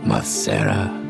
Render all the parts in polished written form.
Masera.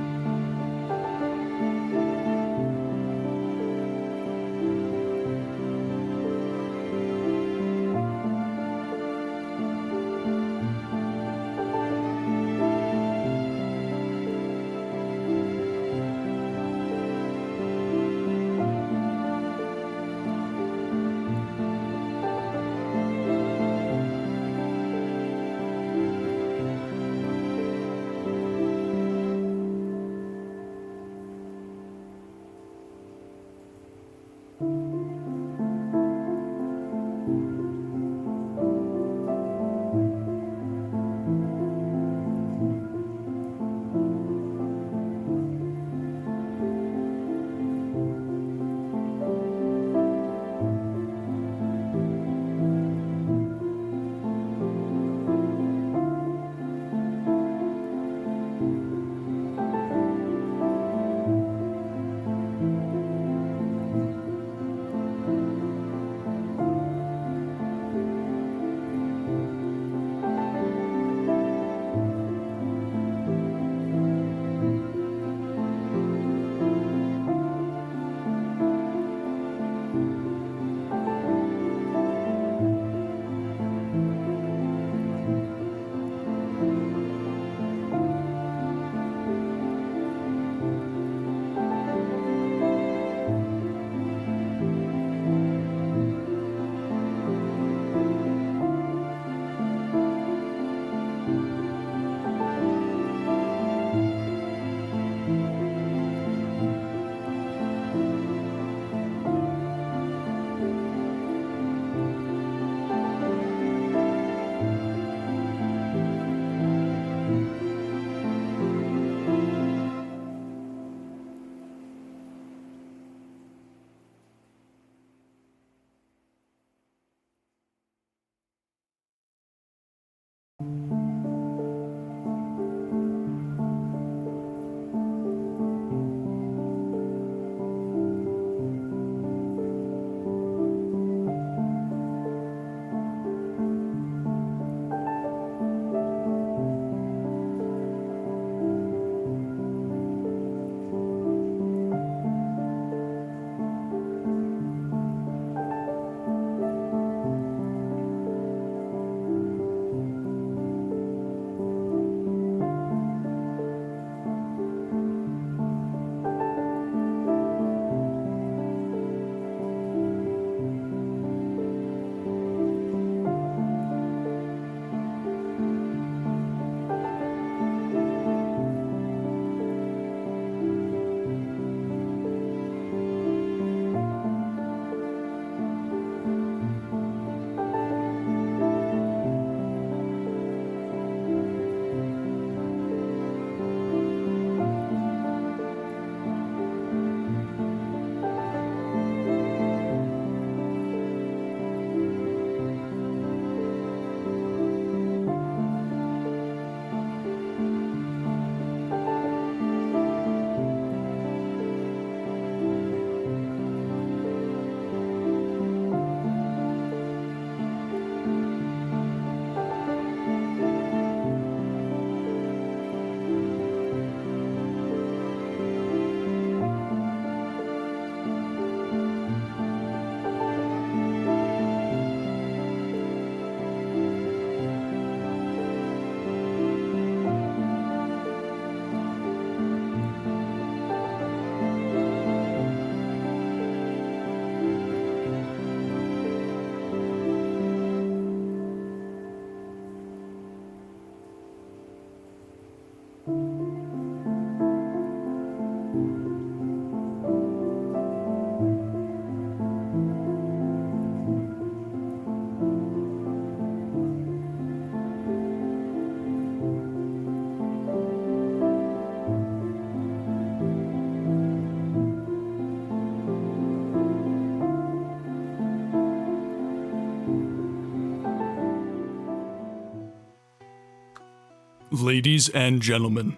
Ladies and gentlemen,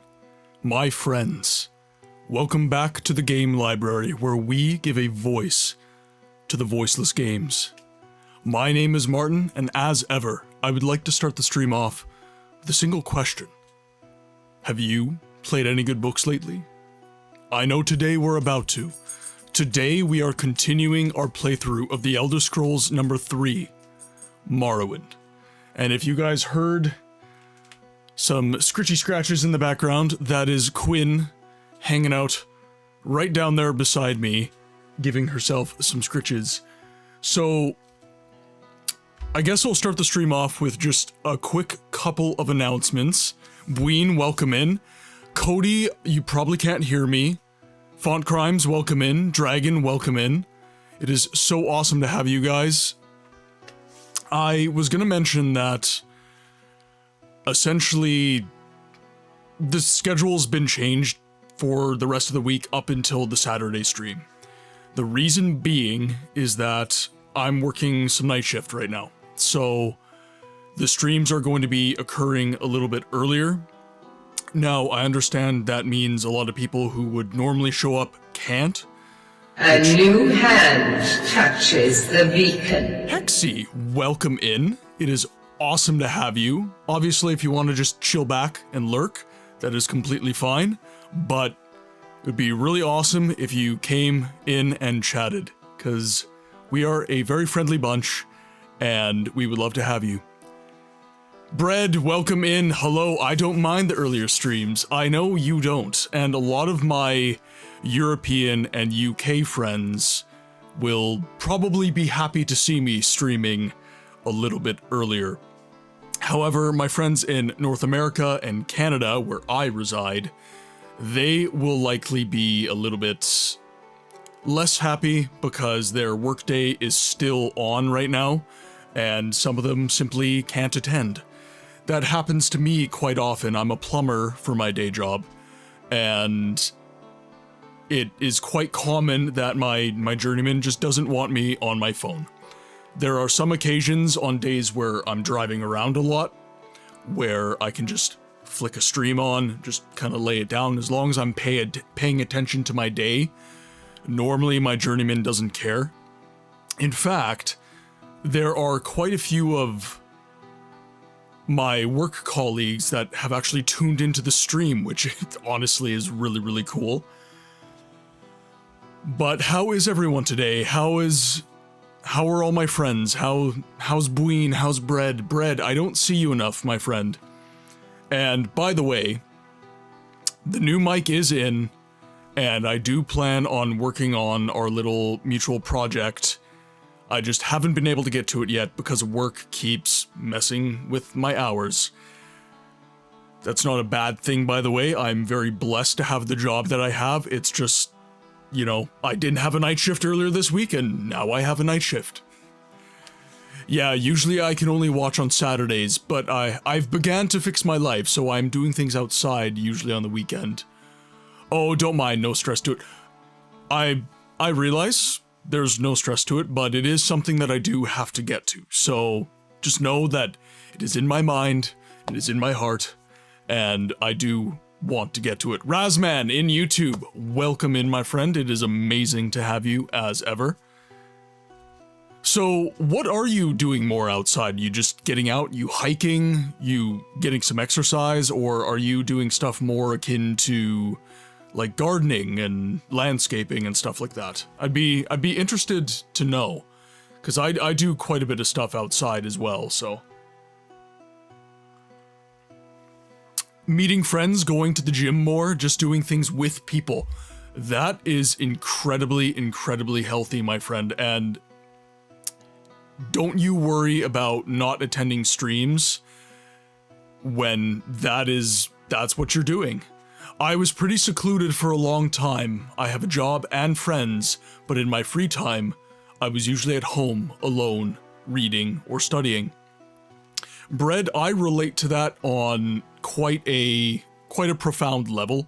my friends, welcome back to the game library where we give a voice to the voiceless games. My name is Martin, and as ever, I would like to start the stream off with a single question. Have you played any good books lately? I know today we're about to. Today we are continuing our playthrough of The Elder Scrolls number 3, Morrowind. And if you guys heard some scritchy scratches in the background, that is Quinn hanging out right down there beside me, giving herself some scritches. So I guess I'll start the stream off with just a quick couple of announcements. Bween, welcome in. Cody, you probably can't hear me. Font Crimes, welcome in. Dragon, welcome in. It is so awesome to have you guys. I was going to mention that essentially the schedule's been changed for the rest of the week up until the Saturday stream. The reason being is that I'm working some night shift right now. So the streams are going to be occurring a little bit earlier. Now, I understand that means a lot of people who would normally show up can't. A new hand touches the beacon. Hexy, welcome in. It is awesome to have you. Obviously, if you want to just chill back and lurk, that is completely fine. But it would be really awesome if you came in and chatted, because we are a very friendly bunch, and we would love to have you. Bread, welcome in. Hello, I don't mind the earlier streams. I know you don't, and a lot of my European and UK friends will probably be happy to see me streaming a little bit earlier. However, my friends in North America and Canada, where I reside, they will likely be a little bit less happy because their workday is still on right now, and some of them simply can't attend. That happens to me quite often. I'm a plumber for my day job, and it is quite common that my journeyman just doesn't want me on my phone. There are some occasions on days where I'm driving around a lot, where I can just flick a stream on, just kind of lay it down, as long as I'm paying attention to my day. Normally, my journeyman doesn't care. In fact, there are quite a few of my work colleagues that have actually tuned into the stream, which honestly is really, really cool. But how is everyone today? How are all my friends? How's Bween? How's Bread? Bread, I don't see you enough, my friend. And by the way, the new mic is in, and I do plan on working on our little mutual project. I just haven't been able to get to it yet because work keeps messing with my hours. That's not a bad thing, by the way. I'm very blessed to have the job that I have. It's just, you know, I didn't have a night shift earlier this week, and now I have a night shift. Yeah, usually I can only watch on Saturdays, but I've began to fix my life, so I'm doing things outside, usually on the weekend. Oh, don't mind, no stress to it. I realize there's no stress to it, but it is something that I do have to get to. So just know that it is in my mind, it is in my heart, and I do want to get to it. Razman in YouTube, welcome in, my friend. It is amazing to have you as ever. So what are you doing more outside? You just getting out, you hiking, you getting some exercise, or are you doing stuff more akin to like gardening and landscaping and stuff like that? I'd be interested to know, because I do quite a bit of stuff outside as well, so. Meeting friends, going to the gym more, just doing things with people. That is incredibly, incredibly healthy, my friend, and don't you worry about not attending streams when that's what you're doing. I was pretty secluded for a long time. I have a job and friends, but in my free time, I was usually at home, alone, reading or studying. Bread, I relate to that on quite a profound level.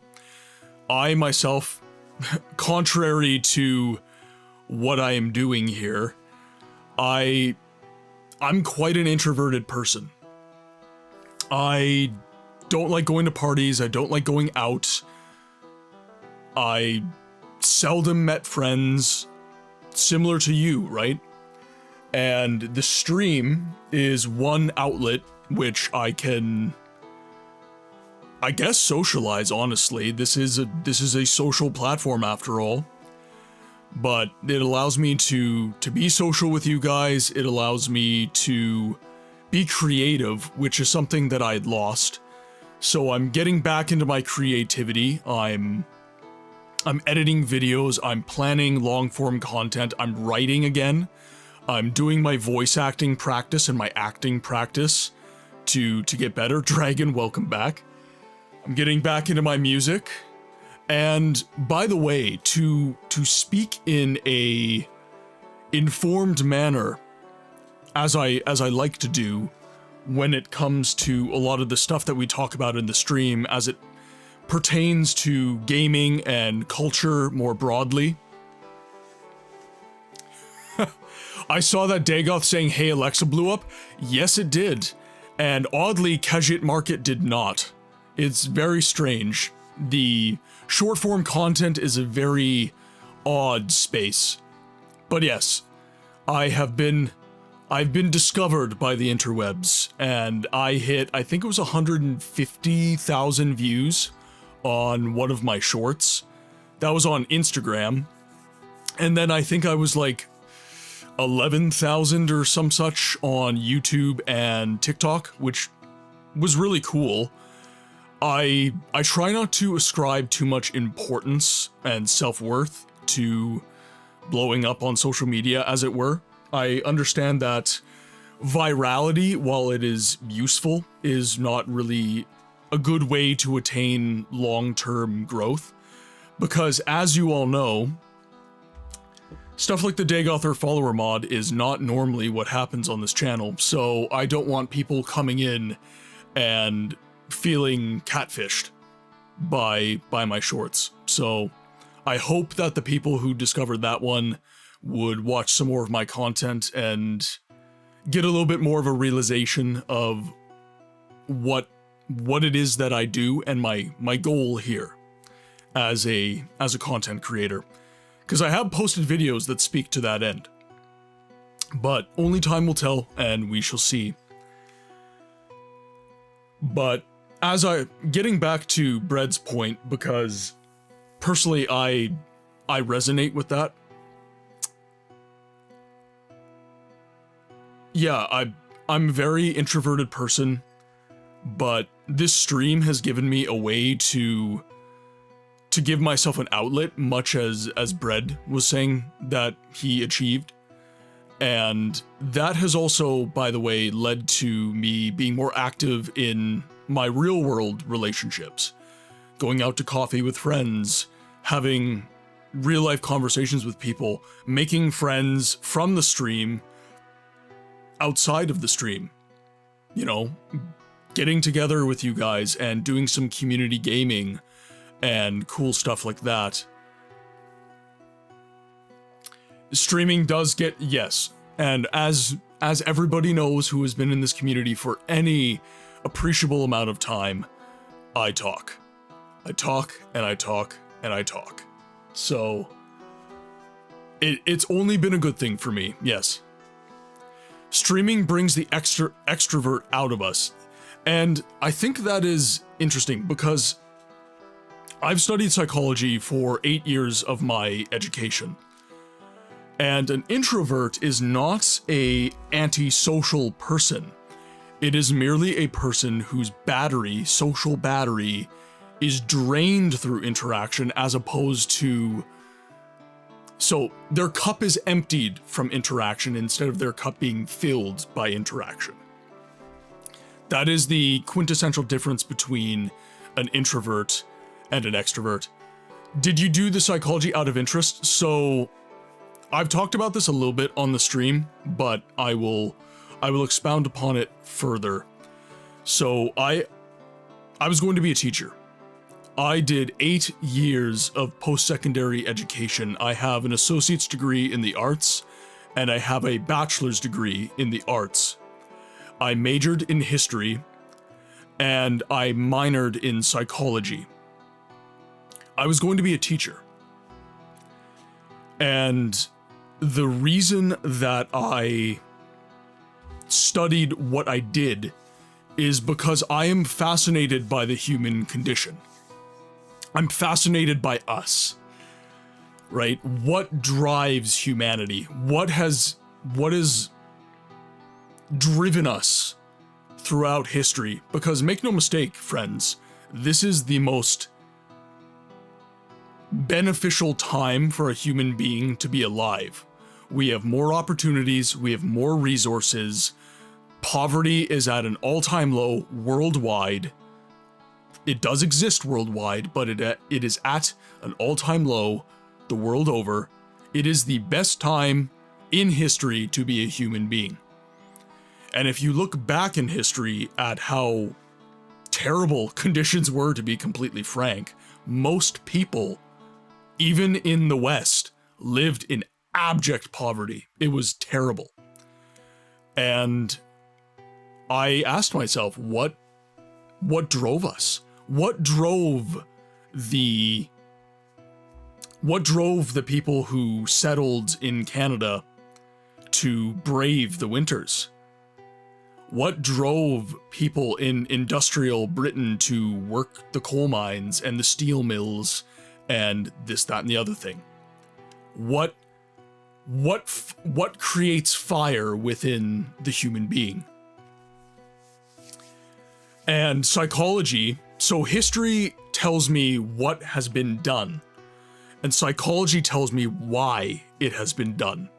I myself, contrary to what I am doing here, I'm quite an introverted person. I don't like going to parties, I don't like going out. I seldom met friends, similar to you, right? And the stream is one outlet which I can I guess socialize, honestly. This is a social platform after all. But it allows me to be social with you guys. It allows me to be creative, which is something that I'd lost. So I'm getting back into my creativity. I'm editing videos, I'm planning long-form content, I'm writing again. I'm doing my voice acting practice and my acting practice to get better. Dragon, welcome back. I'm getting back into my music. And by the way, to speak in a informed manner, as I like to do when it comes to a lot of the stuff that we talk about in the stream as it pertains to gaming and culture more broadly. I saw that Dagoth saying, "Hey Alexa" blew up. Yes, it did. And oddly, Khajiit Market did not. It's very strange. The short form content is a very odd space. But yes, I've been discovered by the interwebs, and I think it was 150,000 views on one of my shorts. That was on Instagram. And then I think I was like 11,000 or some such on YouTube and TikTok, which was really cool. I try not to ascribe too much importance and self-worth to blowing up on social media, as it were. I understand that virality, while it is useful, is not really a good way to attain long-term growth. Because as you all know, stuff like the Dagoth Ur follower mod is not normally what happens on this channel, so I don't want people coming in and feeling catfished by my shorts. So I hope that the people who discovered that one would watch some more of my content and get a little bit more of a realization of what it is that I do and my goal here as a content creator. Because I have posted videos that speak to that end. But only time will tell, and we shall see. But getting back to Bread's point, because personally I resonate with that. Yeah, I'm a very introverted person, but this stream has given me a way to give myself an outlet, much as Bread was saying that he achieved. And that has also, by the way, led to me being more active in my real world relationships. Going out to coffee with friends, having real life conversations with people, making friends from the stream, outside of the stream. You know, getting together with you guys and doing some community gaming and cool stuff like that. Streaming does get, yes, and as everybody knows who has been in this community for any appreciable amount of time, I talk. I talk, and I talk, and I talk. So, it's only been a good thing for me, yes. Streaming brings the extrovert out of us, and I think that is interesting because I've studied psychology for 8 years of my education. And an introvert is not an antisocial person. It is merely a person whose social battery, is drained through interaction as opposed to... So their cup is emptied from interaction instead of their cup being filled by interaction. That is the quintessential difference between an introvert and an extrovert. Did you do the psychology out of interest? So I've talked about this a little bit on the stream, but I will expound upon it further. So I was going to be a teacher. I did 8 years of post-secondary education. I have an associate's degree in the arts, and I have a bachelor's degree in the arts. I majored in history, and I minored in psychology. I was going to be a teacher. And the reason that I studied what I did is because I am fascinated by the human condition. I'm fascinated by us, right? What drives humanity? What has driven us throughout history? Because make no mistake, friends, this is the most beneficial time for a human being to be alive. We have more opportunities, we have more resources. Poverty is at an all-time low worldwide. It does exist worldwide, but it is at an all-time low the world over. It is the best time in history to be a human being. And if you look back in history at how terrible conditions were, to be completely frank, most people, even in the West, lived in abject poverty. It was terrible. And I asked myself, what drove us? What drove the people who settled in Canada to brave the winters? What drove people in industrial Britain to work the coal mines and the steel mills and this, that, and the other thing? What creates fire within the human being? And psychology, so history tells me what has been done, and psychology tells me why it has been done.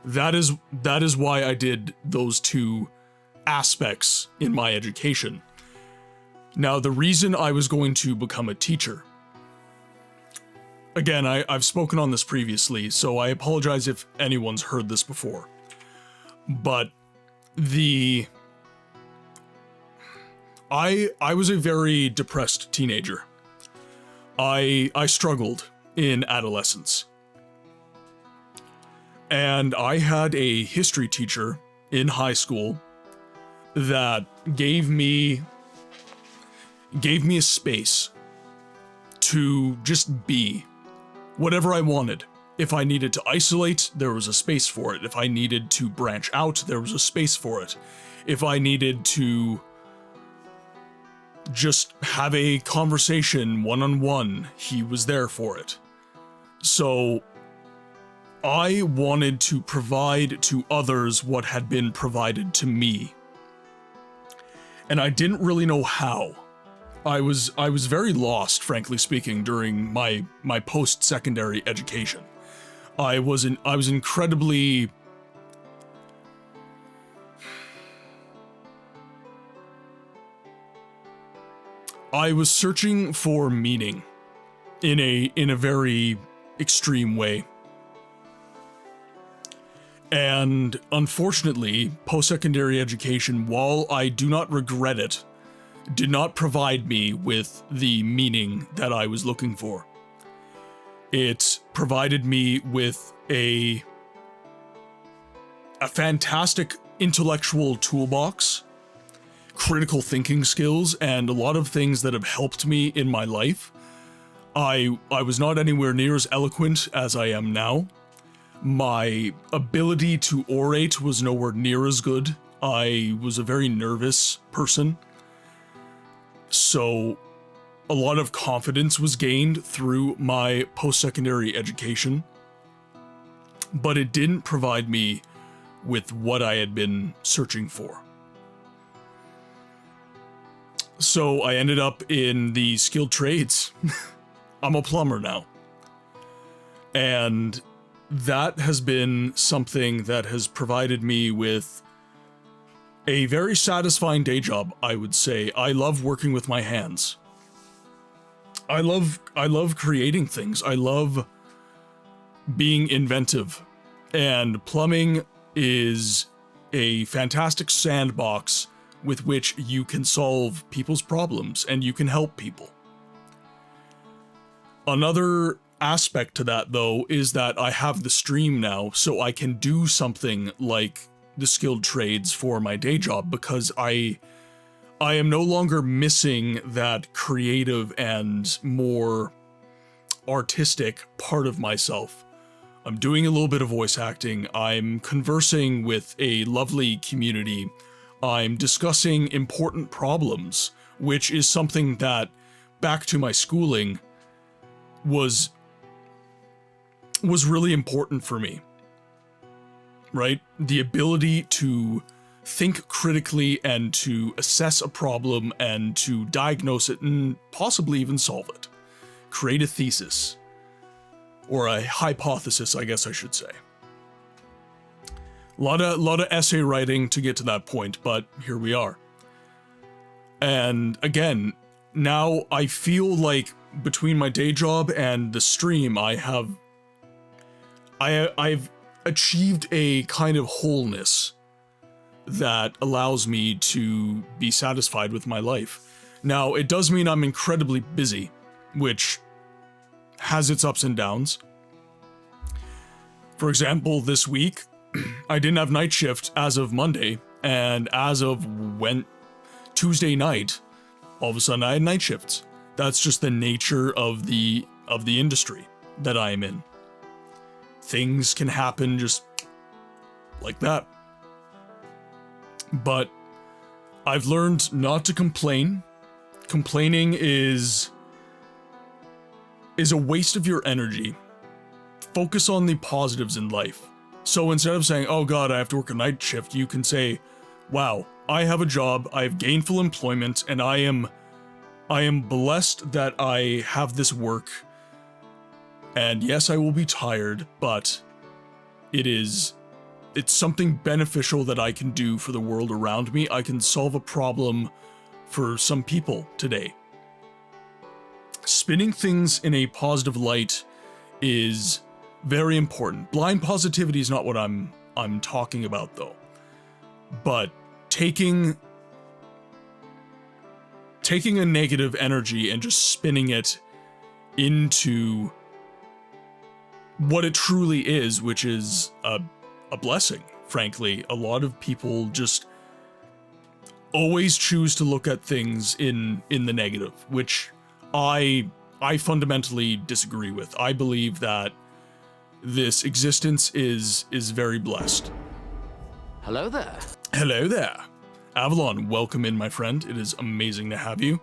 That is why I did those two aspects in my education. Now, the reason I was going to become a teacher, again, I've spoken on this previously, so I apologize if anyone's heard this before, but I was a very depressed teenager. I struggled in adolescence. And I had a history teacher in high school that gave me a space to just be whatever I wanted. If I needed to isolate, there was a space for it. If I needed to branch out, there was a space for it. If I needed to just have a conversation one-on-one, he was there for it. So I wanted to provide to others what had been provided to me. And I didn't really know how. I was very lost, frankly speaking, during my post-secondary education. I was incredibly I was searching for meaning in a very extreme way. And unfortunately, post-secondary education, while I do not regret it, did not provide me with the meaning that I was looking for. It provided me with a fantastic intellectual toolbox, critical thinking skills, and a lot of things that have helped me in my life. I was not anywhere near as eloquent as I am now. My ability to orate was nowhere near as good. I was a very nervous person. So a lot of confidence was gained through my post-secondary education, but it didn't provide me with what I had been searching for. So I ended up in the skilled trades. I'm a plumber now. And that has been something that has provided me with a very satisfying day job, I would say. I love working with my hands. I love creating things. I love being inventive. And plumbing is a fantastic sandbox with which you can solve people's problems and you can help people. Another aspect to that, though, is that I have the stream now, so I can do something like the skilled trades for my day job, because I am no longer missing that creative and more artistic part of myself. I'm doing a little bit of voice acting. I'm conversing with a lovely community. I'm discussing important problems, which is something that, back to my schooling, was really important for me. Right? The ability to think critically and to assess a problem and to diagnose it and possibly even solve it. Create a thesis. Or a hypothesis, I guess I should say. A lot of essay writing to get to that point, but here we are. And again, now I feel like between my day job and the stream, I've achieved a kind of wholeness that allows me to be satisfied with my life. Now, it does mean I'm incredibly busy, which has its ups and downs. For example, this week, I didn't have night shift as of Monday, and as of Tuesday night, all of a sudden I had night shifts. That's just the nature of the industry that I am in. Things can happen just like that. But I've learned not to complain. Complaining is a waste of your energy. Focus on the positives in life. So instead of saying, oh God, I have to work a night shift, you can say, wow, I have a job, I have gainful employment, and I am blessed that I have this work. And yes, I will be tired, but it's something beneficial that I can do for the world around me. I can solve a problem for some people today. Spinning things in a positive light is very important. Blind positivity is not what I'm talking about though. But taking a negative energy and just spinning it into what it truly is, which is a blessing, frankly. A lot of people just always choose to look at things in the negative, which I fundamentally disagree with. I believe that this existence is very blessed. Hello there. Hello there. Avalon, welcome in, my friend. It is amazing to have you.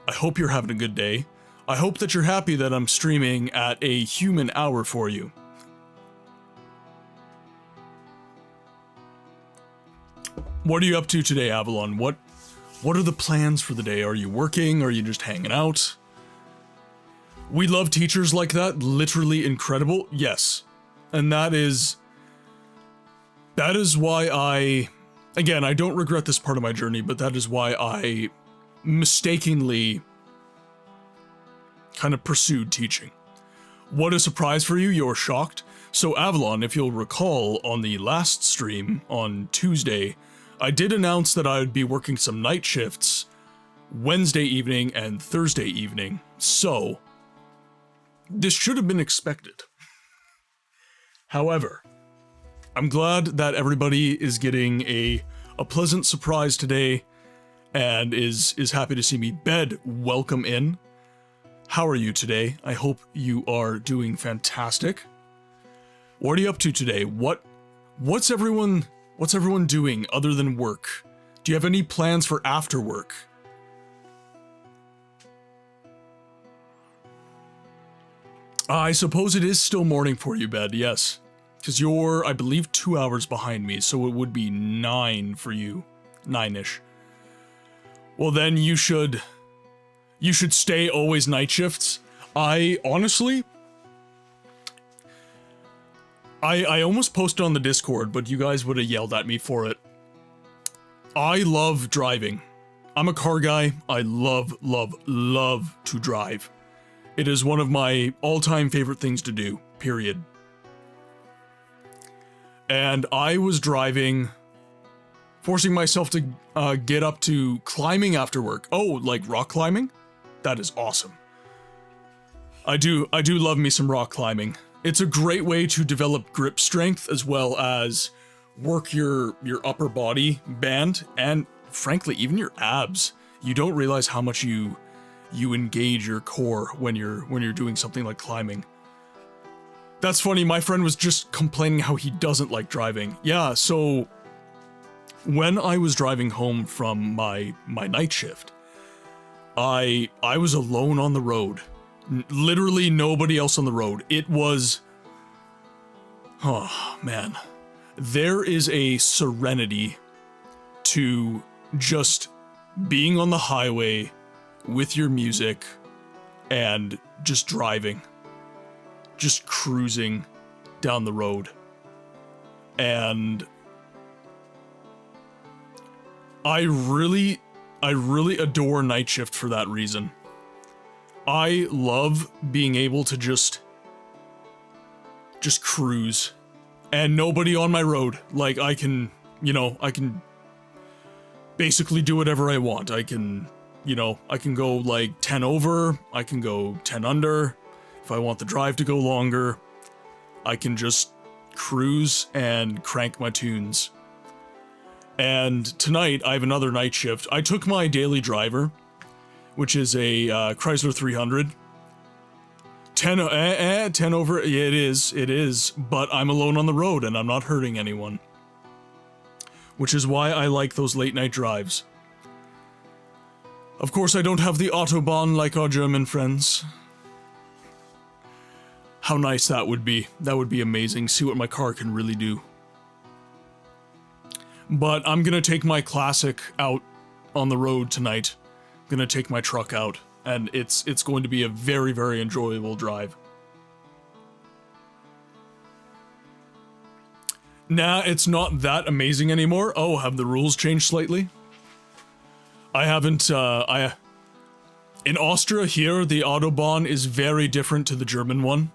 I hope you're having a good day. I hope that you're happy that I'm streaming at a human hour for you. What are you up to today, Avalon? What are the plans for the day? Are you working? Are you just hanging out? We love teachers like that. Literally incredible. Yes. And that is why I don't regret this part of my journey, but that is why I mistakenly kind of pursued teaching. What a surprise for you. You're shocked. So Avalon, if you'll recall, on the last stream on Tuesday, I did announce that I would be working some night shifts Wednesday evening and Thursday evening. So this should have been expected. However, I'm glad that everybody is getting a pleasant surprise today and is happy to see me. Bed, welcome in. How are you today? I hope you are doing fantastic. What are you up to today? What's everyone doing other than work? Do you have any plans for after work? I suppose it is still morning for you, Bed, yes. Because you're, I believe, 2 hours behind me, so it would be 9 for you. 9-ish. Well then, you should stay always night shifts. I honestly almost posted on the Discord, but you guys would have yelled at me for it. I love driving. I'm a car guy. I love to drive. It is one of my all-time favorite things to do, period. And I was driving, forcing myself to get up to climbing after work. Oh, like rock climbing? That is awesome. I do love me some rock climbing. It's a great way to develop grip strength as well as work your upper body band and frankly even your abs. You don't realize how much you engage your core when you're doing something like climbing. That's funny, my friend was just complaining how he doesn't like driving. Yeah, so when I was driving home from my night shift, I was alone on the road. Literally nobody else on the road. It was, oh man, there is a serenity to just being on the highway with your music and just driving, just cruising down the road. And I really adore night shift for that reason. I love being able to just cruise and nobody on my road. Like I can basically do whatever I want. I can go like 10 over, I can go 10 under. If I want the drive to go longer, I can just cruise and crank my tunes. And tonight, I have another night shift. I took my daily driver, which is a Chrysler 300. 10 over, yeah, it is, but I'm alone on the road and I'm not hurting anyone. Which is why I like those late night drives. Of course, I don't have the Autobahn like our German friends. How nice that would be. That would be amazing. See what my car can really do. But I'm gonna take my classic out on the road tonight. I'm gonna take my truck out, and it's going to be a very, very enjoyable drive. Nah, it's not that amazing anymore. Oh, have the rules changed slightly? I haven't, in Austria here, the Autobahn is very different to the German one.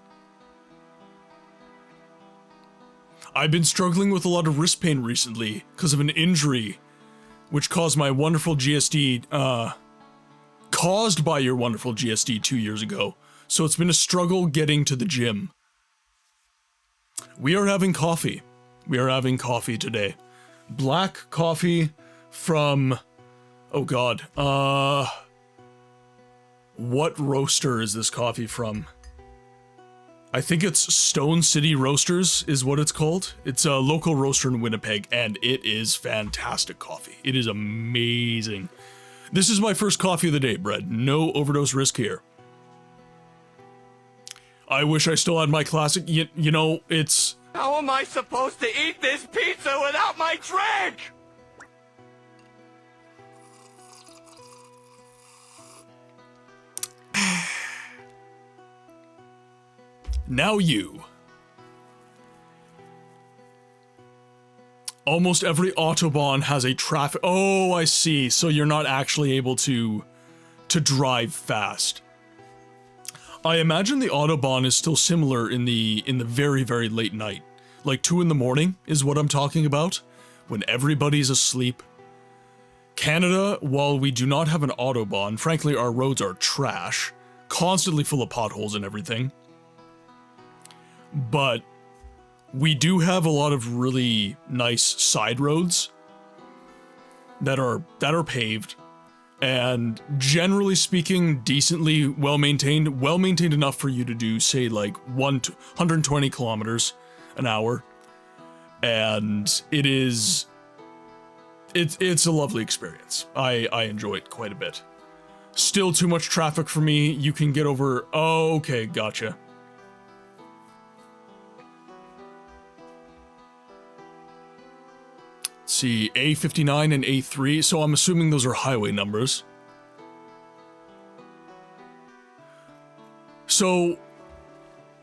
I've been struggling with a lot of wrist pain recently because of an injury, which caused my wonderful GSD, caused by your wonderful GSD 2 years ago. So it's been a struggle getting to the gym. We are having coffee. We are having coffee today. Black coffee from, oh god, what roaster is this coffee from? I think it's Stone City Roasters is what it's called. It's a local roaster in Winnipeg, and it is fantastic coffee. It is amazing. This is my first coffee of the day, Brett. No overdose risk here. I wish I still had my classic, you know, it's... How am I supposed to eat this pizza without my drink? Now you. Almost every Autobahn has a traffic... Oh, I see. So you're not actually able to drive fast. I imagine the Autobahn is still similar in the very, very late night. Like 2 in the morning is what I'm talking about, when everybody's asleep. Canada, while we do not have an Autobahn, frankly our roads are trash, constantly full of potholes and everything. But we do have a lot of really nice side roads that are paved. And generally speaking, decently well-maintained enough for you to do, say, like 120 kilometers an hour. And it's a lovely experience. I enjoy it quite a bit. Still too much traffic for me. You can get over... Oh, okay, gotcha. Let's see, A59 and A3, so I'm assuming those are highway numbers. So,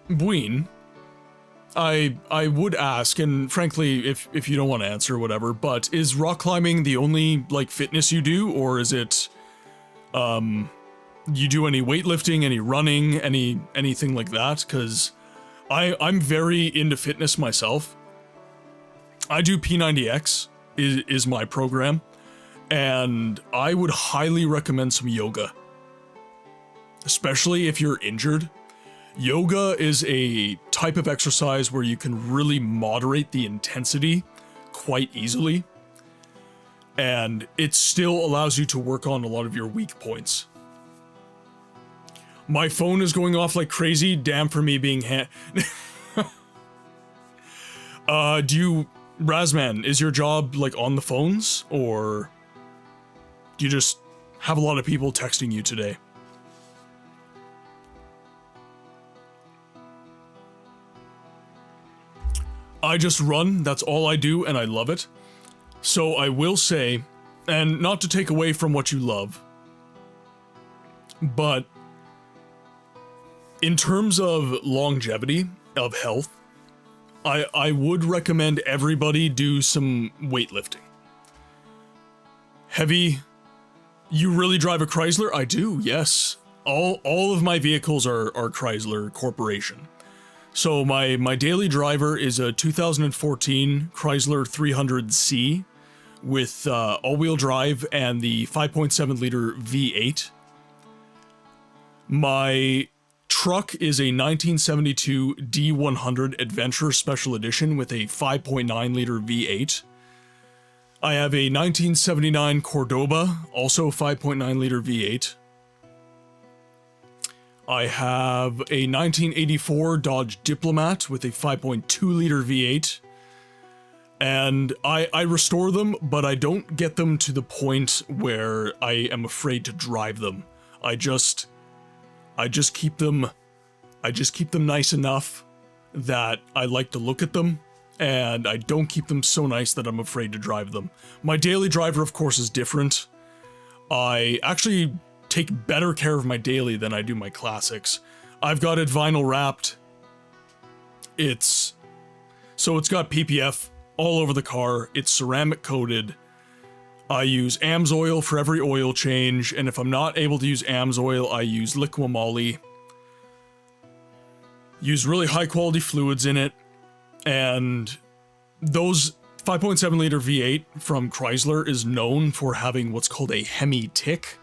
Bween, I would ask, and frankly, if you don't want to answer, whatever, but is rock climbing the only, like, fitness you do, or is it, you do any weightlifting, any running, anything like that? Because I'm very into fitness myself. I do P90X, is my program, and I would highly recommend some yoga. Especially if you're injured. Yoga is a type of exercise where you can really moderate the intensity quite easily, and it still allows you to work on a lot of your weak points. My phone is going off like crazy, damn for me being Razman, is your job, like, on the phones, or do you just have a lot of people texting you today? I just run, that's all I do, and I love it. So I will say, and not to take away from what you love, but in terms of longevity, of health, I would recommend everybody do some weightlifting. Heavy, you really drive a Chrysler? I do, yes. All of my vehicles are Chrysler Corporation. So my daily driver is a 2014 Chrysler 300C with all-wheel drive and the 5.7 liter V8. My truck is a 1972 D100 Adventure Special Edition with a 5.9 liter V8. I have a 1979 Cordoba, also 5.9 liter V8. I have a 1984 Dodge Diplomat with a 5.2 liter V8. And I restore them, but I don't get them to the point where I am afraid to drive them. I just keep them nice enough that I like to look at them, and I don't keep them so nice that I'm afraid to drive them. My daily driver, of course, is different. I actually take better care of my daily than I do my classics. I've got it vinyl wrapped. It's got PPF all over the car. It's ceramic coated. I use AMSOIL for every oil change, and if I'm not able to use AMSOIL, I use Liqui-Moly. Use really high quality fluids in it, and those 5.7 liter V8 from Chrysler is known for having what's called a Hemi tick.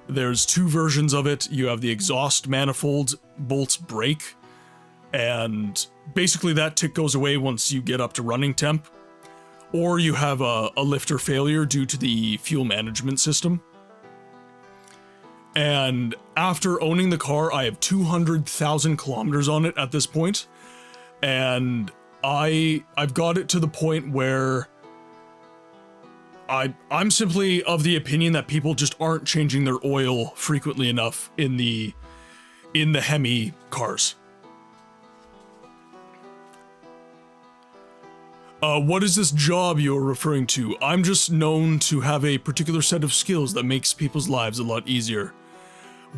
There's two versions of it. You have the exhaust manifold bolts break, and basically that tick goes away once you get up to running temp, or you have a lifter failure due to the fuel management system. And after owning the car, I have 200,000 kilometers on it at this point, and I've got it to the point where I'm simply of the opinion that people just aren't changing their oil frequently enough in the Hemi cars. What is this job you're referring to? I'm just known to have a particular set of skills that makes people's lives a lot easier.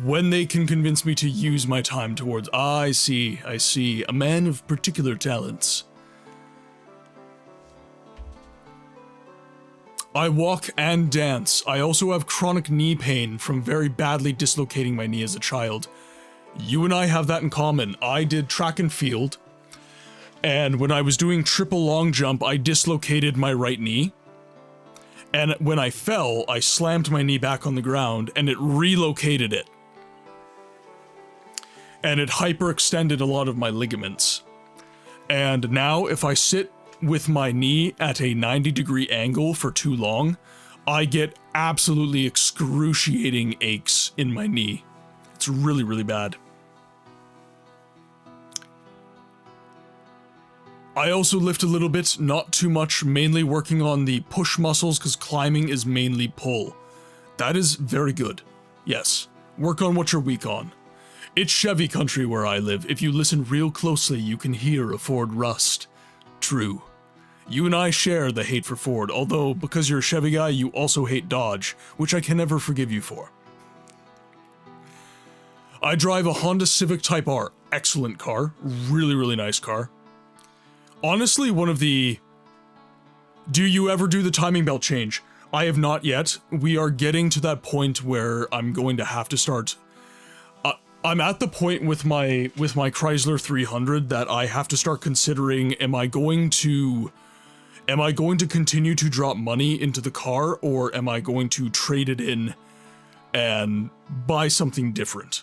When they can convince me to use my time towards... I see. A man of particular talents. I walk and dance. I also have chronic knee pain from very badly dislocating my knee as a child. You and I have that in common. I did track and field, and when I was doing triple long jump, I dislocated my right knee. And when I fell, I slammed my knee back on the ground, and it relocated it. And it hyperextended a lot of my ligaments. And now, if I sit with my knee at a 90-degree angle for too long, I get absolutely excruciating aches in my knee. It's really, really bad. I also lift a little bit, not too much, mainly working on the push muscles because climbing is mainly pull. That is very good. Yes, work on what you're weak on. It's Chevy country where I live. If you listen real closely, you can hear a Ford rust. True. You and I share the hate for Ford, although because you're a Chevy guy, you also hate Dodge, which I can never forgive you for. I drive a Honda Civic Type R. Excellent car. Really, really nice car. Honestly, one of the... Do you ever do the timing belt change? I have not yet. We are getting to that point where I'm going to have to start... I'm at the point with my Chrysler 300 that I have to start considering, am I going to continue to drop money into the car, or am I going to trade it in and buy something different?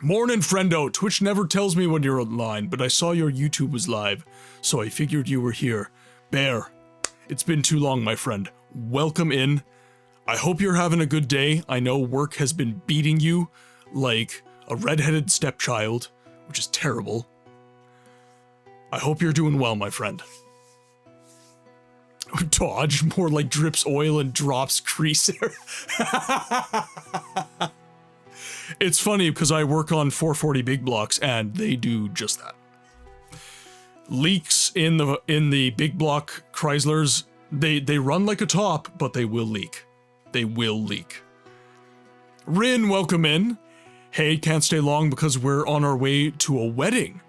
Mornin' friendo, Twitch never tells me when you're online, but I saw your YouTube was live, so I figured you were here. Bear, it's been too long, my friend. Welcome in. I hope you're having a good day. I know work has been beating you like a redheaded stepchild, which is terrible. I hope you're doing well, my friend. Dodge, more like drips oil and drops crease air. It's funny because I work on 440 big blocks and they do just that. Leaks in the big block Chryslers, they run like a top, but they will leak. They will leak. Rin, welcome in. Hey, can't stay long because we're on our way to a wedding,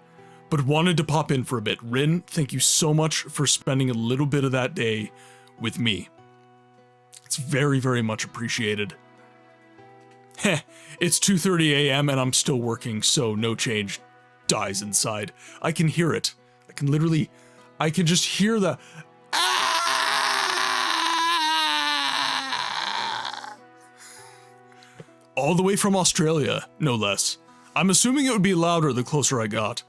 but wanted to pop in for a bit. Rin, thank you so much for spending a little bit of that day with me. It's very, very much appreciated. Heh, it's 2:30 a.m. and I'm still working, so no change dies inside. I can hear it. I can just hear the all the way from Australia, no less. I'm assuming it would be louder the closer I got.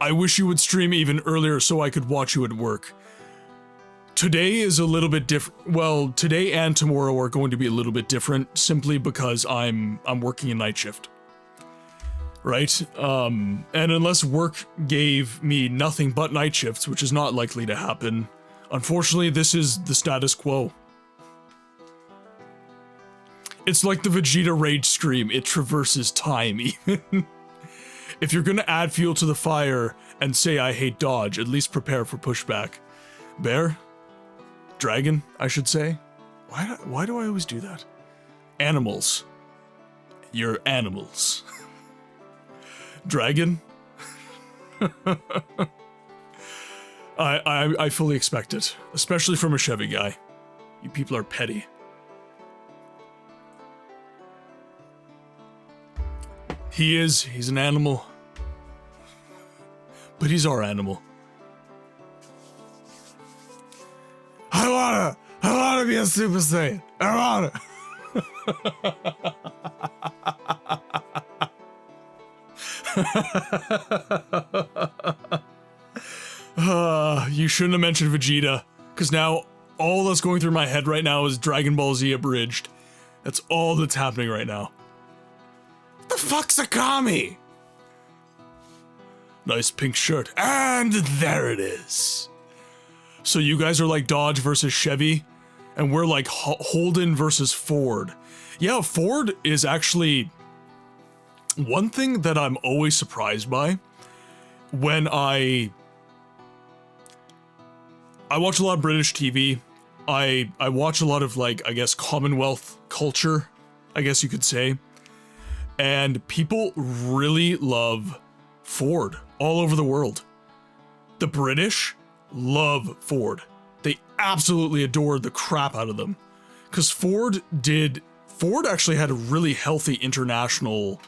I wish you would stream even earlier so I could watch you at work. Today is a little bit different. Well, today and tomorrow are going to be a little bit different simply because I'm working a night shift. Right? And unless work gave me nothing but night shifts, which is not likely to happen, unfortunately, this is the status quo. It's like the Vegeta rage scream. It traverses time, even. If you're gonna add fuel to the fire and say I hate dodge, at least prepare for pushback. Bear? Dragon, I should say. Why do I always do that? Animals. You're animals. Dragon? I fully expect it, especially from a Chevy guy. You people are petty. He's an animal. But he's our animal. I wanna be a Super Saiyan. I wanna. You shouldn't have mentioned Vegeta, because now all that's going through my head right now is Dragon Ball Z abridged. That's all that's happening right now. What the fuck's a Kami? Nice pink shirt. And there it is. So you guys are like Dodge versus Chevy, and we're like Holden versus Ford. Yeah, Ford is actually one thing that I'm always surprised by when I watch a lot of British TV. I watch a lot of, like, I guess, Commonwealth culture, I guess you could say. And people really love Ford all over the world. The British love Ford. They absolutely adore the crap out of them. Because Ford actually had a really healthy international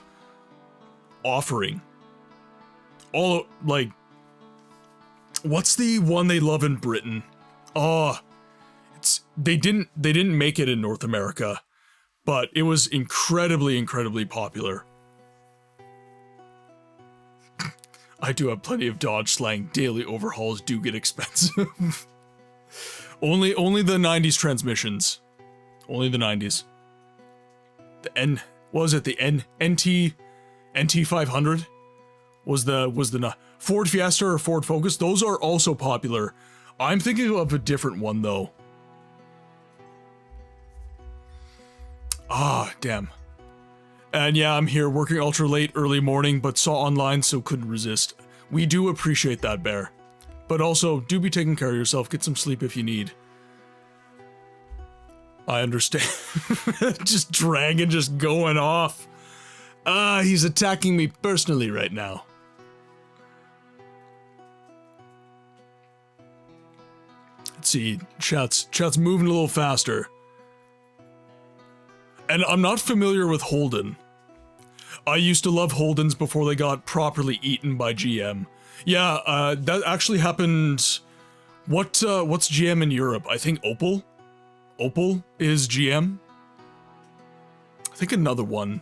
offering. All, like, what's the one they love in Britain? They didn't make it in North America, but it was incredibly popular. I do have plenty of Dodge slang. Daily overhauls do get expensive. only the 90s transmissions. Only the 90s. The NT 500 was the Ford Fiesta or Ford Focus. Those are also popular. I'm thinking of a different one though. Damn. And yeah, I'm here working ultra late, early morning, but saw online, so couldn't resist. We do appreciate that, Bear. But also, do be taking care of yourself, get some sleep if you need. I understand. Just Dragon just going off. He's attacking me personally right now. Let's see, chat's moving a little faster. And I'm not familiar with Holden. I used to love Holdens before they got properly eaten by GM. Yeah, that actually happened. What's GM in Europe? I think Opel? Opel is GM? I think another one.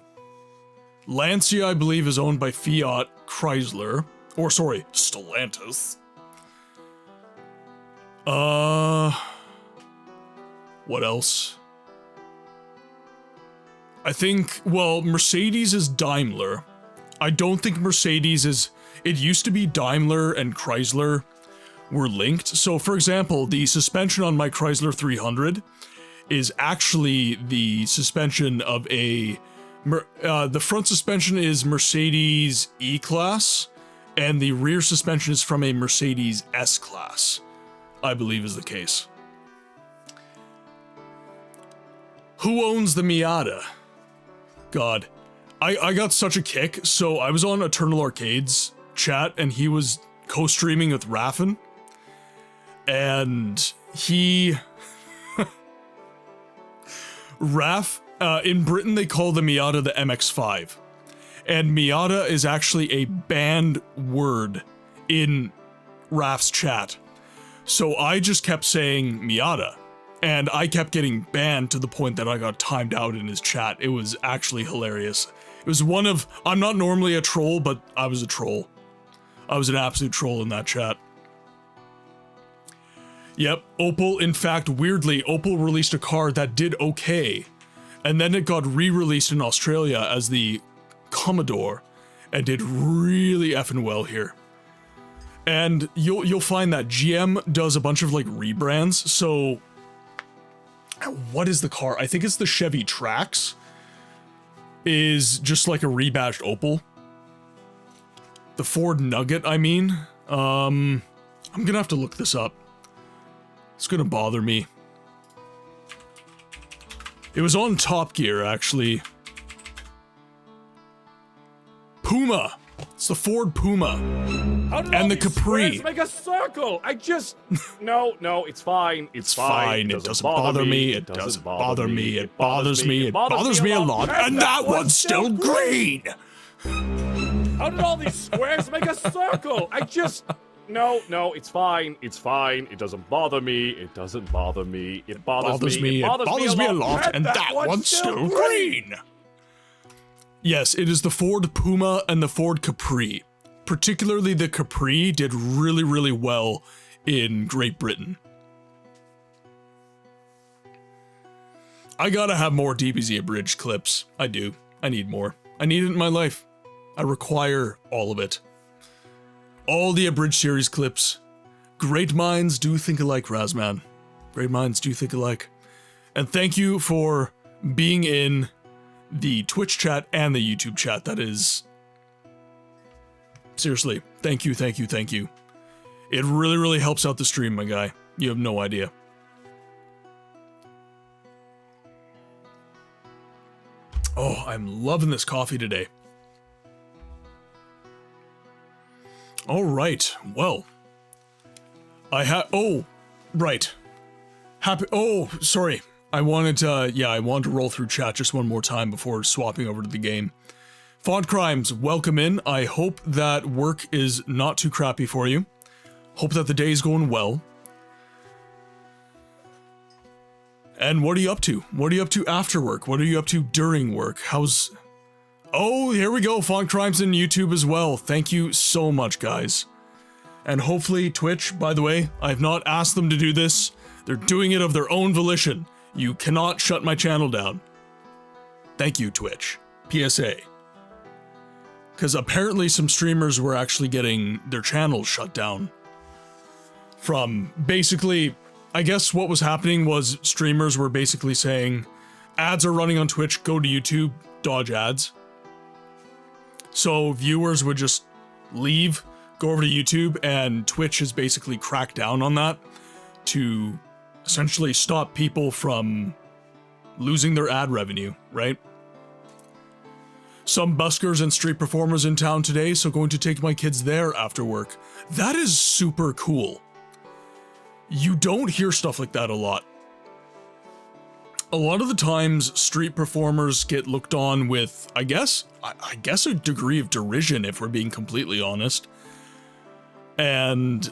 Lancia, I believe, is owned by Fiat Chrysler. Or, sorry, Stellantis. What else? I think, well, Mercedes is Daimler. I don't think Mercedes it used to be Daimler and Chrysler were linked. So for example, the suspension on my Chrysler 300 is actually the suspension of the front suspension is Mercedes E-Class, and the rear suspension is from a Mercedes S-Class, I believe is the case. Who owns the Miata? God, I got such a kick. So I was on Eternal Arcade's chat, and he was co-streaming with Raffin, and he... in Britain they call the Miata the MX-5, and Miata is actually a banned word in Raph's chat. So I just kept saying Miata, and I kept getting banned to the point that I got timed out in his chat. It was actually hilarious. It was one of, I'm not normally a troll, but I was a troll. I was an absolute troll in that chat. Yep, Opel, in fact, weirdly, Opel released a car that did okay, and then it got re-released in Australia as the Commodore, and did really effing well here. And you'll find that GM does a bunch of like rebrands. So, what is the car? I think it's the Chevy Trax. Is just like a rebadged Opel. The Ford Nugget, I mean. I'm gonna have to look this up. It's gonna bother me. It was on Top Gear, actually. Puma. It's the Ford Puma. And the Capri. Make a circle. I just... No, it's fine. It's fine. It doesn't bother me. It doesn't bother me. It bothers me. It bothers me a lot. And that one's still green. How did all these squares make a circle? I just... No, it's fine. It's fine. It doesn't bother me. It doesn't bother me. It bothers me. It bothers me a lot. And that one's still green. Yes, it is the Ford Puma and the Ford Capri. Particularly the Capri did really, really well in Great Britain. I gotta have more DBZ abridged clips. I do. I need more. I need it in my life. I require all of it. All the abridged series clips. Great minds do think alike, Razman. Great minds do think alike. And thank you for being in the Twitch chat and the YouTube chat. That is... Seriously, thank you. It really, really helps out the stream, my guy. You have no idea. Oh, I'm loving this coffee today. All right, well. Oh, right. Sorry. I wanted to roll through chat just one more time before swapping over to the game. Font Crimes, welcome in. I hope that work is not too crappy for you. Hope that the day's going well. And what are you up to? What are you up to after work? What are you up to during work? Oh, here we go. Font Crimes in YouTube as well. Thank you so much, guys. And hopefully Twitch, by the way, I've not asked them to do this. They're doing it of their own volition. You cannot shut my channel down. Thank you, Twitch. PSA. Because apparently some streamers were actually getting their channels shut down. From basically, I guess what was happening was streamers were basically saying, ads are running on Twitch, go to YouTube, dodge ads. So viewers would just leave, go over to YouTube, and Twitch has basically cracked down on that to essentially stop people from losing their ad revenue, right? Some buskers and street performers in town today, so going to take my kids there after work. That is super cool. You don't hear stuff like that a lot. A lot of the times, street performers get looked on with, I guess a degree of derision, if we're being completely honest. And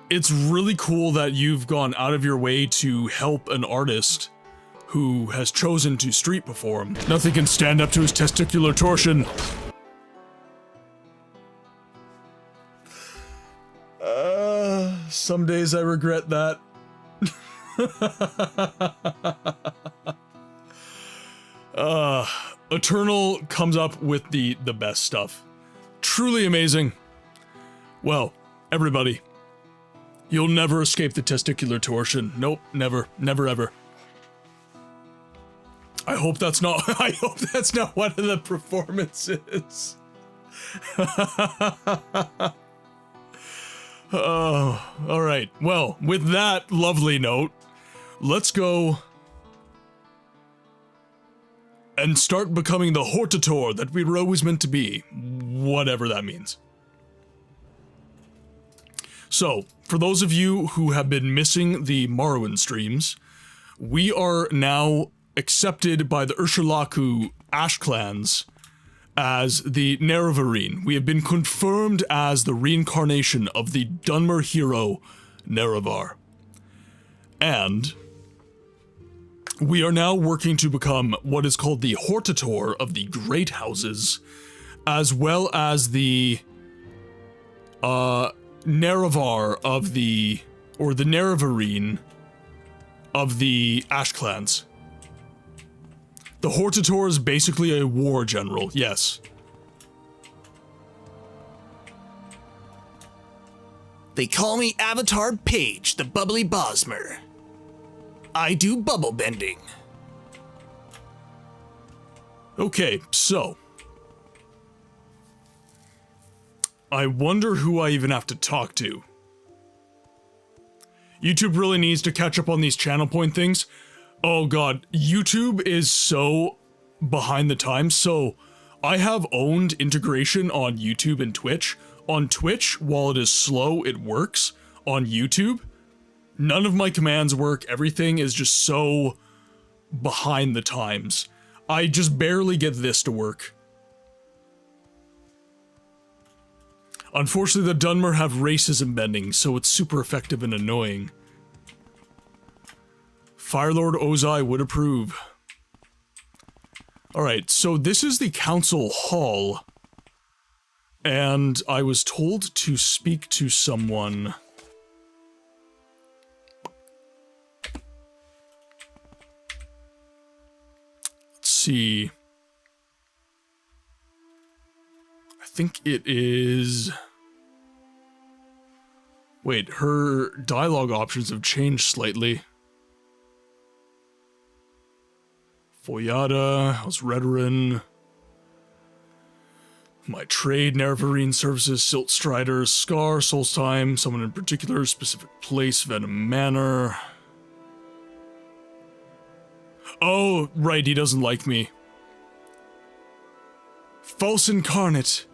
it's really cool that you've gone out of your way to help an artist who has chosen to street perform. Nothing can stand up to his testicular torsion. Some days I regret that. Eternal comes up with the best stuff. Truly amazing. Well, everybody, you'll never escape the testicular torsion. Nope, never, never ever. I hope that's not one of the performances. Oh, all right. Well, with that lovely note, let's go and start becoming the HORTATOR that we were always meant to be, whatever that means. So, for those of you who have been missing the Morrowind streams, we are now accepted by the Urshulaku Ash clans as the Nerevarine. We have been confirmed as the reincarnation of the Dunmer hero, Nerevar. And we are now working to become what is called the HORTATOR of the Great Houses, as well as the Nerevar of the Nerevarine of the Ash clans. The HORTATOR is basically a war general, yes. They call me Avatar Page, the bubbly Bosmer. I do bubble bending. Okay, so I wonder who I even have to talk to. YouTube really needs to catch up on these channel point things. Oh god, YouTube is so behind the times. So I have owned integration on YouTube and Twitch. On Twitch, while it is slow, it works. On YouTube, none of my commands work. Everything is just so behind the times. I just barely get this to work. Unfortunately, the Dunmer have racism bending, so it's super effective and annoying. Firelord Ozai would approve. Alright, so this is the council hall. And I was told to speak to someone. Let's see. I think it is... Wait, her dialogue options have changed slightly. Foyada, House Redoran, my trade, Nerevarine services, Silt Strider, Scar, Solstheim, someone in particular, specific place, Venom Manor. Oh, right, he doesn't like me. False Incarnate,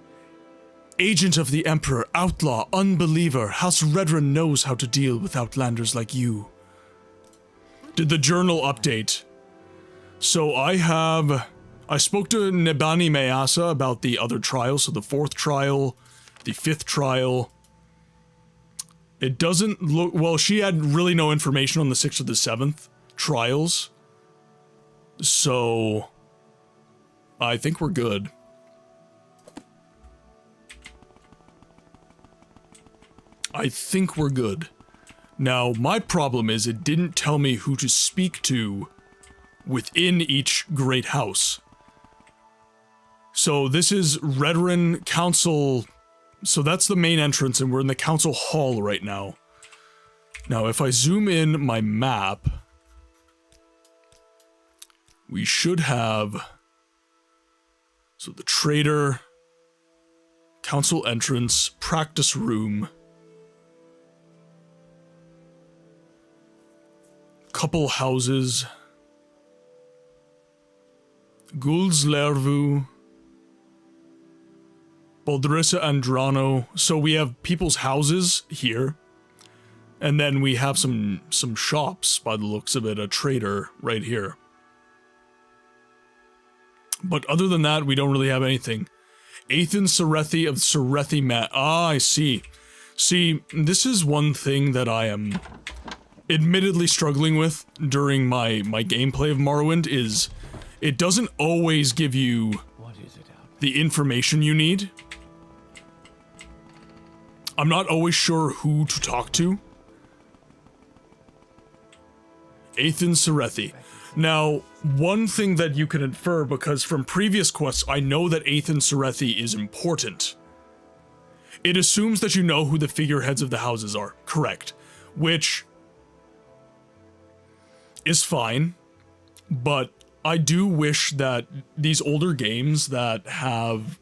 Agent of the Emperor, Outlaw, Unbeliever, House Redoran knows how to deal with Outlanders like you. Did the journal update? So I spoke to Nebani Mayasa about the other trials, so the 4th trial, the 5th trial. It doesn't look, well, she had really no information on the 6th or the 7th trials. So I think we're good. I think we're good. Now, my problem is it didn't tell me who to speak to within each great house. So this is Redoran Council, so that's the main entrance and we're in the council hall right now. Now if I zoom in my map, we should have, so the trader, council entrance, practice room, couple houses, Gul's Lervu, Baldrissa Andrano. So we have people's houses here. And then we have some shops, by the looks of it, a trader right here. But other than that, we don't really have anything. Athan Serethi of Serethi Mat. Ah, I see. See, this is one thing that I am admittedly struggling with during my gameplay of Morrowind is it doesn't always give you the information you need. I'm not always sure who to talk to. Athan Serethi. Now, one thing that you can infer, because from previous quests I know that Athan Serethi is important, It assumes that you know who the figureheads of the houses are. Correct. Which is fine, but I do wish that these older games that have,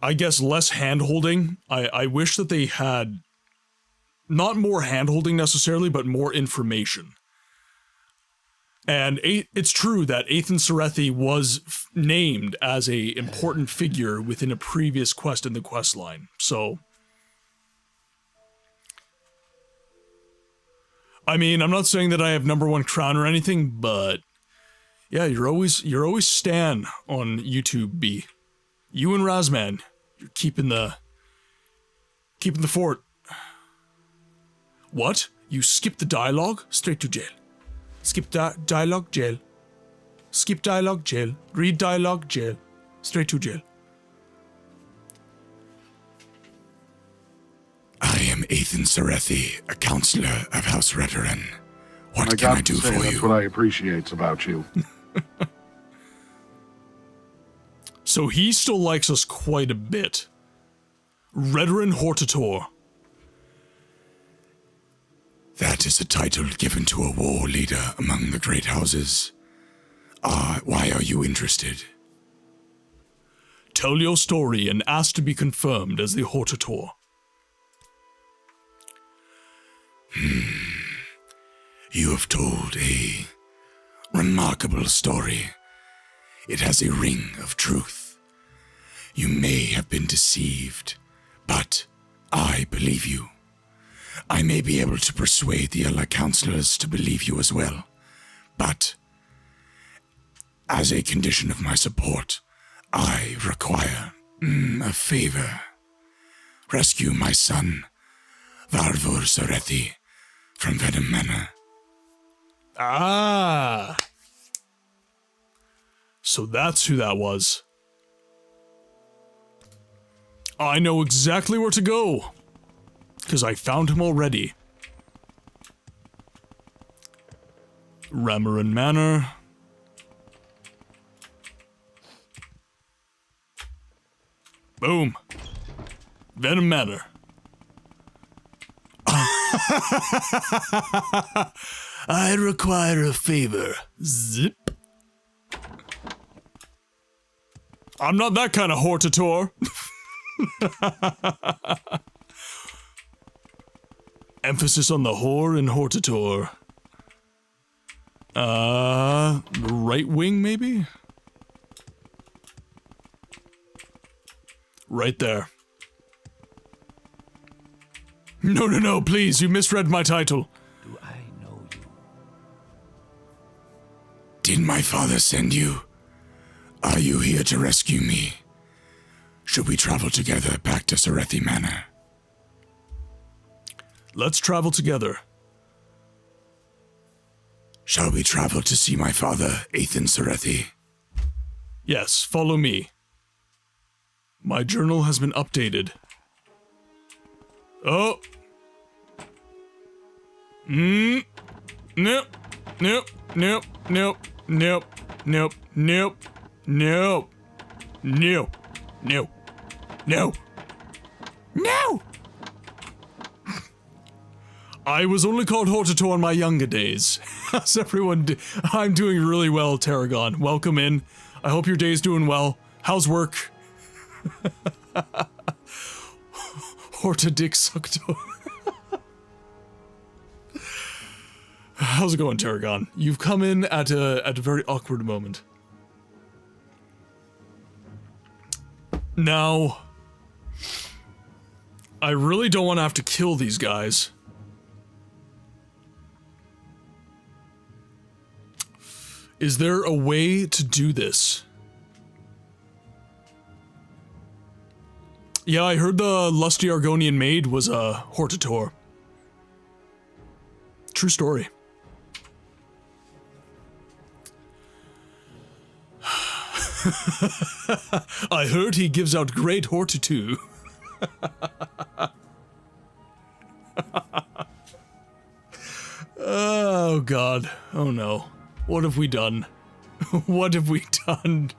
I guess, less hand-holding, I wish that they had not more hand-holding necessarily, but more information. And it's true that Ethan Serethi was named as a important figure within a previous quest in the quest line. So, I mean, I'm not saying that I have #1 crown or anything, but yeah, you're always Stan on YouTube, B. You and Razman, you're keeping the fort. What? You skip the dialogue? Straight to jail. Skip dialogue, jail. Skip dialogue, jail. Read dialogue, jail. Straight to jail. I am Ethan Serethi, a counselor of House Redoran. What can I do for you? That's what I appreciate about you. So he still likes us quite a bit. Redoran HORTATOR. That is a title given to a war leader among the great houses. Why are you interested? Tell your story and ask to be confirmed as the HORTATOR. You have told a remarkable story. It has a ring of truth. You may have been deceived, but I believe you. I may be able to persuade the other counselors to believe you as well, but as a condition of my support, I require a favor. Rescue my son, Varvor Serethi, from Venom Manor. Ah! So that's who that was. I know exactly where to go, because I found him already. Ramarin Manor. Boom. Venom Manor. I require a favor. Zip. I'm not that kind of HORTATOR. Emphasis on the whore in HORTATOR. Right wing, maybe? Right there. No, please, you misread my title. Do I know you? Did my father send you? Are you here to rescue me? Should we travel together back to Serethi Manor? Let's travel together. Shall we travel to see my father, Ethan Serethi? Yes, follow me. My journal has been updated. Oh! Nope. Nope. Nope. Nope. Nope. Nope. Nope. Nope. Nope. Nope. No. No! I was only called HORTATOR in my younger days. How's everyone I'm doing really well, Tarragon. Welcome in. I hope your day's doing well. How's work? Hortadixuctor. How's it going, Tarragon? You've come in at a very awkward moment. Now, I really don't want to have to kill these guys. Is there a way to do this? Yeah, I heard the lusty Argonian maid was a HORTATOR. True story. I heard he gives out great hortitude. Oh god. Oh no. What have we done? What have we done?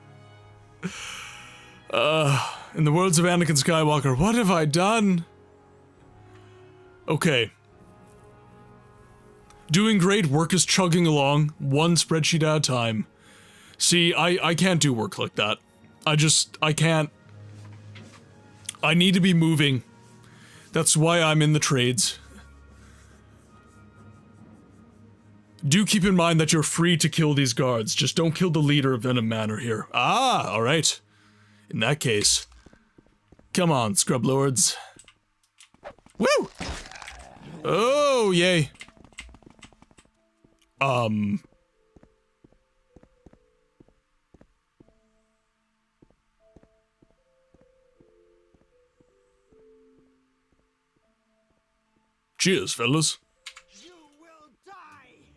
In the words of Anakin Skywalker, what have I done? Okay. Doing great, work is chugging along, one spreadsheet at a time. See, I can't do work like that. I can't. I need to be moving. That's why I'm in the trades. Do keep in mind that you're free to kill these guards, just don't kill the leader of Venom Manor here. Ah, alright. In that case. Come on, scrub lords. Woo! Oh, yay. Cheers, fellas. You will die!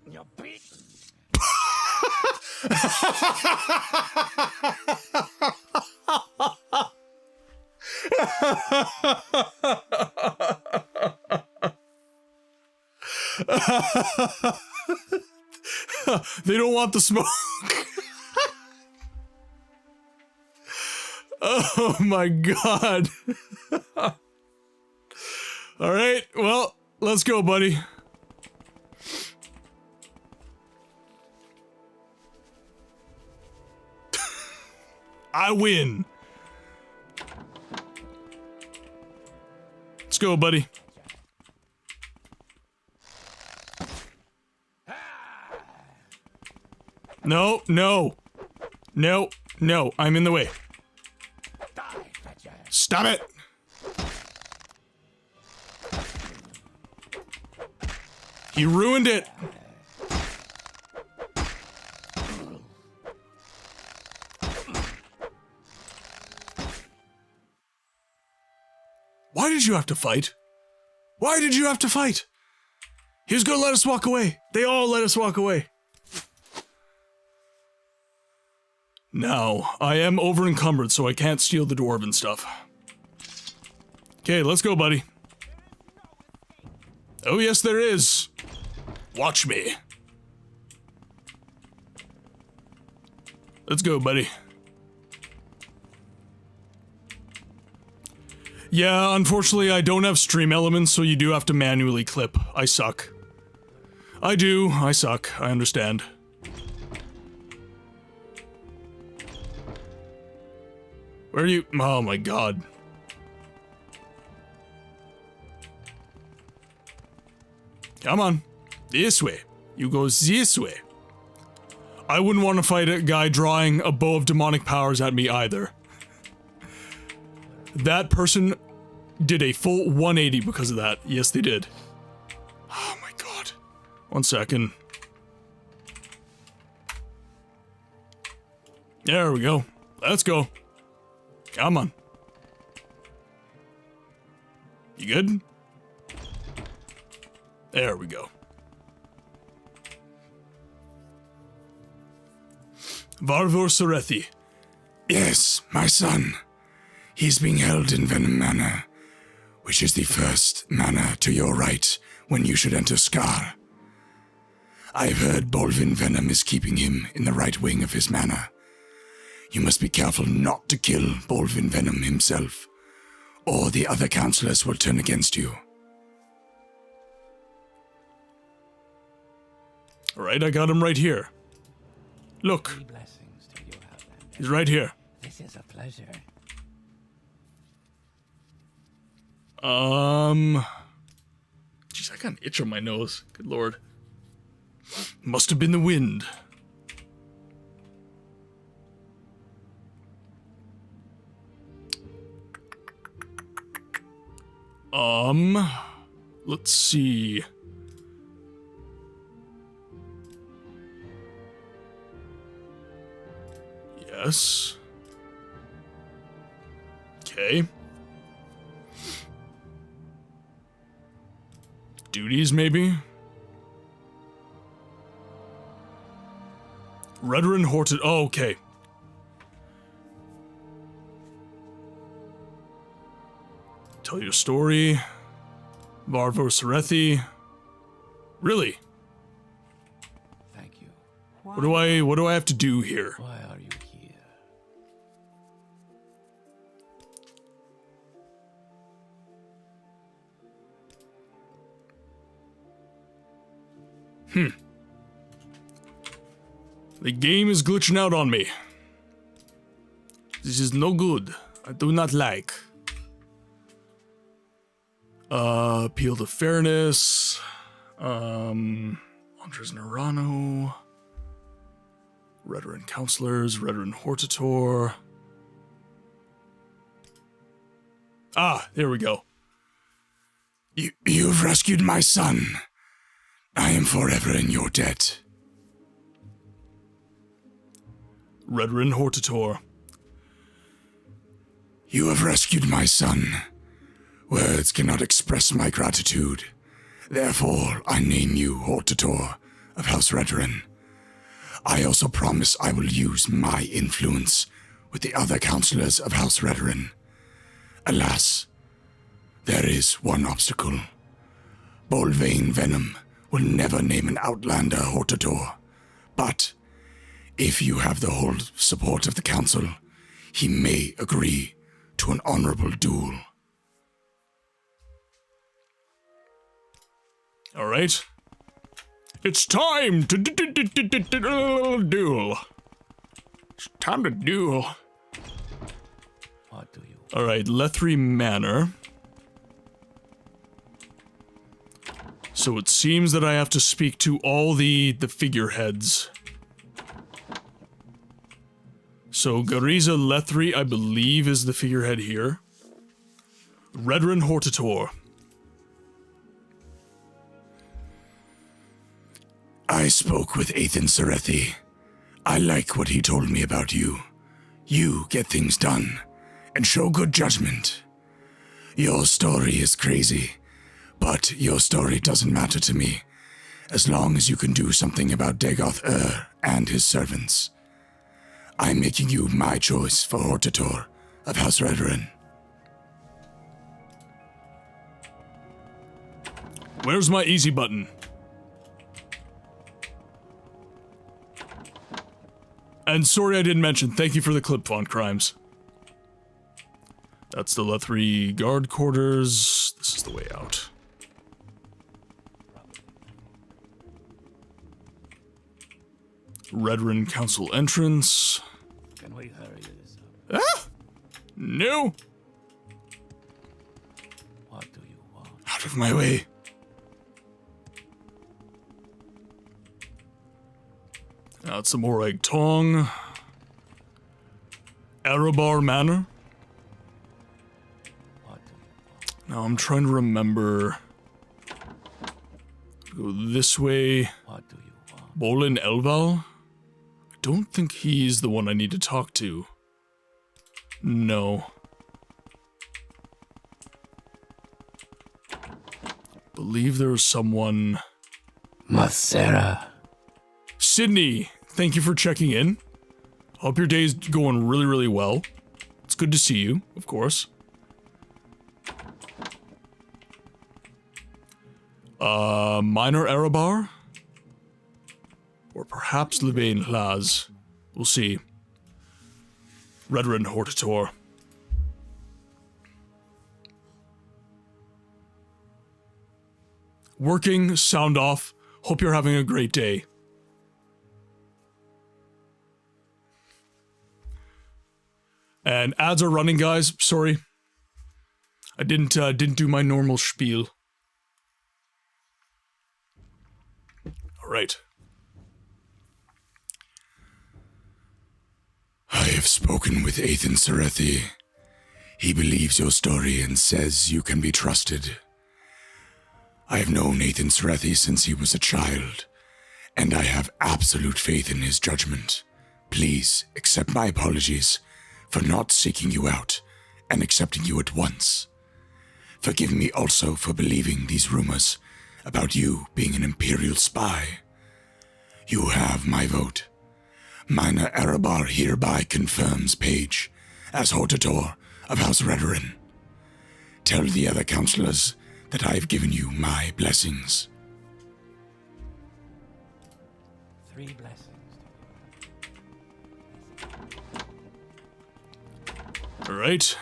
You bitch! They don't want the smoke. Oh my god. Alright, well, let's go, buddy. I win. Let's go, buddy. No, no. No, no, I'm in the way. Stop it! He ruined it! Why did you have to fight? Why did you have to fight? He was gonna let us walk away. They all let us walk away. Now, I am over-encumbered, so I can't steal the dwarven stuff. Okay, let's go, buddy. Oh, yes, there is. Watch me. Let's go, buddy. Yeah, unfortunately, I don't have stream elements, so you do have to manually clip. I suck. I do. I suck. I understand. Where are you? Oh my god. Come on. This way. You go this way. I wouldn't want to fight a guy drawing a bow of demonic powers at me either. That person did a full 180 because of that. Yes, they did. Oh my god. 1 second. There we go. Let's go. Come on. You good? There we go. Varvor Serethi. Yes, my son. He's being held in Venom Manor, which is the first manor to your right when you should enter Scar. I've heard Bolvin Venom is keeping him in the right wing of his manor. You must be careful not to kill Bolvin Venom himself, or the other counselors will turn against you. Alright, I got him right here. Look. Blessings to you, Outlander. He's right here. This is a pleasure. Jeez, I got an itch on my nose. Good lord. Must have been the wind. Let's see. Yes. Okay. Duties, maybe? Redoran HORTATOR. Oh, okay. Tell your story. Varvor Serethi. Really? Thank you. What do I have to do here? Why are you here? The game is glitching out on me. This is no good. I do not like. Appeal to fairness. Andres Nerano. Redoran counselors. Redoran HORTATOR. Ah, there we go. You've rescued my son. I am forever in your debt. Redoran HORTATOR. You have rescued my son. Words cannot express my gratitude. Therefore, I name you HORTATOR of House Redoran. I also promise I will use my influence with the other counselors of House Redoran. Alas, there is one obstacle. Bolvain Venom will never name an outlander HORTATOR. But if you have the whole support of the council, he may agree to an honorable duel. All right. It's time to duel. It's time to duel. What do you All right, Lethri Manor. So it seems that I have to speak to all the figureheads. So Gariza Lethri, I believe, is the figurehead here. Redoran HORTATOR. I spoke with Ethan Serethi. I like what he told me about you. You get things done and show good judgment. Your story is crazy, but your story doesn't matter to me, as long as you can do something about Dagoth Ur and his servants. I'm making you my choice for HORTATOR of House Redoran. Where's my easy button? And sorry I didn't mention, thank you for the clip font crimes. That's the Lethri guard quarters. This is the way out. Redoran Council entrance. Can we hurry this up? Ah! No! What do you want? Out of my way. Now it's the Morag Tong. Erebar Manor. What do you want? Now I'm trying to remember. Go this way. What do you want? Bolin Elval? I don't think he's the one I need to talk to. No. Believe there was someone. Masera. Sydney, thank you for checking in. Hope your day's going really, really well. It's good to see you, of course. Minor Erebar? Or perhaps Levain Hlaz. We'll see. Redoran HORTATOR. Working, sound off. Hope you're having a great day. And ads are running, guys. Sorry. I didn't do my normal spiel. All right. I have spoken with Ethan Serethi. He believes your story and says you can be trusted. I have known Ethan Serethi since he was a child, and I have absolute faith in his judgment. Please accept my apologies for not seeking you out and accepting you at once. Forgive me also for believing these rumors about you being an Imperial spy. You have my vote. Minor Erebar hereby confirms Paige as HORTATOR of House Redoran. Tell the other counselors that I have given you my blessings. 3 blessings. All right.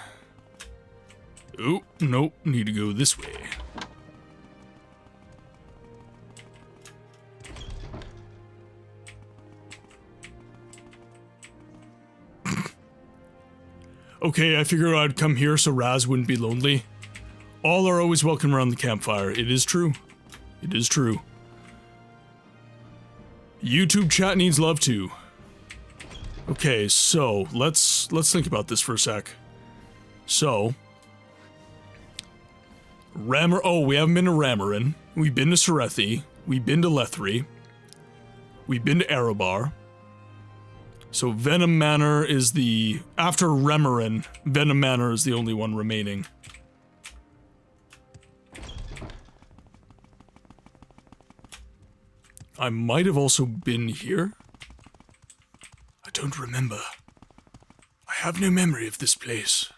Oh, nope. Need to go this way. Okay, I figured I'd come here so Raz wouldn't be lonely. All are always welcome around the campfire. It is true. It is true. YouTube chat needs love too. Okay, so let's think about this for a sec. So, we haven't been to Ramarin. We've been to Serethi. We've been to Lethri. We've been to Erebar. So Venom Manor is after Ramarin, Venom Manor is the only one remaining. I might have also been here. I don't remember. I have no memory of this place.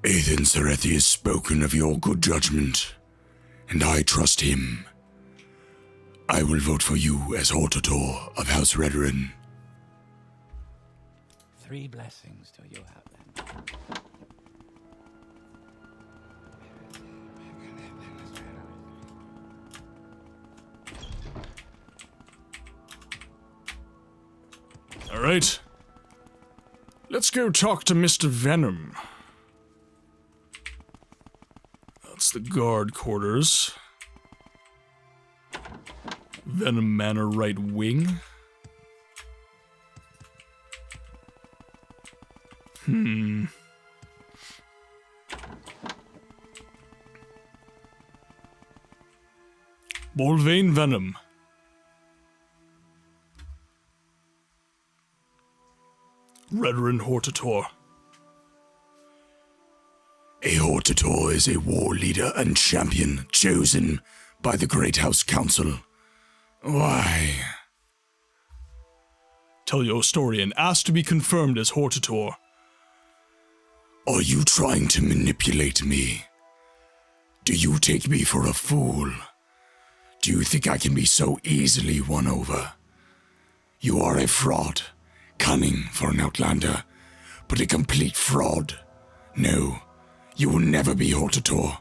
Ethan Serethi has spoken of your good judgment, and I trust him. I will vote for you as HORTATOR of House Redoran. 3 blessings till you have them. Alright. Let's go talk to Mr. Venom. That's the guard quarters. Venom Manor right wing. Bolvain Venom. Redoran HORTATOR. A HORTATOR is a war leader and champion chosen by the Great House Council. Why? Tell your story and ask to be confirmed as HORTATOR. Are you trying to manipulate me? Do you take me for a fool? Do you think I can be so easily won over? You are a fraud, cunning for an outlander, but a complete fraud. No, you will never be HORTATOR.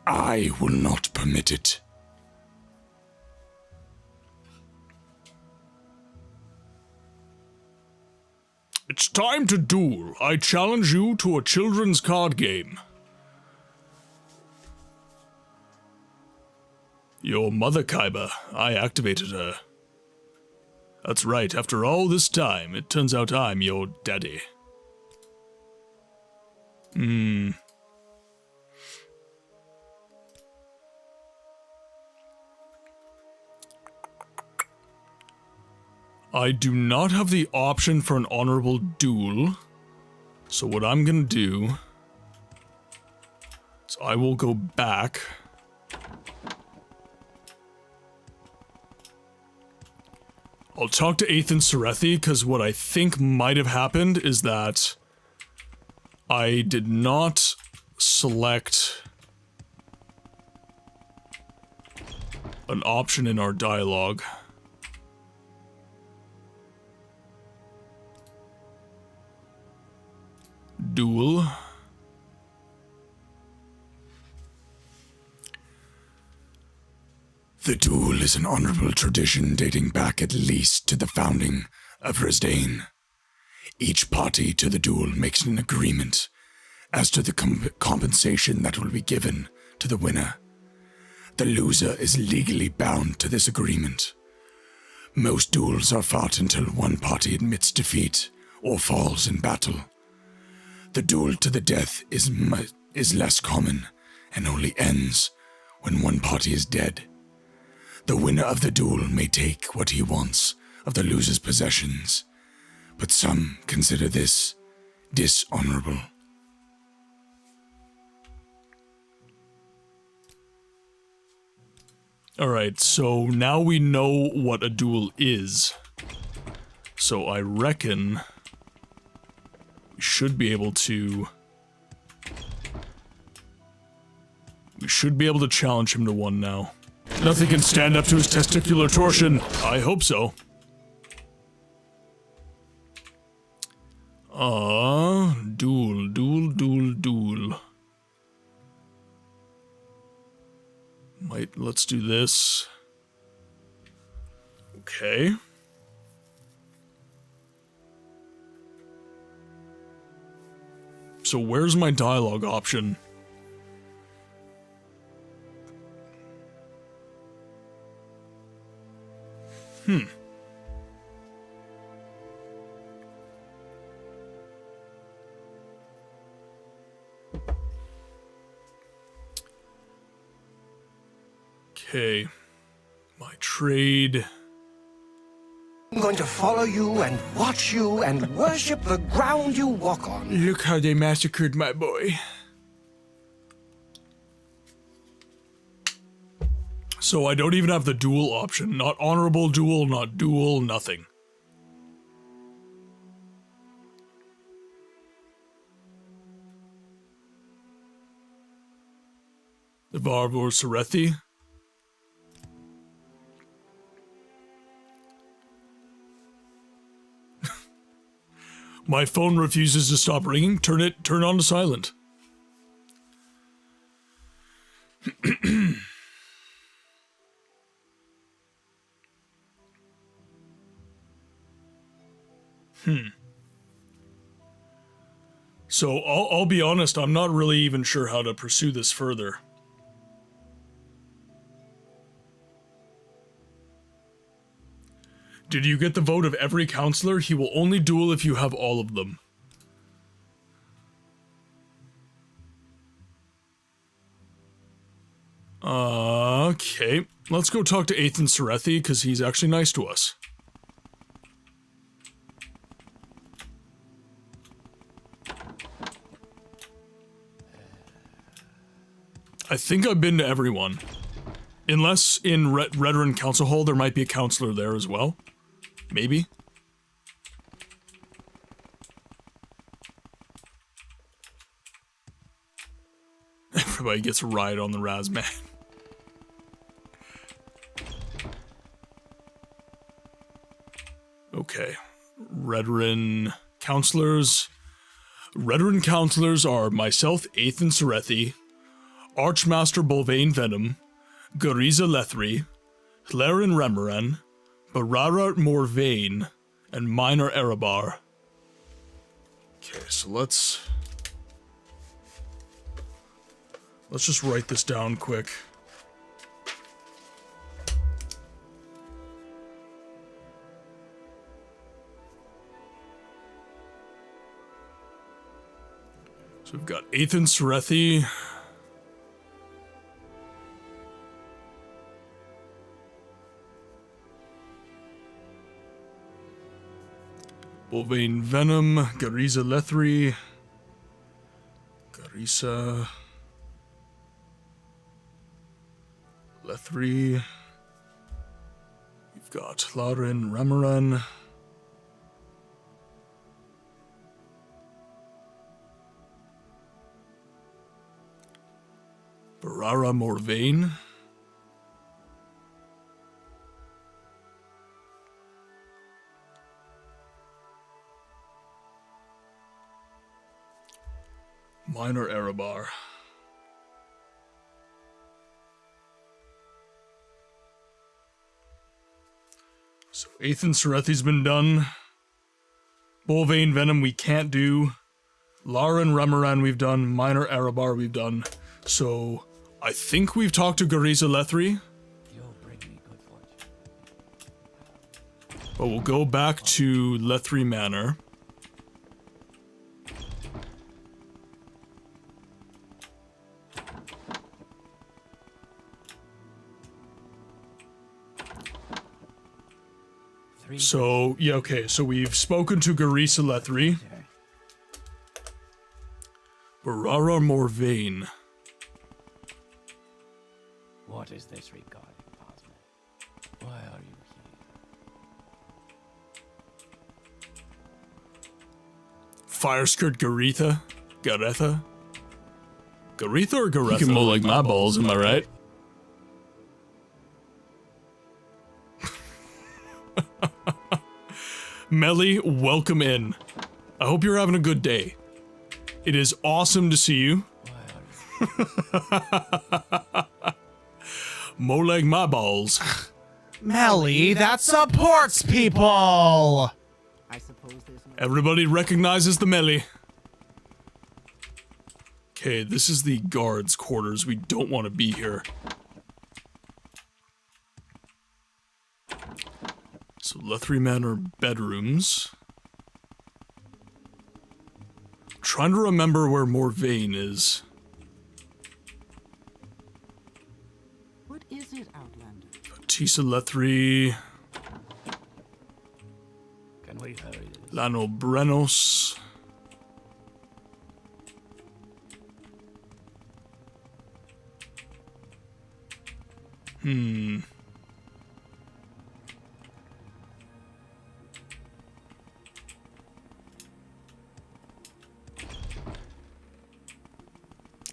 I will not permit it. It's time to duel. I challenge you to a children's card game. Your mother, Kaiba. I activated her. That's right, after all this time, it turns out I'm your daddy. I do not have the option for an honorable duel, so what I'm gonna do is I will go back. I'll talk to Ethan Serethi, because what I think might have happened is that I did not select an option in our dialogue. Duel. The duel is an honorable tradition dating back at least to the founding of Resdain. Each party to the duel makes an agreement as to the compensation that will be given to the winner. The loser is legally bound to this agreement. Most duels are fought until one party admits defeat or falls in battle. The duel to the death is less common and only ends when one party is dead. The winner of the duel may take what he wants of the loser's possessions, but some consider this dishonorable. Alright, so now we know what a duel is. So I reckon we should be able to... We should be able to challenge him to one now. Nothing can stand up to his testicular torsion. I hope so. Duel. Let's do this. Okay. So where's my dialogue option? Okay. My trade. I'm going to follow you and watch you and worship the ground you walk on. Look how they massacred my boy. So I don't even have the duel option. Not honorable duel, not duel, nothing. The Varvor Serethi. My phone refuses to stop ringing. Turn on to silent. So I'll be honest, I'm not really even sure how to pursue this further. Did you get the vote of every counselor? He will only duel if you have all of them. Okay. Let's go talk to Ethan Serethi, because he's actually nice to us. I think I've been to everyone. Unless in Redoran Council Hall there might be a counselor there as well. Maybe. Everybody gets a ride on the Razman. Okay. Redoran counselors. Redoran counselors are myself, Ethan Serethi, Archmaster Bolvain Venom, Gariza Lethri, Hlarin Remoran, Barara Morvain, and Minor Erebar. Okay, so let's just write this down quick. So we've got Ethan Serethi. Bolvain Venom, Gariza Lethri, Garisa Lethri. We've got Hlarin Remoran. Barara Morvain. Minor Erebar. So Ethan Serethi's been done. Bolvain Venom we can't do. Hlarin Remoran we've done. Minor Erebar we've done. So I think we've talked to Gariza Lethri. You'll bring me good fortune. But we'll go back to Lethri Manor. So, yeah, okay, so we've spoken to Gariza Lethri. Barara Morvain. What is this regarding, Cosmo? Why are you here? Fireskirt Garetha? Garetha? Garetha or Garetha? You can mow like my balls, am I right? Melly, welcome in. I hope you're having a good day. It is awesome to see you. Mow like my balls. Melly, that supports people! I suppose there's no... Everybody recognizes the melee. Okay, this is the guards' quarters. We don't want to be here. So, Lethri Manor bedrooms. Trying to remember where Morvain is. What is it, Outlander? Tisa Lethri. Can we hurry this? Lano Brenos.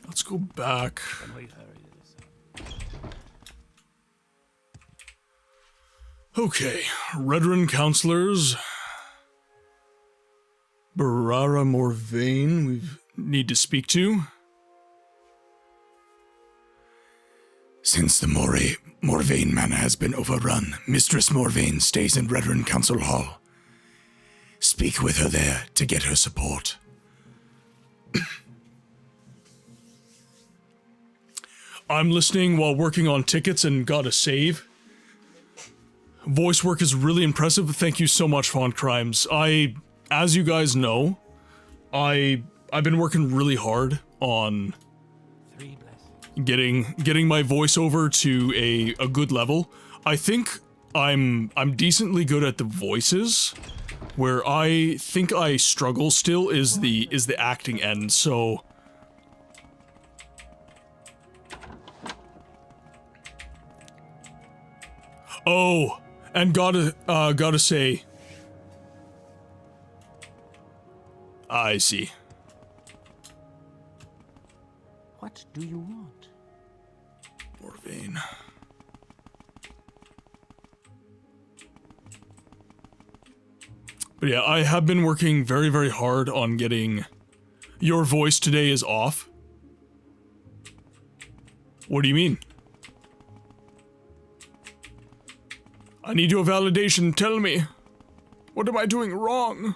Let's go back. Can we hurry this? Okay, Redrin counselors. Barara Morvain, we need to speak to. Since the Morvain Manor has been overrun, Mistress Morvain stays in Redrin Council Hall. Speak with her there to get her support. I'm listening while working on tickets and got a save. Voice work is really impressive. Thank you so much, Font Crimes. As you guys know, I've been working really hard on getting my voiceover to a good level. I think I'm decently good at the voices. Where I think I struggle still is the acting end. So oh, and gotta say, I see. What do you want? Morvain. But yeah, I have been working very, very hard on getting... Your voice today is off? What do you mean? I need your validation, tell me. What am I doing wrong?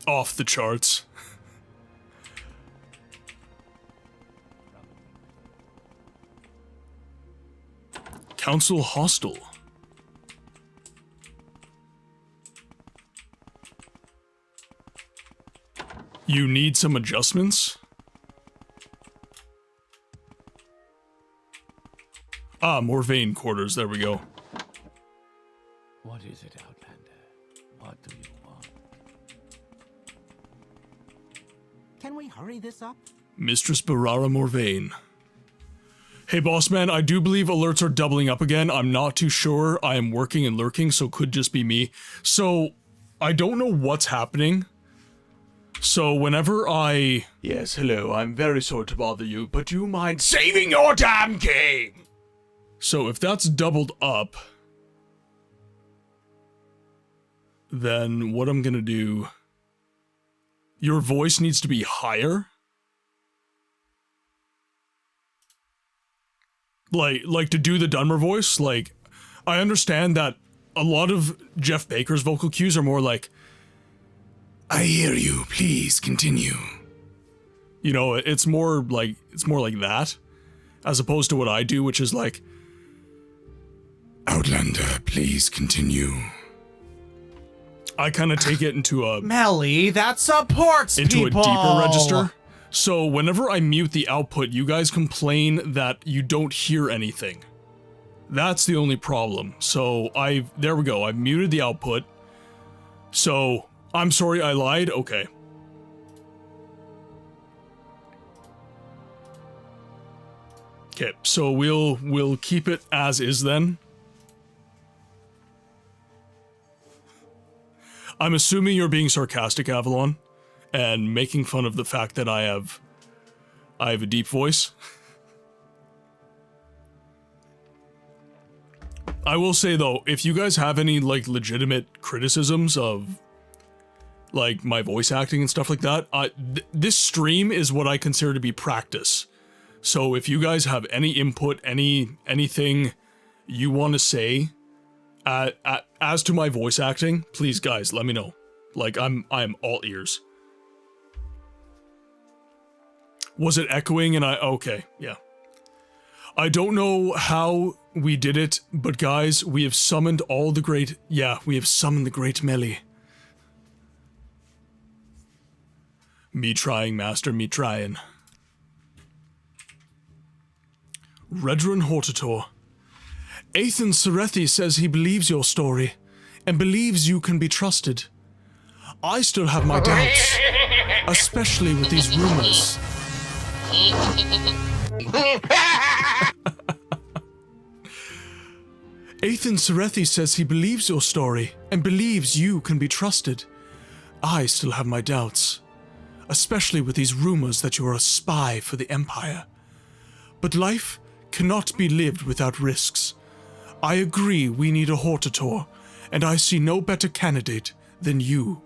Off the charts. Council hostile. You need some adjustments? Ah, Morvain quarters, there we go. What is it, Outlander? What do you want? Can we hurry this up? Mistress Barara Morvain. Hey boss man, I do believe alerts are doubling up again. I'm not too sure. I am working and lurking, so could just be me. So, I don't know what's happening. So whenever I... Yes, hello, I'm very sorry to bother you, but do you mind saving your damn game? So if that's doubled up, then what I'm gonna do... Your voice needs to be higher? Like to do the Dunmer voice, like, I understand that a lot of Jeff Baker's vocal cues are more like, I hear you, please continue. You know, it's more like that, as opposed to what I do, which is like, Outlander, please continue. I kind of take it into a... Melly, that supports into people! a deeper register. So whenever I mute the output, you guys complain that you don't hear anything. That's the only problem. So there we go, I've muted the output. So, I'm sorry I lied, okay. Okay, so we'll keep it as is then. I'm assuming you're being sarcastic, Avalon, and making fun of the fact that I have a deep voice. I will say though, if you guys have any like legitimate criticisms of like my voice acting and stuff like that, this stream is what I consider to be practice. So if you guys have any input, anything you want to say, as to my voice acting, please guys, let me know. Like, I am all ears. Was it echoing and okay, yeah. I don't know how we did it, but guys, we have summoned all the great, we have summoned the great Melly. Me trying, master, me trying. Redrun HORTATOR. Athan Serethi says he believes your story, and believes you can be trusted. I still have my doubts, especially with these rumors. Athan Serethi says he believes your story, and believes you can be trusted. I still have my doubts, especially with these rumors that you are a spy for the Empire. But life cannot be lived without risks. I agree we need a HORTATOR, and I see no better candidate than you.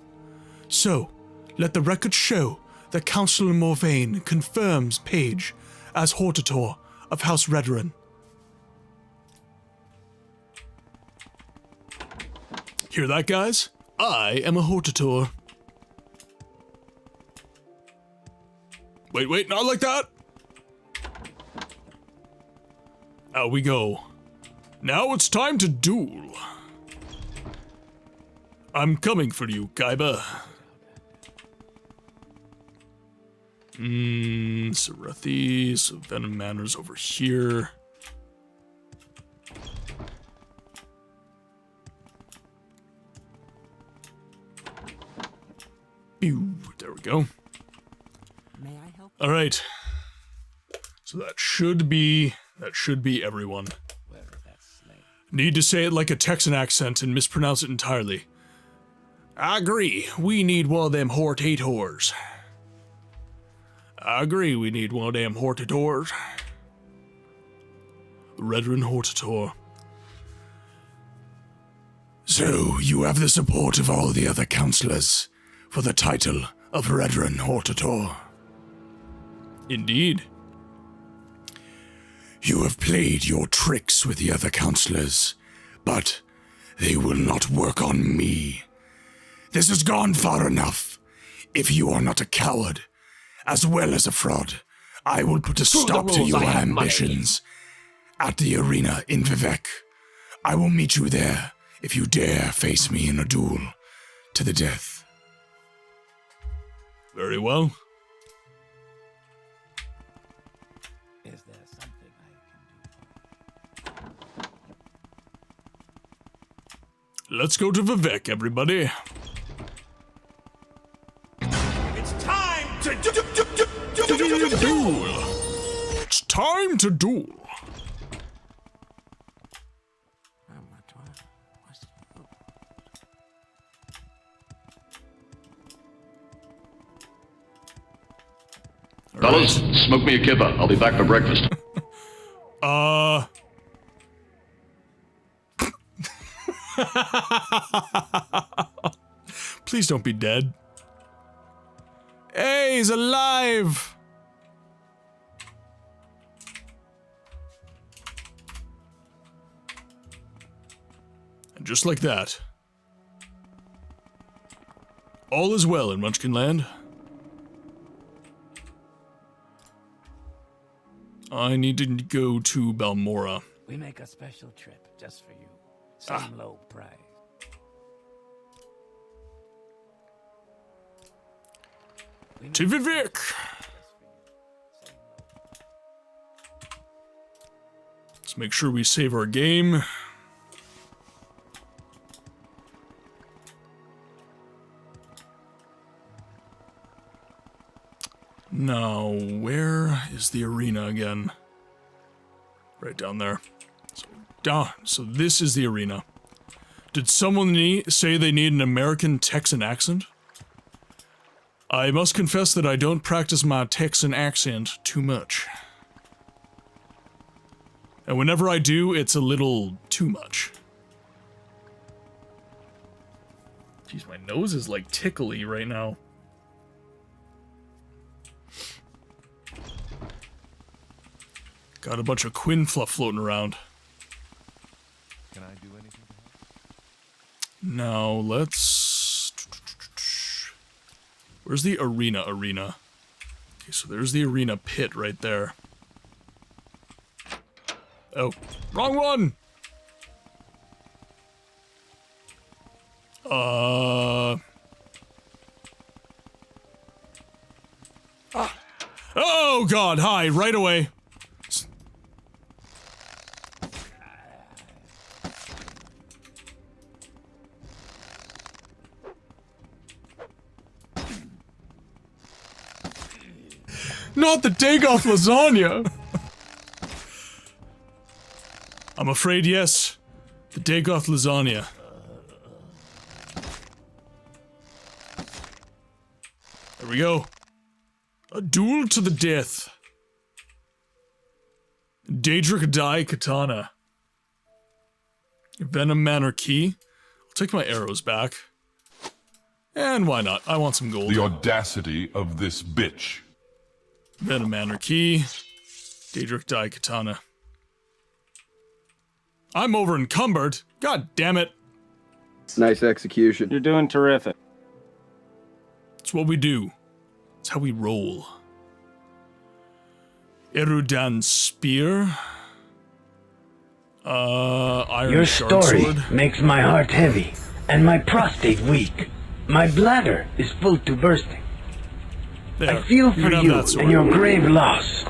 So, let the record show that Councillor Morvain confirms Paige as HORTATOR of House Redrun. Hear that, guys? I am a HORTATOR. Wait, not like that! Out we go. Now it's time to duel. I'm coming for you, Kaiba. Serethi, so Venom Manor's over here. Pew, there we go. May I help? All right. So that should be everyone. Need to say it like a Texan accent and mispronounce it entirely. I agree, we need one of them HORTATORs. I agree, we need one of them HORTATORs. Redrun HORTATOR. So, you have the support of all the other councillors for the title of Redrun HORTATOR. Indeed. You have played your tricks with the other councillors, but they will not work on me. This has gone far enough. If you are not a coward, as well as a fraud, I will put a stop to your ambitions at the arena in Vivek. I will meet you there if you dare face me in a duel to the death. Very well. Is there something I can do? Let's go to Vivek, everybody. It's time to Duel. It's time to duel. Fellas, smoke me a kippa. I'll be back for breakfast. Please don't be dead. Hey, he's alive! And just like that, all is well in Munchkinland. I need to go to Balmora. We make a special trip just for you. Same low price. To Vivek! Let's make sure we save our game. Now, where is the arena again? Right down there. So this is the arena. Did someone say they need an American Texan accent? I must confess that I don't practice my Texan accent too much. And whenever I do, it's a little too much. Jeez, my nose is like tickly right now. Got a bunch of Quinn fluff floating around. Can I do anything to help? Now, let's... Where's the arena? Okay, so there's the arena pit right there. Oh, wrong one! Oh god, hi, right away. Not the Dagoth lasagna! I'm afraid, yes. The Dagoth lasagna. There we go. A duel to the death. Daedric Dai Katana. Venom Manor Key. I'll take my arrows back. And why not? I want some gold. The audacity of this bitch. Venom Manor Key. Daedric Dai Katana. I'm over encumbered. God damn it. Nice execution. You're doing terrific. It's what we do. It's how we roll. Erudan Spear. Iron Your Shard story Sword. makes my heart heavy and my prostate weak. My bladder is full to bursting. There. I feel You for can have you that sword. and your grave loss.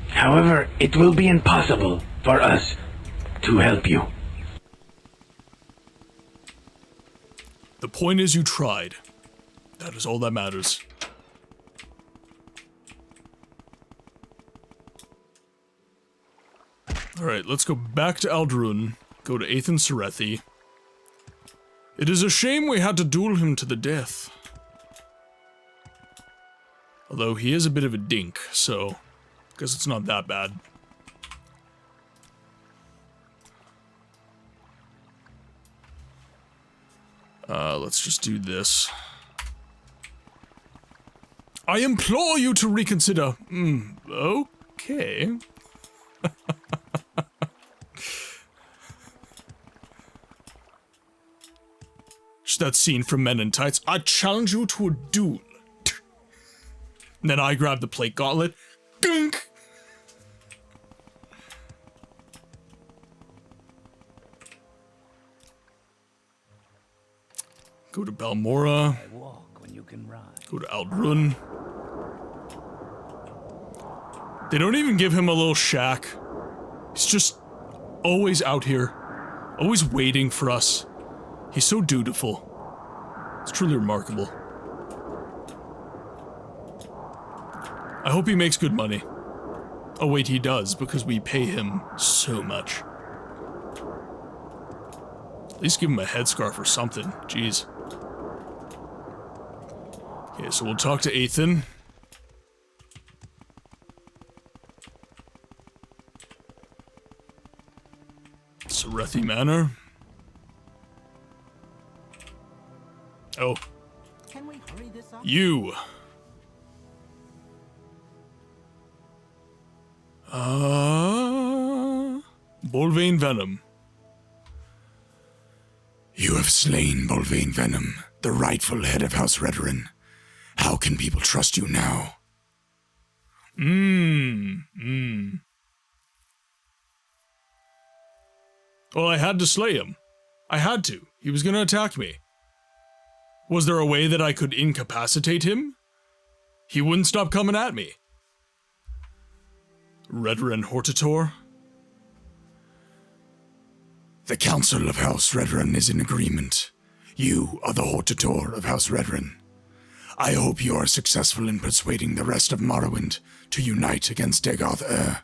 However, it will be impossible for us to help you. The point is you tried. That is all that matters. Alright, let's go back to Aldrun, go to Aethan Serethi. It is a shame we had to duel him to the death. Although he is a bit of a dink, so I guess it's not that bad. Let's just do this. I implore you to reconsider. Okay. Just that scene from Men in Tights. I challenge you to a duel. And then I grab the plate gauntlet. Gunk! Go to Balmora. I walk when you can ride. Go to Aldrun. They don't even give him a little shack. He's just always out here. Always waiting for us. He's so dutiful. It's truly remarkable. I hope he makes good money. Oh wait, he does, because we pay him so much. At least give him a headscarf or something. Jeez. Okay, so we'll talk to Aethan. Serethi Manor. Oh. Can we hurry this up? You. Bolvain Venom. You have slain Bolvain Venom, the rightful head of House Redoran. How can people trust you now? Well, I had to slay him. I had to. He was gonna attack me. Was there a way that I could incapacitate him? He wouldn't stop coming at me. Redoran HORTATOR? The Council of House Redoran is in agreement. You are the HORTATOR of House Redoran. I hope you are successful in persuading the rest of Morrowind to unite against Dagoth Ur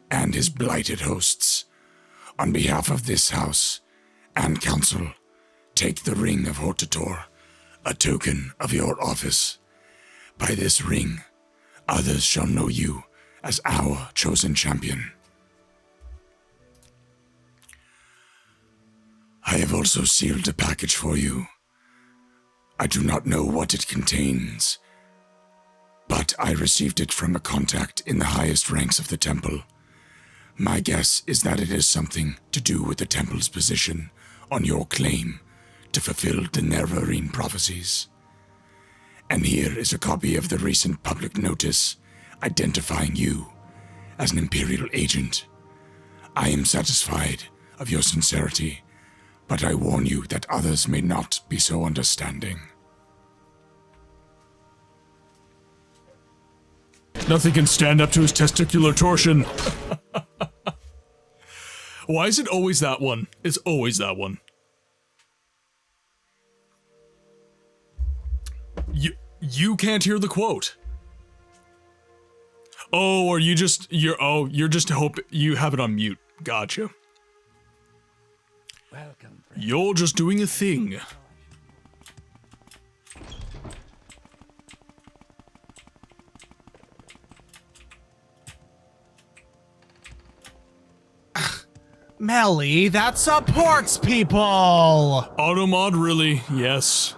and his blighted hosts. On behalf of this house and council, take the Ring of HORTATOR, a token of your office. By this ring, others shall know you as our chosen champion. I have also sealed a package for you. I do not know what it contains, but I received it from a contact in the highest ranks of the temple, My guess is that it is something to do with the temple's position on your claim to fulfill the Nerevarine prophecies. And here is a copy of the recent public notice identifying you as an Imperial agent. I am satisfied of your sincerity, but I warn you that others may not be so understanding. Nothing can stand up to his testicular torsion. Why is it always that one? It's always that one. You can't hear the quote. Oh, or you're just hope you have it on mute. Gotcha. Welcome, You're just doing a thing. Melly, that supports people! Automod, really? Yes.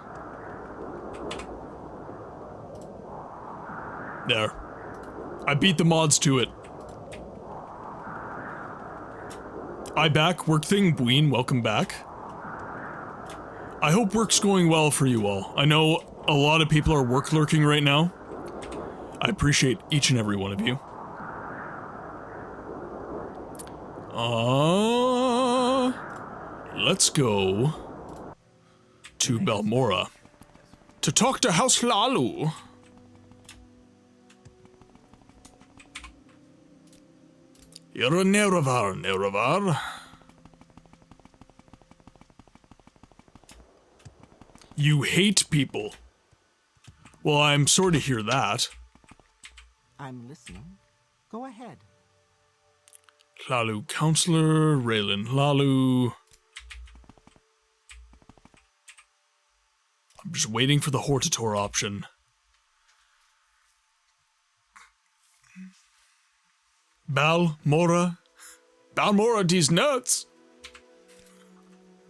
There. I beat the mods to it. I back, work thing, Bween, welcome back. I hope work's going well for you all. I know a lot of people are work lurking right now. I appreciate each and every one of you. Let's go to Balmora to talk to House Lalu. You're a Nerevar. You hate people. Well, I'm sorry to hear that. I'm listening. Go ahead. Lalu Counselor, Raylan Lalu. I'm just waiting for the HORTATOR option. Balmora, these nuts.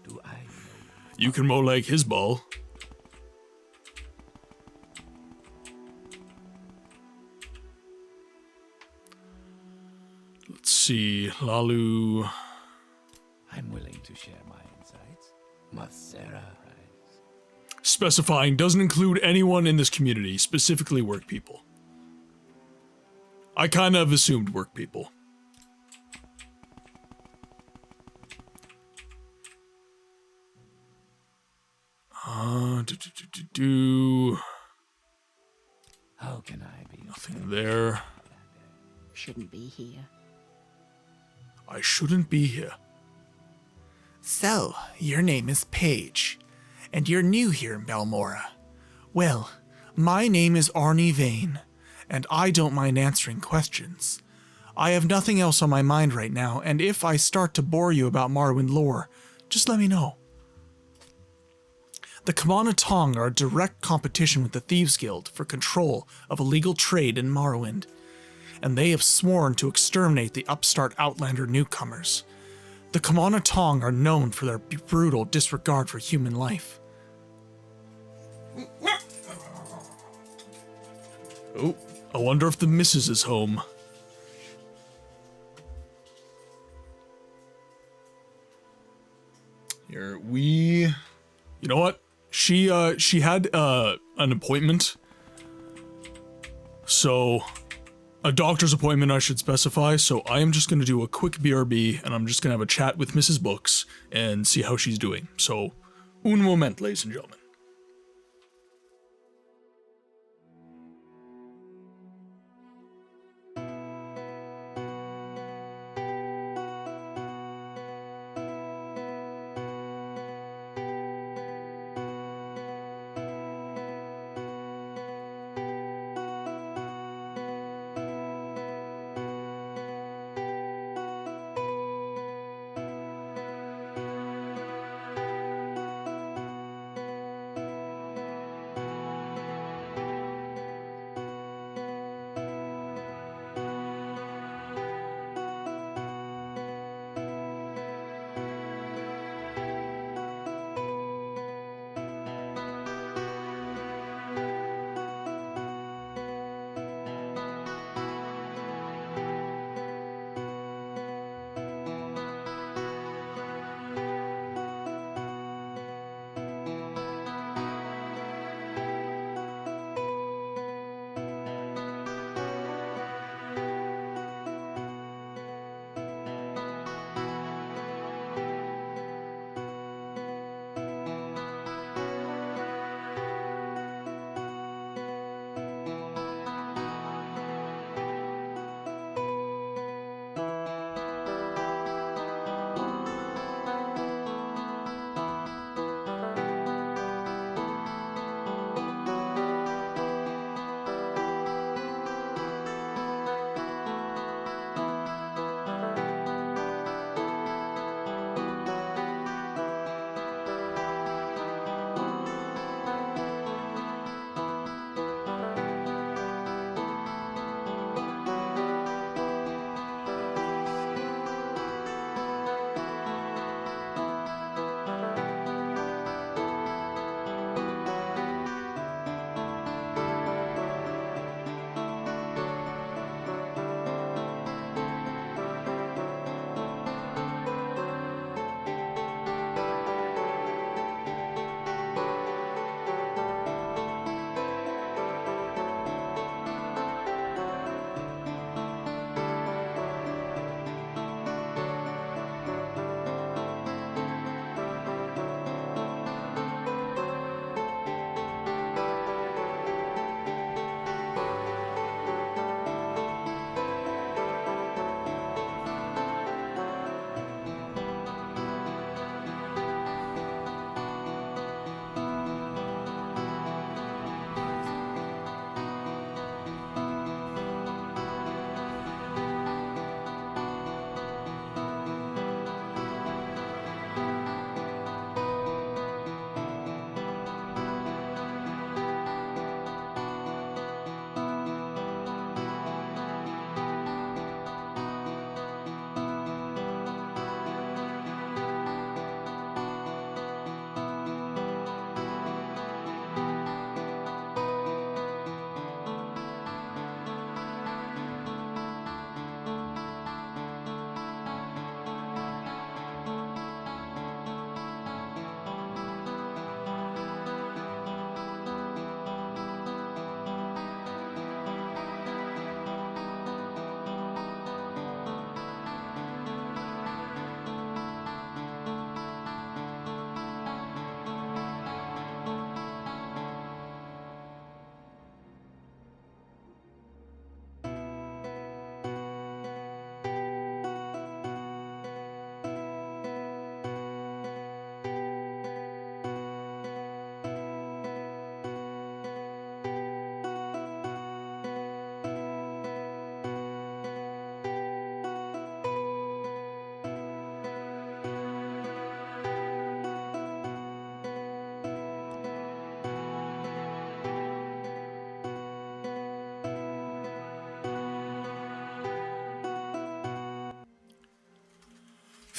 Do I know? You can more like his ball. Let's see, Lalu. I'm willing to share my insights. Masera. Specifying doesn't include anyone in this community, specifically work people. I kind of assumed work people. How can I be? Nothing there. Shouldn't be here. I shouldn't be here. So, your name is Paige, and you're new here in Balmora. Well, my name is Arnie Vane, and I don't mind answering questions. I have nothing else on my mind right now, and if I start to bore you about Morrowind lore, just let me know. The Kamana Tong are a direct competition with the Thieves Guild for control of illegal trade in Morrowind, and they have sworn to exterminate the upstart Outlander newcomers. The Kamana Tong are known for their brutal disregard for human life. Oh, I wonder if the missus is home. Here, you know what? She had an appointment. So, a doctor's appointment I should specify, so I am just going to do a quick BRB, and I'm just going to have a chat with Mrs. Books and see how she's doing. So, un moment, ladies and gentlemen.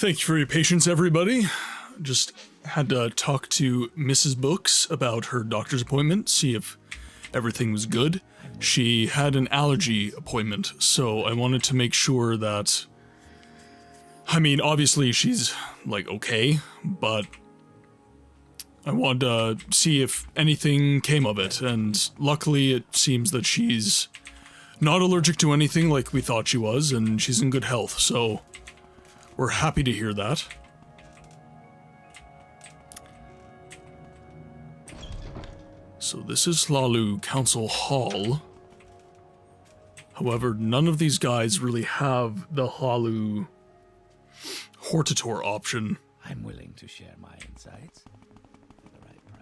Thank you for your patience, everybody. Just had to talk to Mrs. Books about her doctor's appointment, see if everything was good. She had an allergy appointment, so I wanted to make sure that... I mean, obviously she's, like, okay, but I wanted to see if anything came of it, and luckily it seems that she's not allergic to anything like we thought she was, and she's in good health, so we're happy to hear that. So this is Hlaalu Council Hall. However, none of these guys really have the Hlaalu HORTATOR option. I'm willing to share my insights for the right price.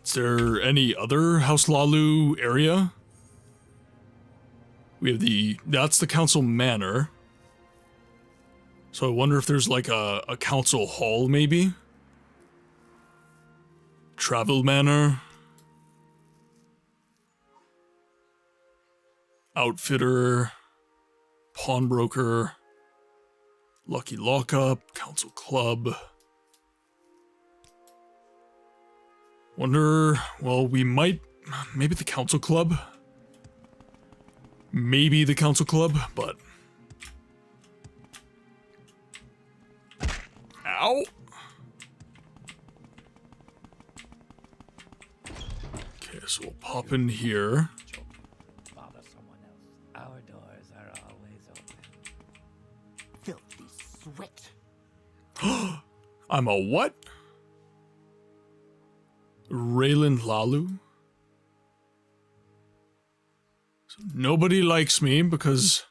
Is there any other House Hlaalu area? We have that's the council manor. So I wonder if there's like a council hall, maybe? Travel manor. Outfitter. Pawnbroker. Lucky lockup. Council club. Wonder, well, we might, maybe the council club? Maybe the council club, but... Ow! Okay, so we'll pop in here. Bother someone else. Our doors are always open. Filthy sweat. I'm a what? Raylan Hlaalu? So nobody likes me because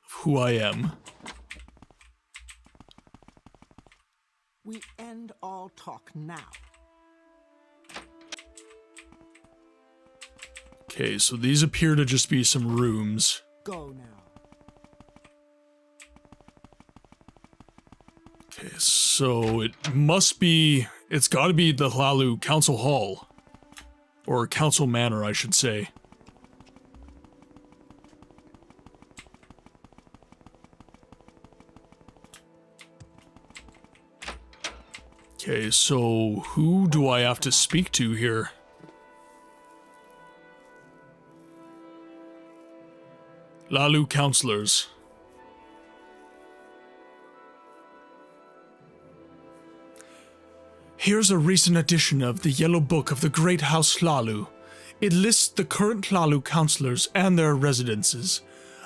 of who I am. We end all talk now. Okay, so these appear to just be some rooms. Go now. Okay, so it must be... It's gotta be the Hlaalu Council Hall. Or Council Manor, I should say. Okay, so who do I have to speak to here? Hlaalu counselors. Here's a recent edition of the Yellow Book of the Great House Hlaalu. It lists the current Hlaalu counselors and their residences.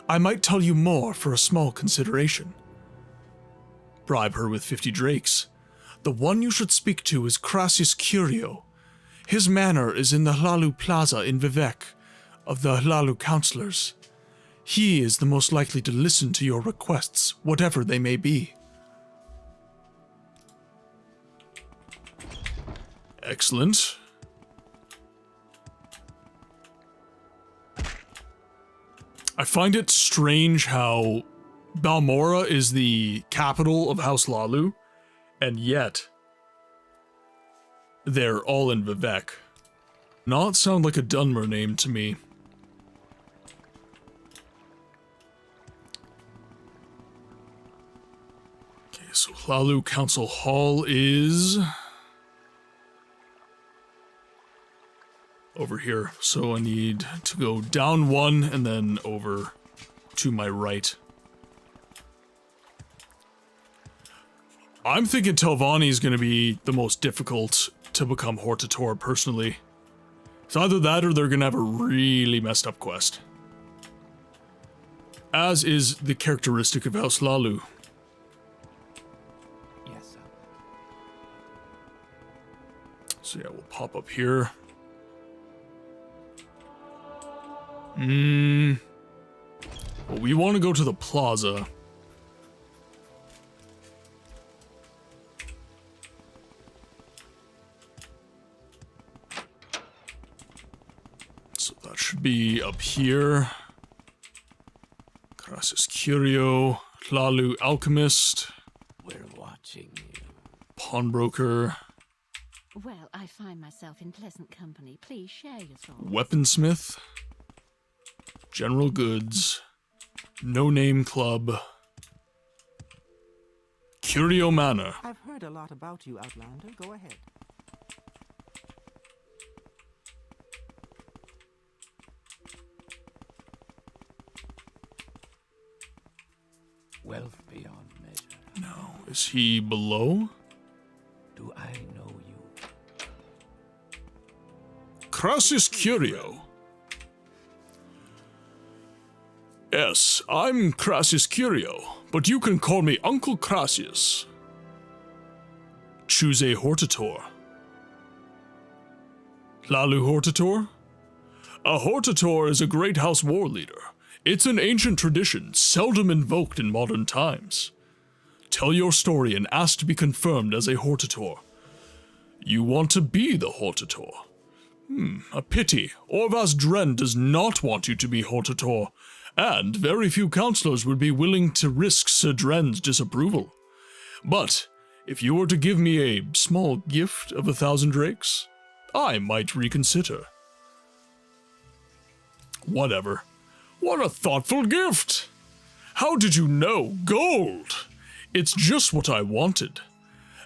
I might tell you more for a small consideration. Bribe her with 50 drakes. The one you should speak to is Crassus Curio. His manor is in the Hlaalu Plaza in Vivek, of the Hlaalu counselors. He is the most likely to listen to your requests, whatever they may be. Excellent. I find it strange how Balmora is the capital of House Hlaalu, and yet they're all in Vivek. Not sound like a Dunmer name to me. Okay, so Hlaalu Council Hall is over here. So I need to go down one and then over to my right. I'm thinking Telvanni is going to be the most difficult to become HORTATOR, personally. It's either that or they're going to have a really messed up quest. As is the characteristic of House Hlaalu. Yes, sir. So yeah, we'll pop up here. Well, we want to go to the plaza. So that should be up here. Curio, Lalu Alchemist, We're watching you. Pawnbroker, Well, I find myself in pleasant company. Please share your thoughts. Weaponsmith, General Goods, No Name Club, Curio Manor. I've heard a lot about you, Outlander. Go ahead. Wealth beyond measure. Now, is he below? Do I know you? Crassus Curio. Yes, I'm Crassus Curio, but you can call me Uncle Crassus. Choose a Hortator. Lalu Hortator? A Hortator is a great house war leader. It's an ancient tradition, seldom invoked in modern times. Tell your story and ask to be confirmed as a Hortator. You want to be the Hortator. A pity. Orvas Dren does not want you to be Hortator, and very few counselors would be willing to risk Sir Dren's disapproval. But if you were to give me a small gift of 1,000 drakes, I might reconsider. Whatever. What a thoughtful gift! How did you know? Gold! It's just what I wanted.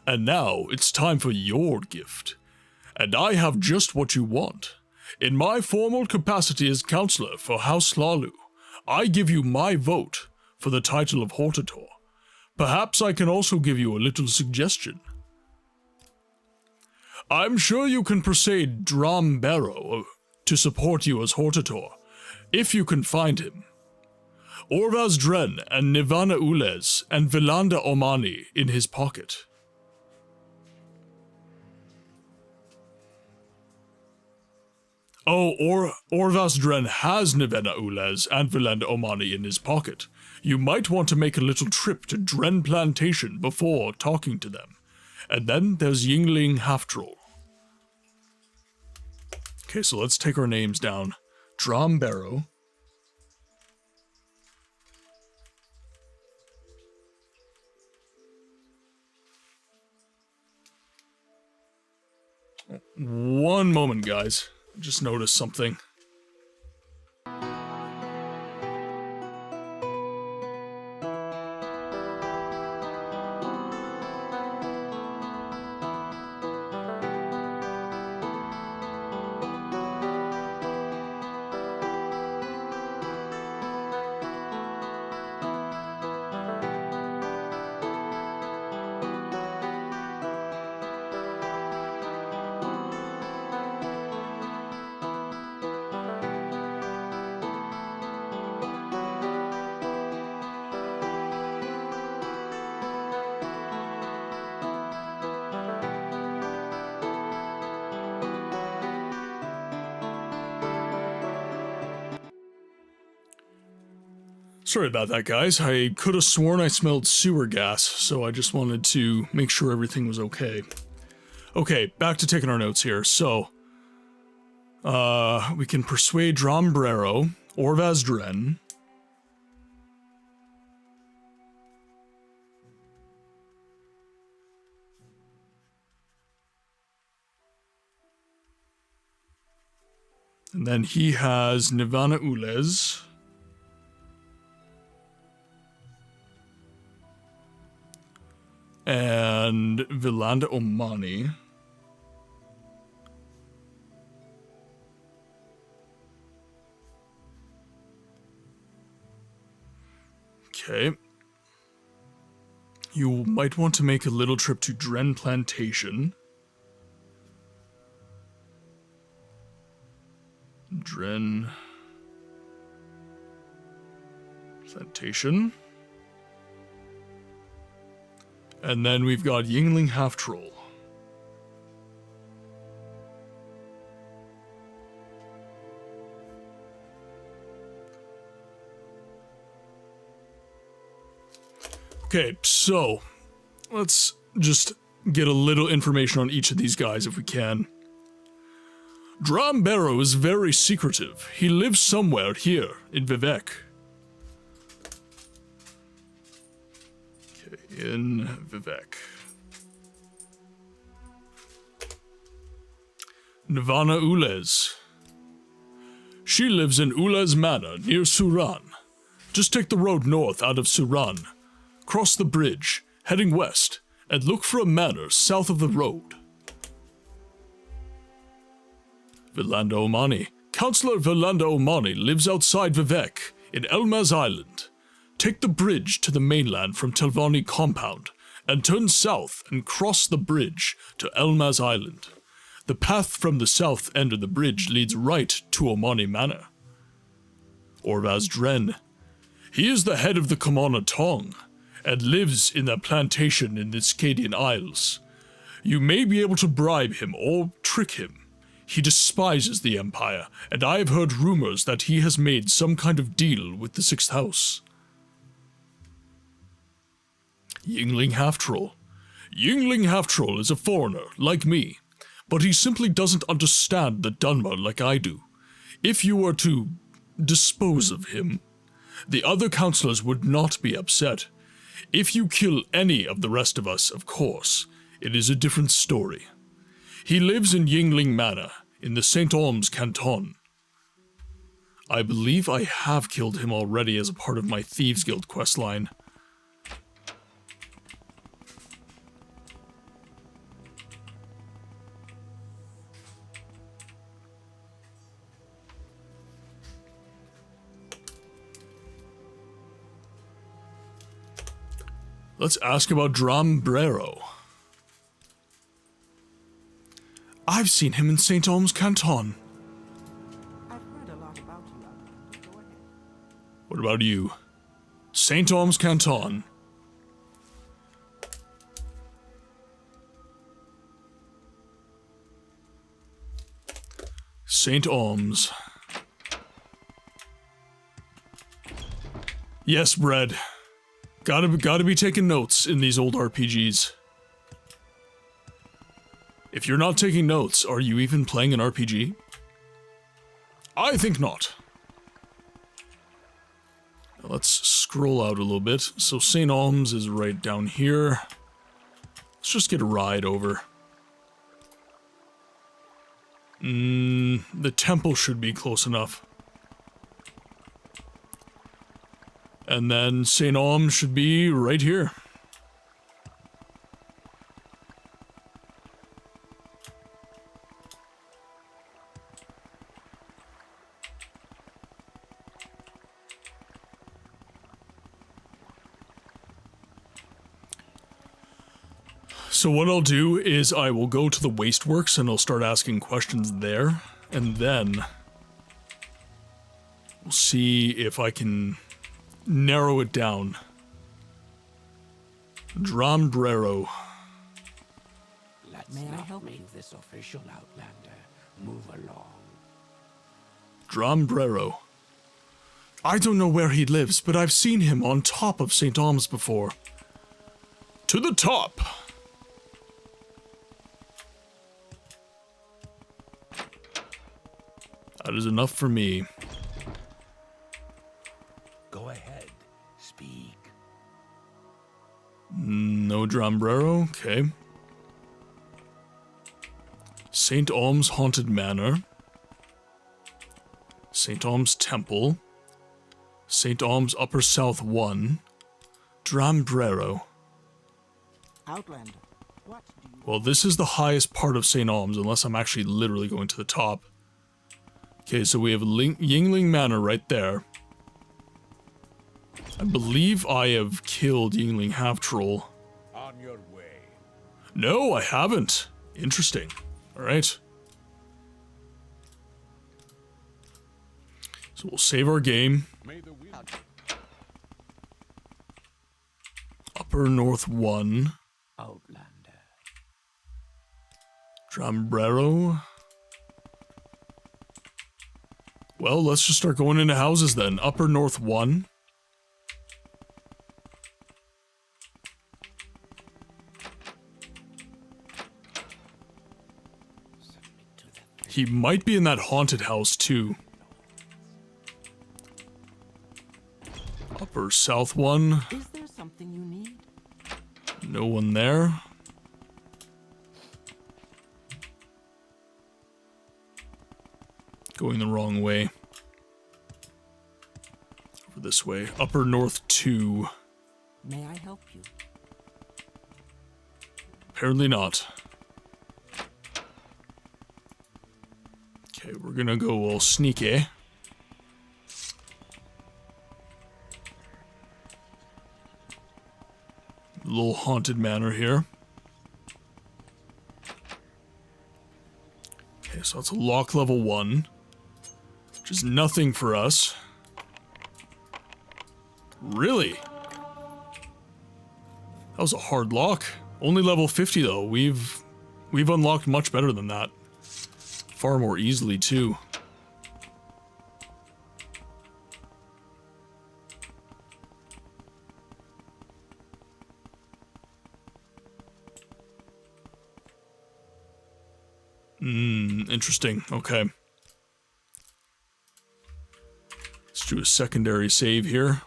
And now it's time for your gift. And I have just what you want. In my formal capacity as counselor for House Lalu, I give you my vote for the title of Hortator. Perhaps I can also give you a little suggestion. I'm sure you can persuade Dram Barrow to support you as Hortator, if you can find him. Orvas Dren and Nivana Ules and Vilanda Omani in his pocket. Oh, Orvas Dren has Nivana Ules and Vilanda Omani in his pocket. You might want to make a little trip to Dren Plantation before talking to them. And then there's Yingling Half-Troll. Okay, so let's take our names down. Dram Barrow. One moment, guys. I just noticed something. Sorry about that, guys. I could have sworn I smelled sewer gas, so I just wanted to make sure everything was okay. Okay, back to taking our notes here. So, we can persuade Drombrero, Orvas Dren. And then he has Nivana Ules. And Vilanda Omani. Okay. You might want to make a little trip to Dren Plantation. Dren Plantation. And then we've got Yingling Half-Troll. Okay, so let's just get a little information on each of these guys if we can. Dram Barrow is very secretive. He lives somewhere here in Vivek. in Vivek. Nirvana Ules. She lives in Ules Manor near Suran. Just take the road north out of Suran, cross the bridge, heading west, and look for a manor south of the road. Vilanda Omani. Counselor Vilanda Omani lives outside Vivek, in Elmaz Island. Take the bridge to the mainland from Telvani Compound, and turn south and cross the bridge to Elmaz Island. The path from the south end of the bridge leads right to Omani Manor. Orvaz Dren. He is the head of the Kamana Tong, and lives in that plantation in the Scadian Isles. You may be able to bribe him or trick him. He despises the Empire, and I have heard rumors that he has made some kind of deal with the Sixth House. Yingling Half-Troll. Yingling Half-Troll is a foreigner, like me, but he simply doesn't understand the Dunmer like I do. If you were to dispose of him, the other counselors would not be upset. If you kill any of the rest of us, of course, it is a different story. He lives in Yingling Manor, in the St. Alms Canton. I believe I have killed him already as a part of my Thieves Guild questline. Let's ask about Drambrero. I've seen him in St. Alms Canton. I've heard a lot about you, Outlander. Go ahead. What about you? St. Alms Canton. St. Alms. Yes, Bread. Gotta be taking notes in these old RPGs. If you're not taking notes, are you even playing an RPG? I think not. Now let's scroll out a little bit. So St. Alms is right down here. Let's just get a ride over. The temple should be close enough. And then St. Alms should be right here. So what I'll do is I will go to the Wasteworks and I'll start asking questions there, and then we'll see if I can narrow it down. Drambrero. May I help make this official, Outlander? Move along. Drambrero. I don't know where he lives, but I've seen him on top of St. Alms before. To the top! That is enough for me. Go ahead. Speak. No Drambrero, okay. St. Alms Haunted Manor. St. Alms Temple. St. Alms Upper South 1. Drambrero. Outlander, what do you... Well, this is the highest part of St. Alms, unless I'm actually literally going to the top. Okay, so we have Yingling Manor right there. I believe I have killed Yingling Half-Troll. On your way. No, I haven't. Interesting. Alright. So we'll save our game. Upper North 1. Outlander. Drambrero. Well, let's just start going into houses then. Upper North 1. He might be in that haunted house too. Upper South 1. Is there something you need? No one there. Going the wrong way. Over this way. Upper North 2. May I help you? Apparently not. Okay, we're gonna go all sneaky. Little haunted manor here. Okay, so that's a lock level 1. Which is nothing for us. Really? That was a hard lock. Only level 50 though. We've unlocked much better than that. Far more easily too. Interesting. Okay. Let's do a secondary save here.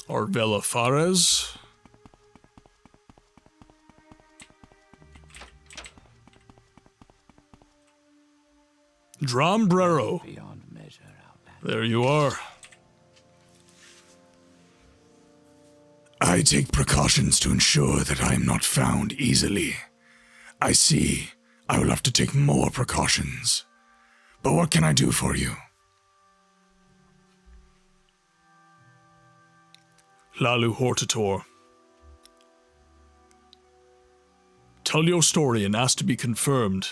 Arvela Fares. Drambrero. There you are. I take precautions to ensure that I am not found easily. I see. I will have to take more precautions. But what can I do for you? Lalu Hortator. Tell your story and ask to be confirmed.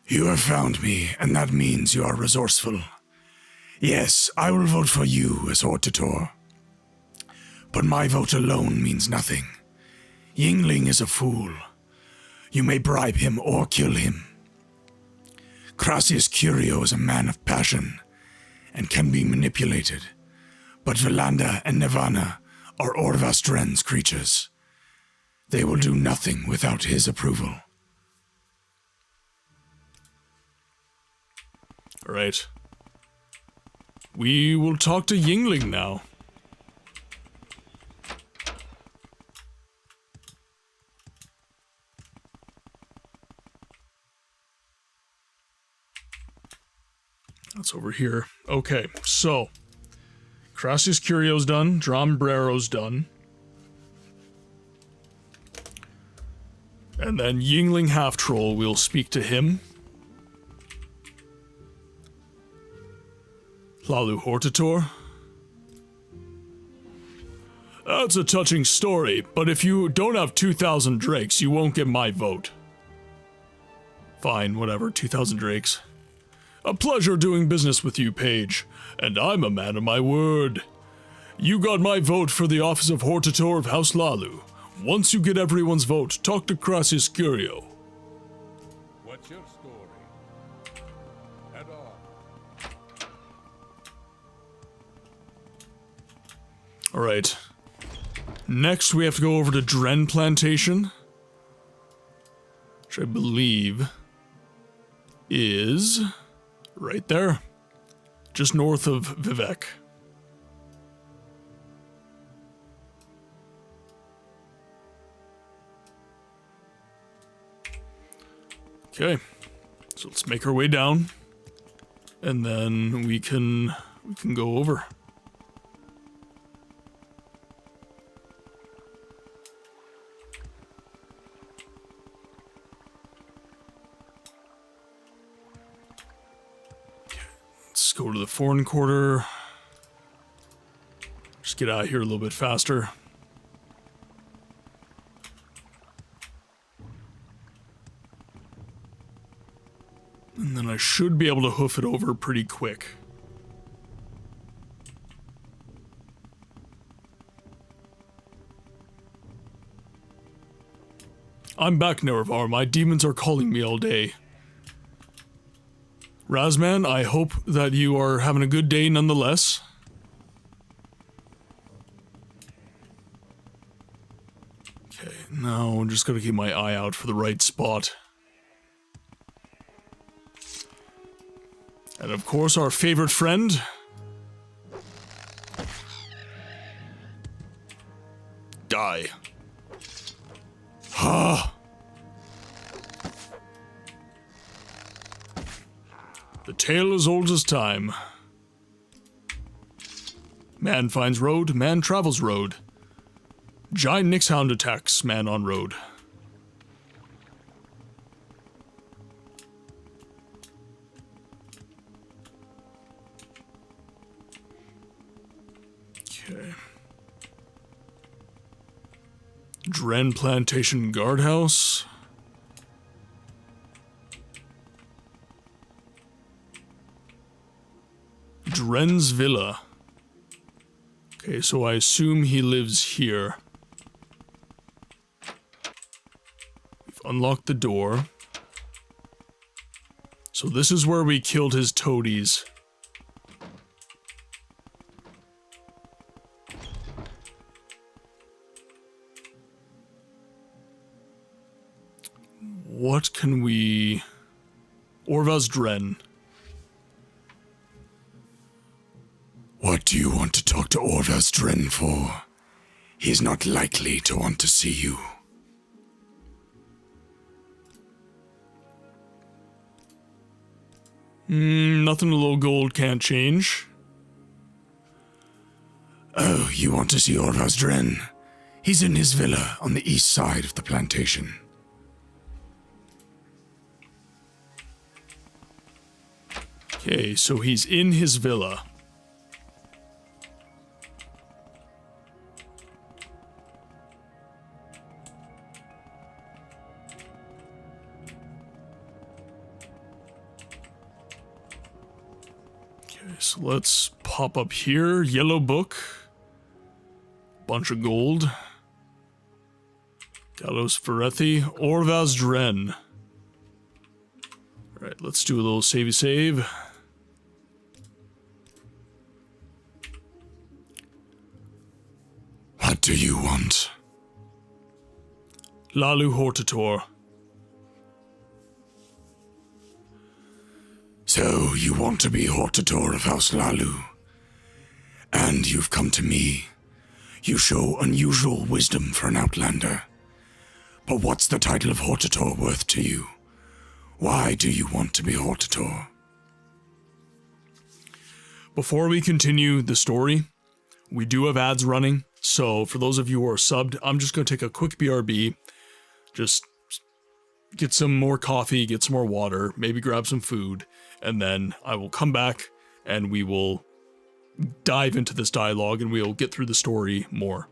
You have found me, and that means you are resourceful. Yes, I will vote for you as Hortator. But my vote alone means nothing. Yingling is a fool. You may bribe him or kill him. Crassius Curio is a man of passion and can be manipulated. But Velanda and Nirvana are Orvastren's creatures. They will do nothing without his approval. All right. We will talk to Yingling now. That's over here. Okay, so Crassius Curio's done, Drombrero's done. And then Yingling Half-Troll, we'll speak to him. Lalu Hortator. That's a touching story, but if you don't have 2,000 drakes, you won't get my vote. Fine, whatever, 2,000 drakes. A pleasure doing business with you, Paige, and I'm a man of my word. You got my vote for the office of Hortator of House Lalu. Once you get everyone's vote, talk to Crassius Curio. What's your story? Head on. Alright. Next, we have to go over to Dren Plantation, which I believe is right there, just north of Vivek. Okay, so let's make our way down, and then we can go over. Let's go to the foreign quarter. Just get out of here a little bit faster. And then I should be able to hoof it over pretty quick. I'm back, Nerevar. My demons are calling me all day. Razman, I hope that you are having a good day nonetheless. Okay, now I'm just gonna keep my eye out for the right spot. And of course, our favorite friend. Die. Ha! The tale as old as time. Man finds road, man travels road. Giant Nixhound attacks man on road. Okay. Dren Plantation Guardhouse. Dren's Villa. Okay, so I assume he lives here. We've unlocked the door. So this is where we killed his toadies. What can we... Orvaz Dren. What do you want to talk to Orvaz Dren for? He is not likely to want to see you. Nothing a little gold can't change. Oh, you want to see Orvaz Dren? He's in his villa on the east side of the plantation. Okay, so he's in his villa. Okay, so let's pop up here. Yellow book. Bunch of gold. Galos Ferethi. Orvaz Dren. Alright, let's do a little savey save. What do you want? Lalu Hortator. So, you want to be Hortator of House Lalu. And you've come to me. You show unusual wisdom for an outlander. But what's the title of Hortator worth to you? Why do you want to be Hortator? Before we continue the story, we do have ads running. So for those of you who are subbed, I'm just going to take a quick BRB. Just get some more coffee, get some more water, maybe grab some food, and then I will come back and we will dive into this dialogue and we'll get through the story more.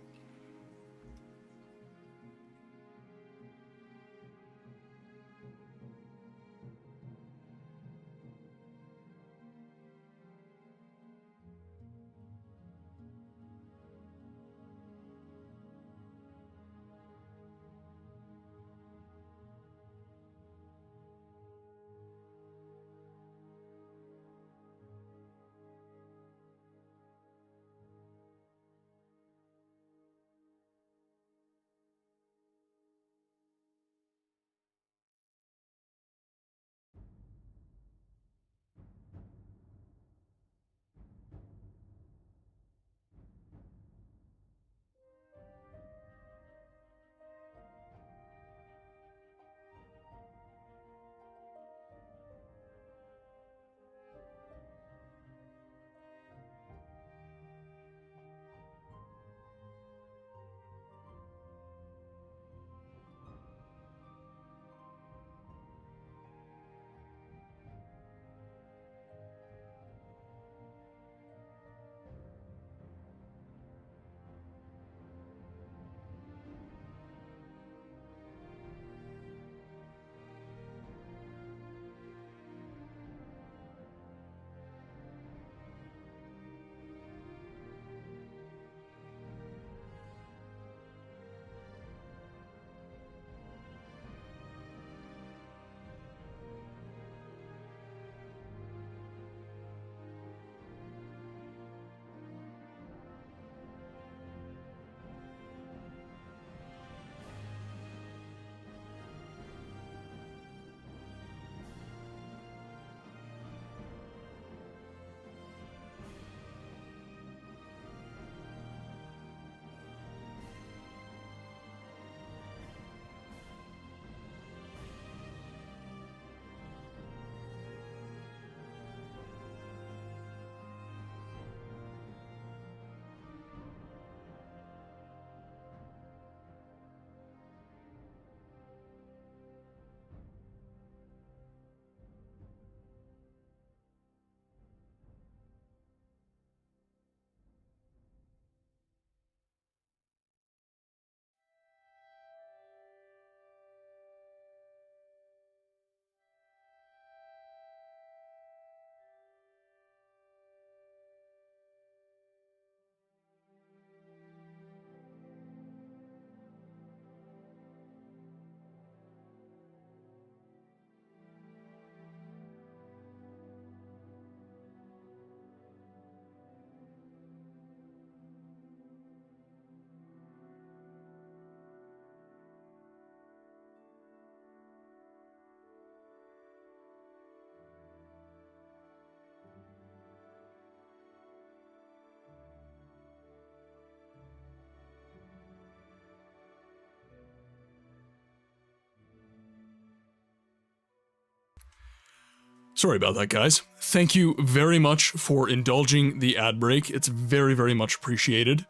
Sorry about that, guys. Thank you very much for indulging the ad break. It's very, very much appreciated.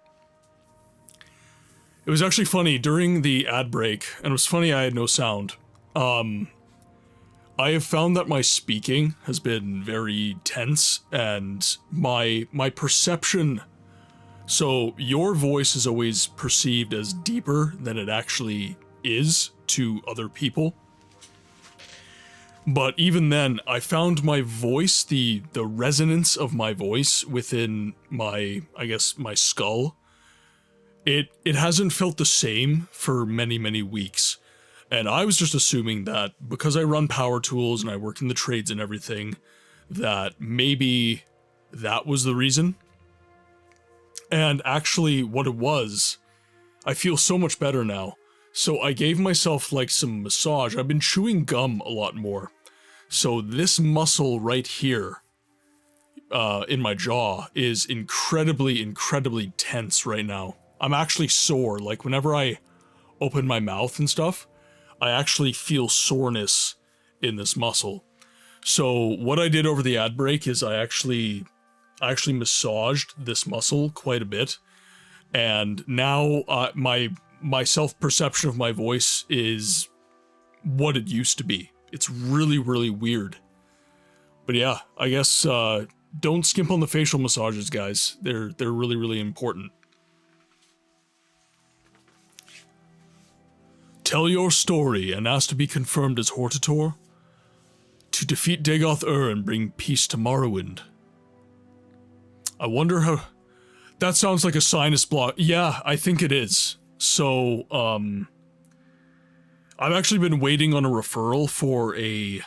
It was actually funny during the ad break, and it was funny I had no sound. I have found that my speaking has been very tense, and my perception... So, your voice is always perceived as deeper than it actually is to other people. But even then, I found my voice, the resonance of my voice within my, I guess, my skull, it hasn't felt the same for many, many weeks. And I was just assuming that because I run power tools and I work in the trades and everything, that maybe that was the reason. And actually, what it was, I feel so much better now. So I gave myself like some massage. I've been chewing gum a lot more. So this muscle right here in my jaw is incredibly, incredibly tense right now. I'm actually sore. Like whenever I open my mouth and stuff, I actually feel soreness in this muscle. So what I did over the ad break is I actually massaged this muscle quite a bit. And now my self-perception of my voice is what it used to be. It's really, really weird. But yeah, I guess don't skimp on the facial massages, guys. They're really, really important. Tell your story and ask to be confirmed as HORTATOR. To defeat Dagoth Ur and bring peace to Morrowind. I wonder how... That sounds like a sinus block. Yeah, I think it is. So, I've actually been waiting on a referral for a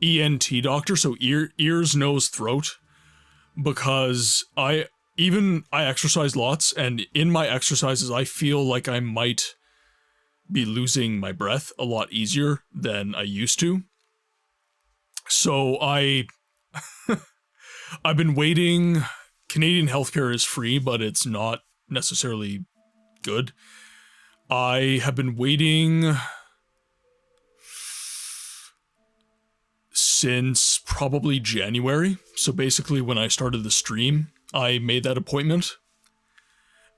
ENT doctor, so ears, nose, throat, because I exercise lots, and in my exercises I feel like I might be losing my breath a lot easier than I used to. So I've been waiting. Canadian healthcare is free, but it's not necessarily good. I have been waiting since probably January. So basically when I started the stream, I made that appointment.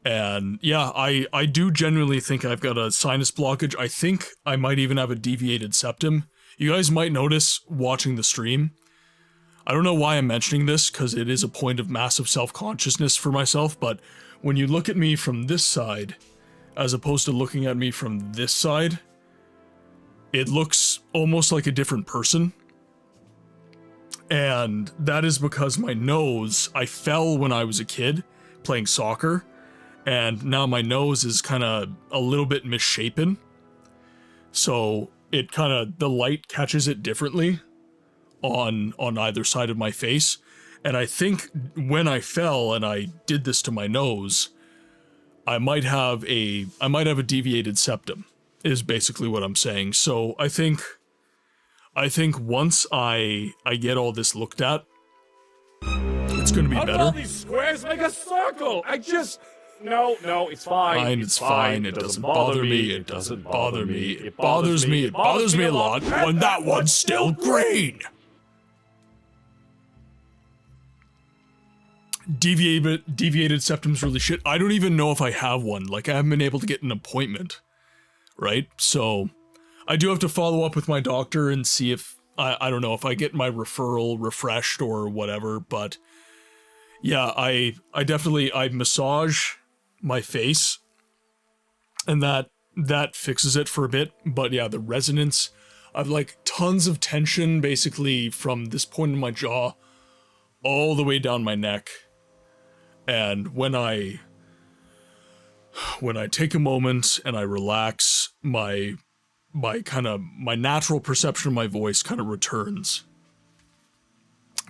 And yeah, I do genuinely think I've got a sinus blockage. I think I might even have a deviated septum. You guys might notice watching the stream. I don't know why I'm mentioning this, because it is a point of massive self-consciousness for myself, but when you look at me from this side, as opposed to looking at me from this side, it looks almost like a different person. And that is because my nose, I fell when I was a kid playing soccer, and now my nose is kind of a little bit misshapen. So it kind of, the light catches it differently on either side of my face. And I think when I fell and I did this to my nose, I might have a deviated septum, is basically what I'm saying. So I think once I get all this looked at, it's gonna be better. How do all these squares make a circle? No, it's fine. It's fine. It doesn't bother me. It doesn't bother me. It bothers me. It bothers me a lot. And that one's still green. Deviated septum's really shit. I don't even know if I have one. Like, I haven't been able to get an appointment. Right? So, I do have to follow up with my doctor and see if, I don't know, if I get my referral refreshed or whatever, but yeah, I definitely, I massage my face, and that fixes it for a bit. But yeah, the resonance, I've like tons of tension basically from this point in my jaw all the way down my neck. And when I take a moment and I relax, my natural perception of my voice kind of returns.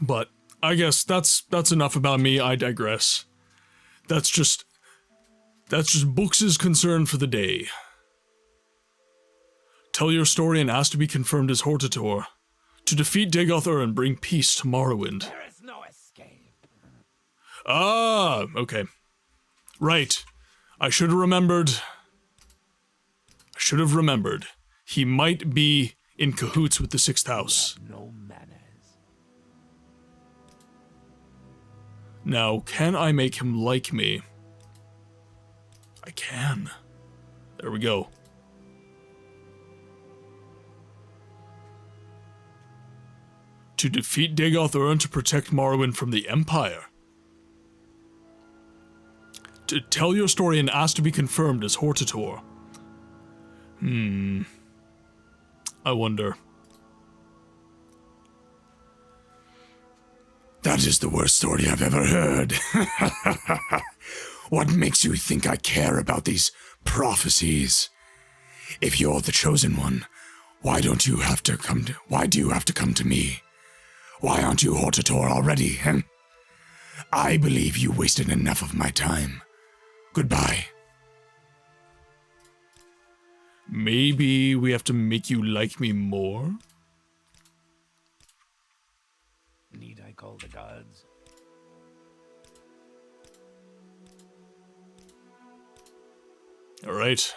But I guess that's enough about me. I digress. That's just Books' concern for the day. Tell your story and ask to be confirmed as HORTATOR. To defeat Dagoth Ur and bring peace to Morrowind. There is no escape. Ah, okay. Right. I should have remembered. He might be in cahoots with the 6th house. No manners. Now, can I make him like me? I can. There we go. To defeat Dagoth Ur and to protect Morrowind from the Empire. To tell your story and ask to be confirmed as HORTATOR. I wonder. That is the worst story I've ever heard. What makes you think I care about these prophecies? If you're the chosen one, why do you have to come to me? Why aren't you HORTATOR already, huh? I believe you wasted enough of my time. Goodbye. Maybe we have to make you like me more? Need I call the gods? Alright.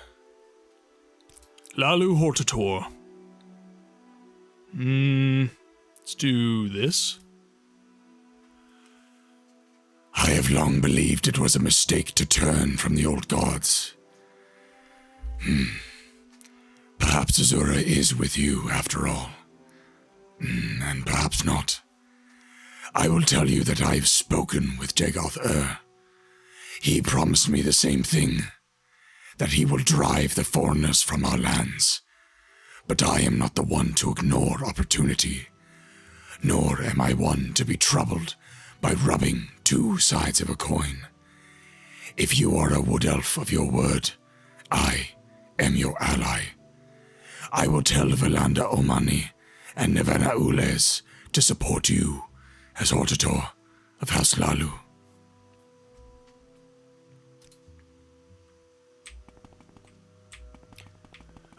Lalu HORTATOR. Let's do this. I have long believed it was a mistake to turn from the old gods. Perhaps Azura is with you after all. And perhaps not. I will tell you that I have spoken with Dagoth Ur. He promised me the same thing, that he will drive the foreigners from our lands. But I am not the one to ignore opportunity, nor am I one to be troubled by rubbing two sides of a coin. If you are a wood elf of your word, I am your ally. I will tell Valanda Omani and Nevana Ules to support you as HORTATOR of House Lalu.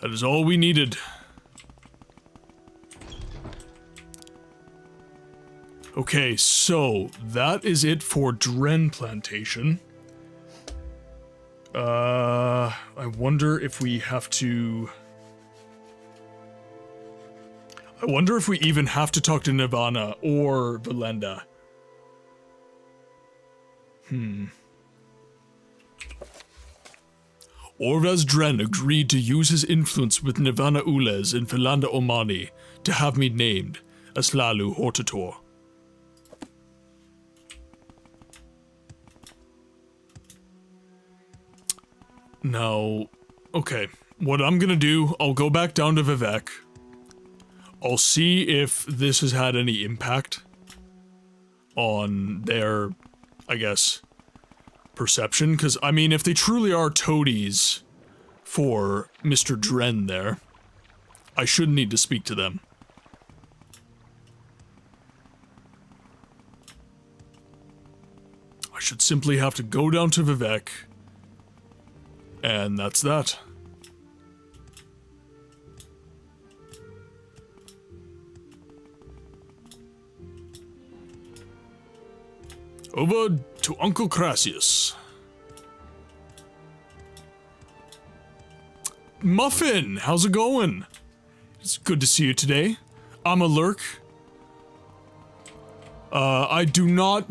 That is all we needed. Okay, so that is it for Dren Plantation. I wonder if we have to... I wonder if we even have to talk to Nirvana or Valenda. Orvaz Dren agreed to use his influence with Nirvana Ules and Valanda Omani to have me named as Lalu HORTATOR. Now, okay, what I'm gonna do, I'll go back down to Vivek. I'll see if this has had any impact on their, I guess, perception. Because, I mean, if they truly are toadies for Mr. Dren there, I shouldn't need to speak to them. I should simply have to go down to Vivek, and that's that. Over to Uncle Crassius. Muffin, how's it going? It's good to see you today. I'm a lurk. I do not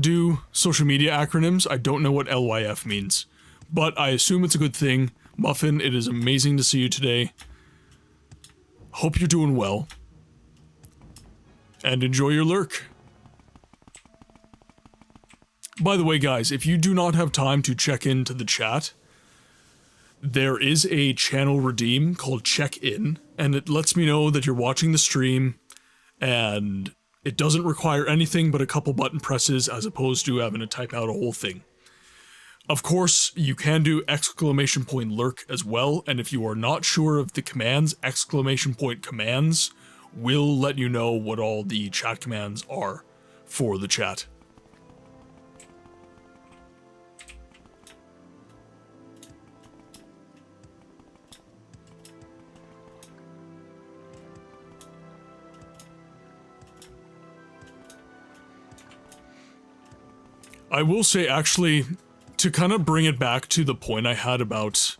do social media acronyms. I don't know what LYF means, but I assume it's a good thing. Muffin, it is amazing to see you today. Hope you're doing well. And enjoy your lurk. By the way, guys, if you do not have time to check into the chat, there is a channel redeem called Check In, and it lets me know that you're watching the stream, and it doesn't require anything but a couple button presses as opposed to having to type out a whole thing. Of course, you can do !lurk as well, and if you are not sure of the commands, !commands will let you know what all the chat commands are for the chat. I will say, actually, to kind of bring it back to the point I had about,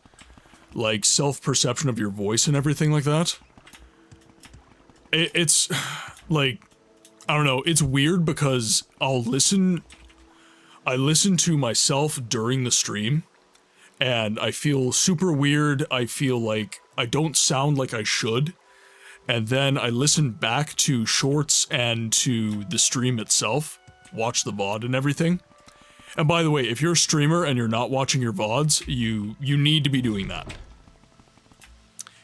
like, self-perception of your voice and everything like that. It's, like, I don't know, it's weird because I'll listen I listen to myself during the stream, and I feel super weird. I feel like I don't sound like I should. And then I listen back to shorts and to the stream itself, watch the VOD and everything. And by the way, if you're a streamer and you're not watching your VODs, you need to be doing that.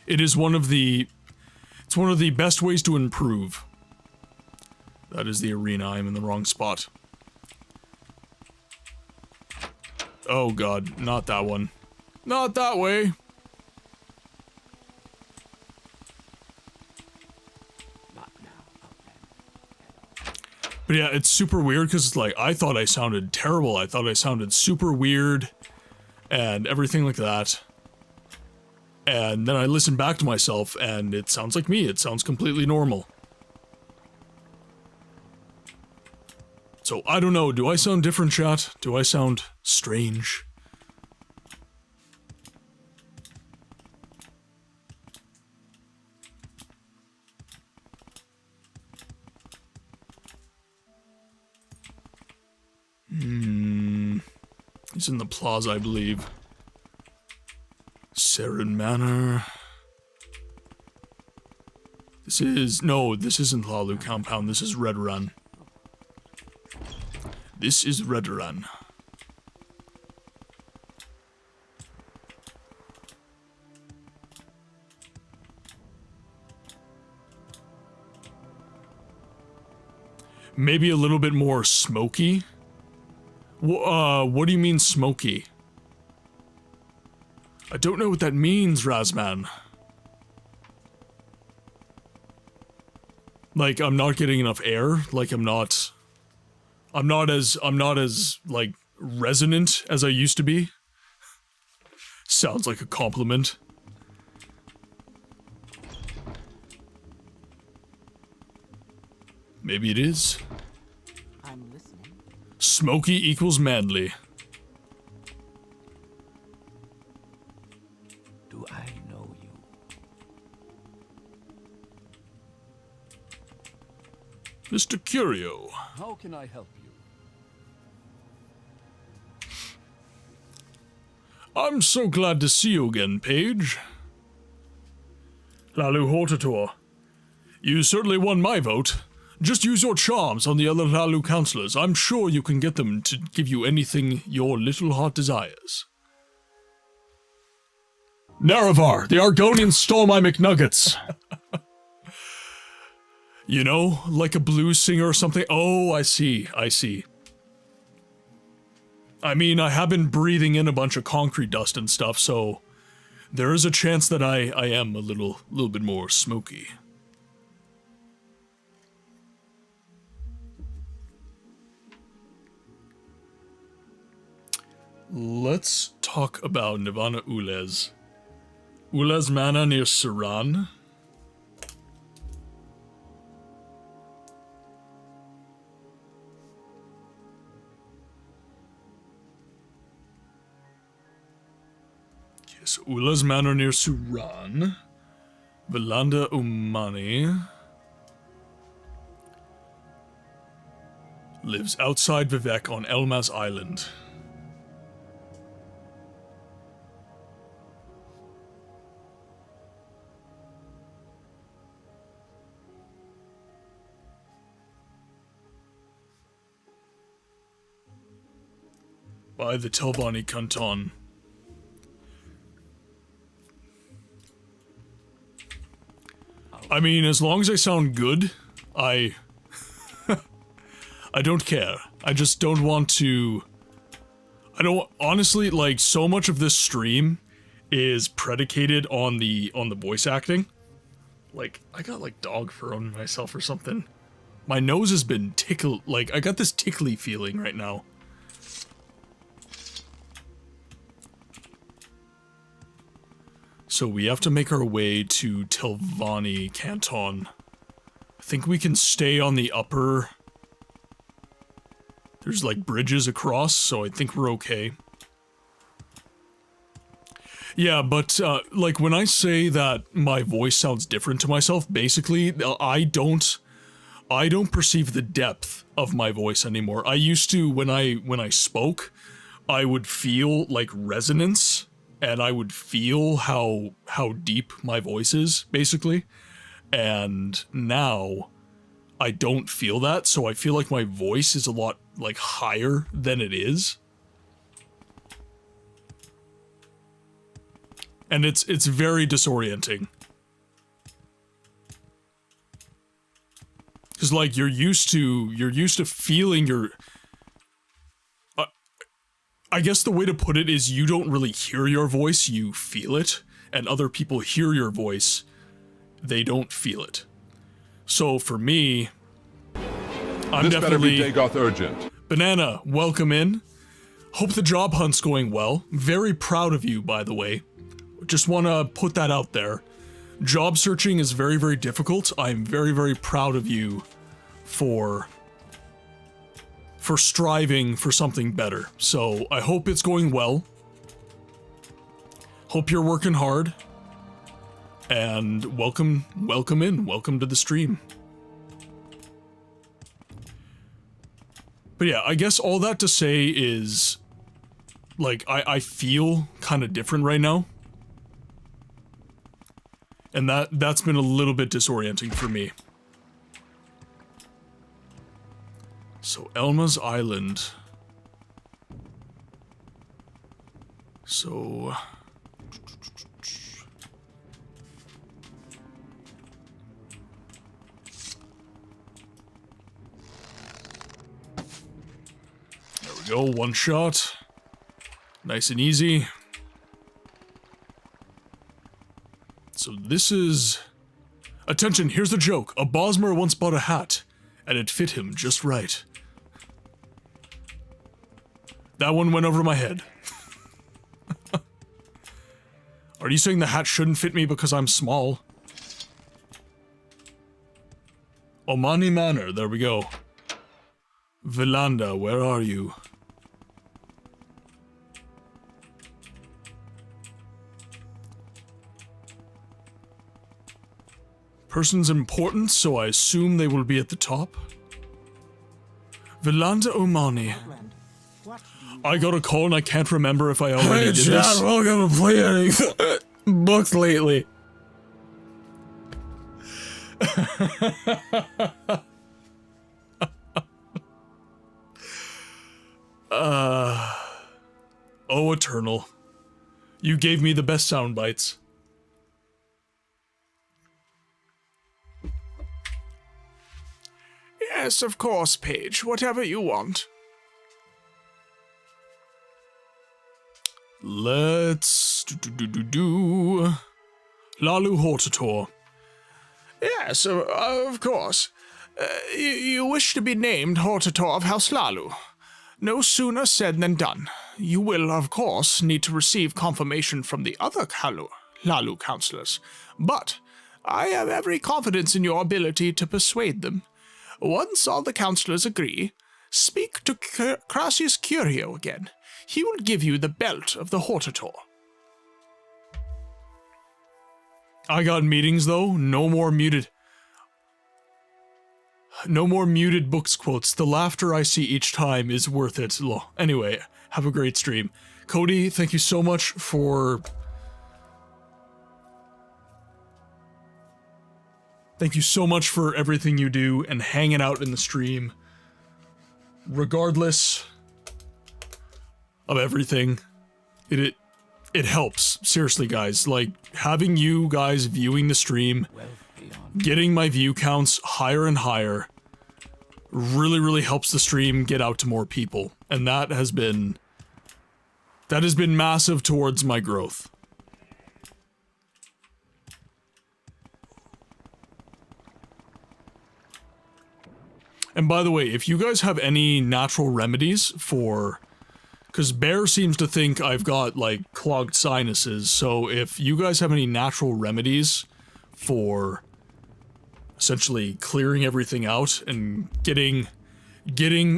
It is one of the best ways to improve. That is the arena. I'm in the wrong spot. Oh god, not that one. Not that way. But yeah, it's super weird because like I thought I sounded terrible. I thought I sounded super weird and everything like that. And then I listened back to myself and it sounds like me. It sounds completely normal. So I don't know. Do I sound different, chat? Do I sound strange? He's in the plaza, I believe. Seren Manor. This isn't Lalu Compound, this is Red Run. This is Red Run. Maybe a little bit more smoky. What do you mean smoky? I don't know what that means, Razman. Like, I'm not getting enough air. Like, I'm not as, like, resonant as I used to be. Sounds like a compliment. Maybe it is. I'm listening. Smoky equals manly. Do I know you? Mr. Curio. How can I help you? I'm so glad to see you again, Paige. Lalu Hortator. You certainly won my vote. Just use your charms on the other Lalu counselors. I'm sure you can get them to give you anything your little heart desires. Nerevar, the Argonians stole my McNuggets. You know, like a blues singer or something. Oh, I see. I mean, I have been breathing in a bunch of concrete dust and stuff, so there is a chance that I am a little bit more smoky. Let's talk about Nirvana Ulez. Ulez Mana near Saran. Yes, Ulez Manor near Suran. Velanda Umani. Lives outside Vivek on Elmas Island. By the Telvani Canton. I mean, as long as I sound good, I don't care. I just don't want to... honestly, like, so much of this stream is predicated on the voice acting. Like, I got, like, dog fur on myself or something. My nose has been tickled, like, I got this tickly feeling right now. So we have to make our way to Telvani Canton. I think we can stay on the upper... There's like bridges across, so I think we're okay. Yeah, but like when I say that my voice sounds different to myself, basically I don't I don't perceive the depth of my voice anymore. I used to, when I spoke, I would feel like resonance, and I would feel how deep my voice is, basically. And now I don't feel that, so I feel like my voice is a lot like higher than it is. And it's very disorienting. Cuz like you're used to feeling your I guess the way to put it is you don't really hear your voice, you feel it, and other people hear your voice, they don't feel it. So for me, I'm this definitely better be Dagoth urgent. Banana, welcome in. Hope the job hunt's going well. Very proud of you, by the way. Just want to put that out there. Job searching is very, very difficult. I'm very, very proud of you for striving for something better. So I hope it's going well. Hope you're working hard. And welcome in. Welcome to the stream. But yeah, I guess all that to say is, like, I feel kind of different right now. And that's been a little bit disorienting for me. So, Elma's Island. So... there we go, one shot. Nice and easy. So this is... Attention, here's the joke. A Bosmer once bought a hat, and it fit him just right. That one went over my head. Are you saying the hat shouldn't fit me because I'm small? Omani Manor, there we go. Vilanda, where are you? Person's important, so I assume they will be at the top. Vilanda Omani. I got a call and I can't remember if I already did this. Welcome to PlayAnyGoodBooksLately. Oh, Eternal. You gave me the best sound bites. Yes, of course, Paige. Whatever you want. Let's do. Lalu HORTATOR. Yes, of course. You wish to be named HORTATOR of House Lalu. No sooner said than done. You will, of course, need to receive confirmation from the other Lalu counselors, but I have every confidence in your ability to persuade them. Once all the counselors agree, speak to Crassius Curio again. He will give you the belt of the HORTATOR. I got meetings though. No more muted books quotes. The laughter I see each time is worth it. Anyway, have a great stream. Cody, thank you so much for... Thank you so much for everything you do and hanging out in the stream. Regardless of everything, it helps. Seriously, guys. Like, having you guys viewing the stream, getting my view counts higher and higher, really, really helps the stream get out to more people. And that has been massive towards my growth. And by the way, if you guys have any natural remedies for... Because Bear seems to think I've got, like, clogged sinuses, so if you guys have any natural remedies for essentially clearing everything out and getting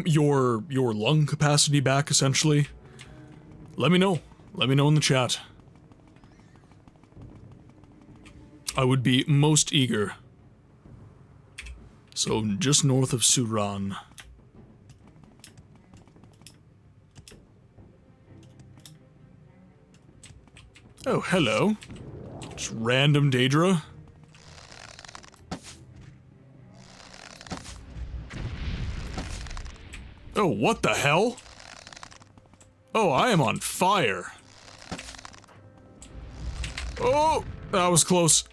your lung capacity back, essentially, let me know. Let me know in the chat. I would be most eager So just north of Suran. Oh, hello. Just random Daedra. Oh, what the hell? Oh, I am on fire. Oh, that was close.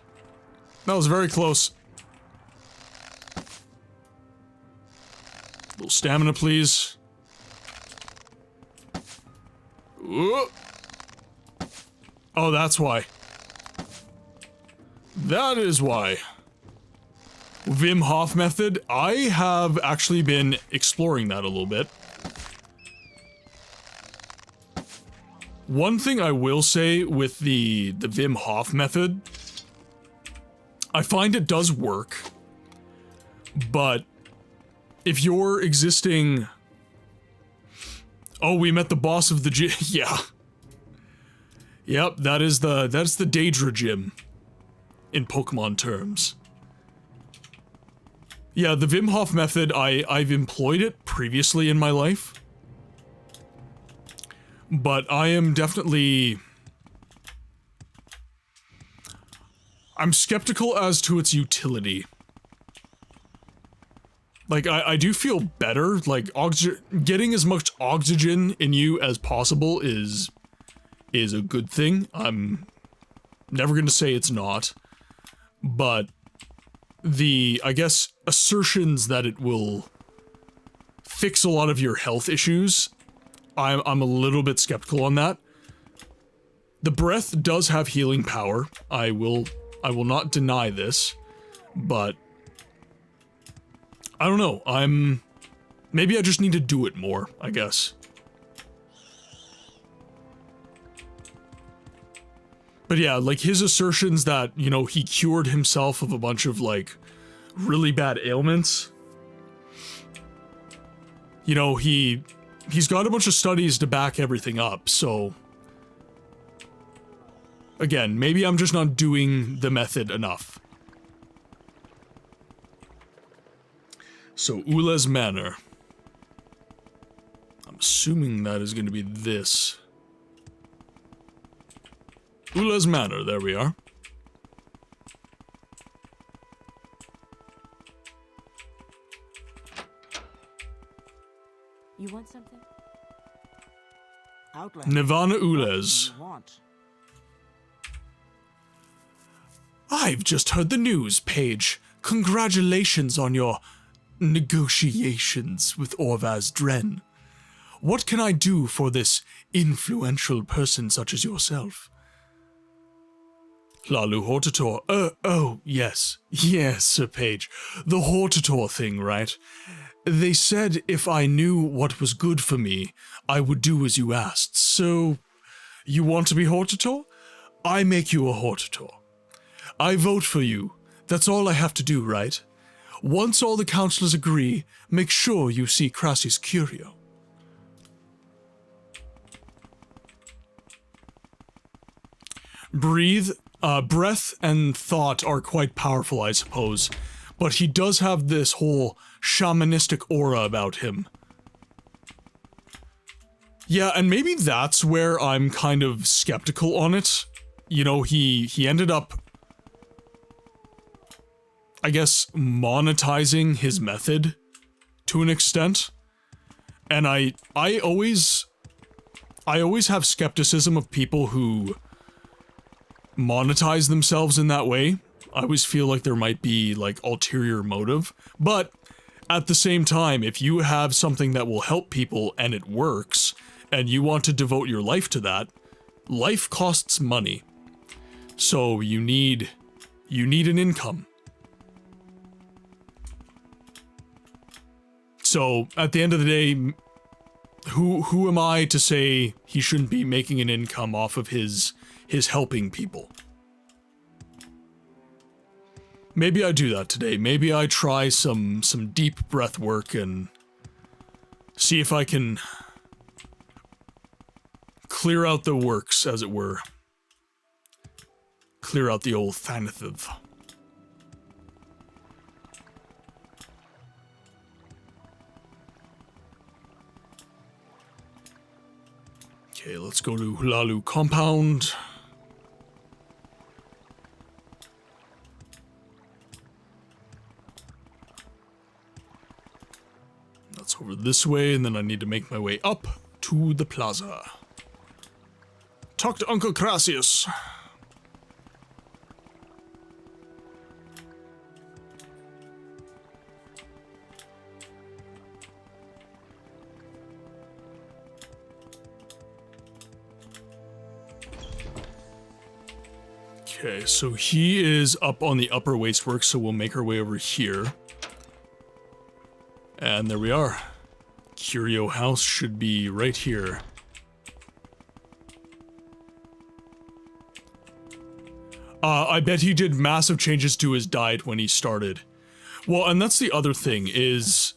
That was very close. Little stamina, please. Ooh. Oh, that's why. That is why. Wim Hof method. I have actually been exploring that a little bit. One thing I will say with the Wim Hof method, I find it does work, but if you're existing... Oh, we met the boss of the gym. Yeah. Yep, that's the Daedra gym in Pokemon terms. Yeah, the Wim Hof method, I've employed it previously in my life. But I am definitely... I'm skeptical as to its utility. Like, I do feel better, like, getting as much oxygen in you as possible is a good thing. I'm never gonna say it's not. But the, I guess, assertions that it will fix a lot of your health issues, I'm a little bit skeptical on that. The breath does have healing power. I will not deny this, but I don't know. Maybe I just need to do it more, I guess. But yeah, like his assertions that, you know, he cured himself of a bunch of like really bad ailments. You know, he's got a bunch of studies to back everything up, so again, maybe I'm just not doing the method enough. So, Ula's Manor. I'm assuming that is going to be this. Ula's Manor, there we are. You want something? Nirvana Ules. I've just heard the news, Paige. Congratulations on your negotiations with Orvaz Dren. What can I do for this influential person such as yourself? Lalu Hortator. Oh, yes. Yes, Sir Page. The Hortator thing, right? They said if I knew what was good for me, I would do as you asked. So, you want to be Hortator? I make you a Hortator. I vote for you. That's all I have to do, right? Once all the councillors agree, make sure you see Crassius Curio. Breath and thought are quite powerful, I suppose, but he does have this whole shamanistic aura about him. Yeah, and maybe that's where I'm kind of skeptical on it. You know, he ended up, I guess, monetizing his method to an extent. And I always have skepticism of people who monetize themselves in that way. I always feel like there might be, like, ulterior motive. But at the same time, if you have something that will help people and it works, and you want to devote your life to that, life costs money. So you need an income. So, at the end of the day, who am I to say he shouldn't be making an income off of his helping people? Maybe I do that today. Maybe I try some deep breath work and see if I can clear out the works, as it were. Clear out the old Thanathiv. Okay, let's go to Hlaalu compound. That's over this way, and then I need to make my way up to the plaza. Talk to Uncle Crassius. Okay, so he is up on the upper wasteworks, so we'll make our way over here. And there we are. Curio House should be right here. I bet he did massive changes to his diet when he started. Well, and that's the other thing, is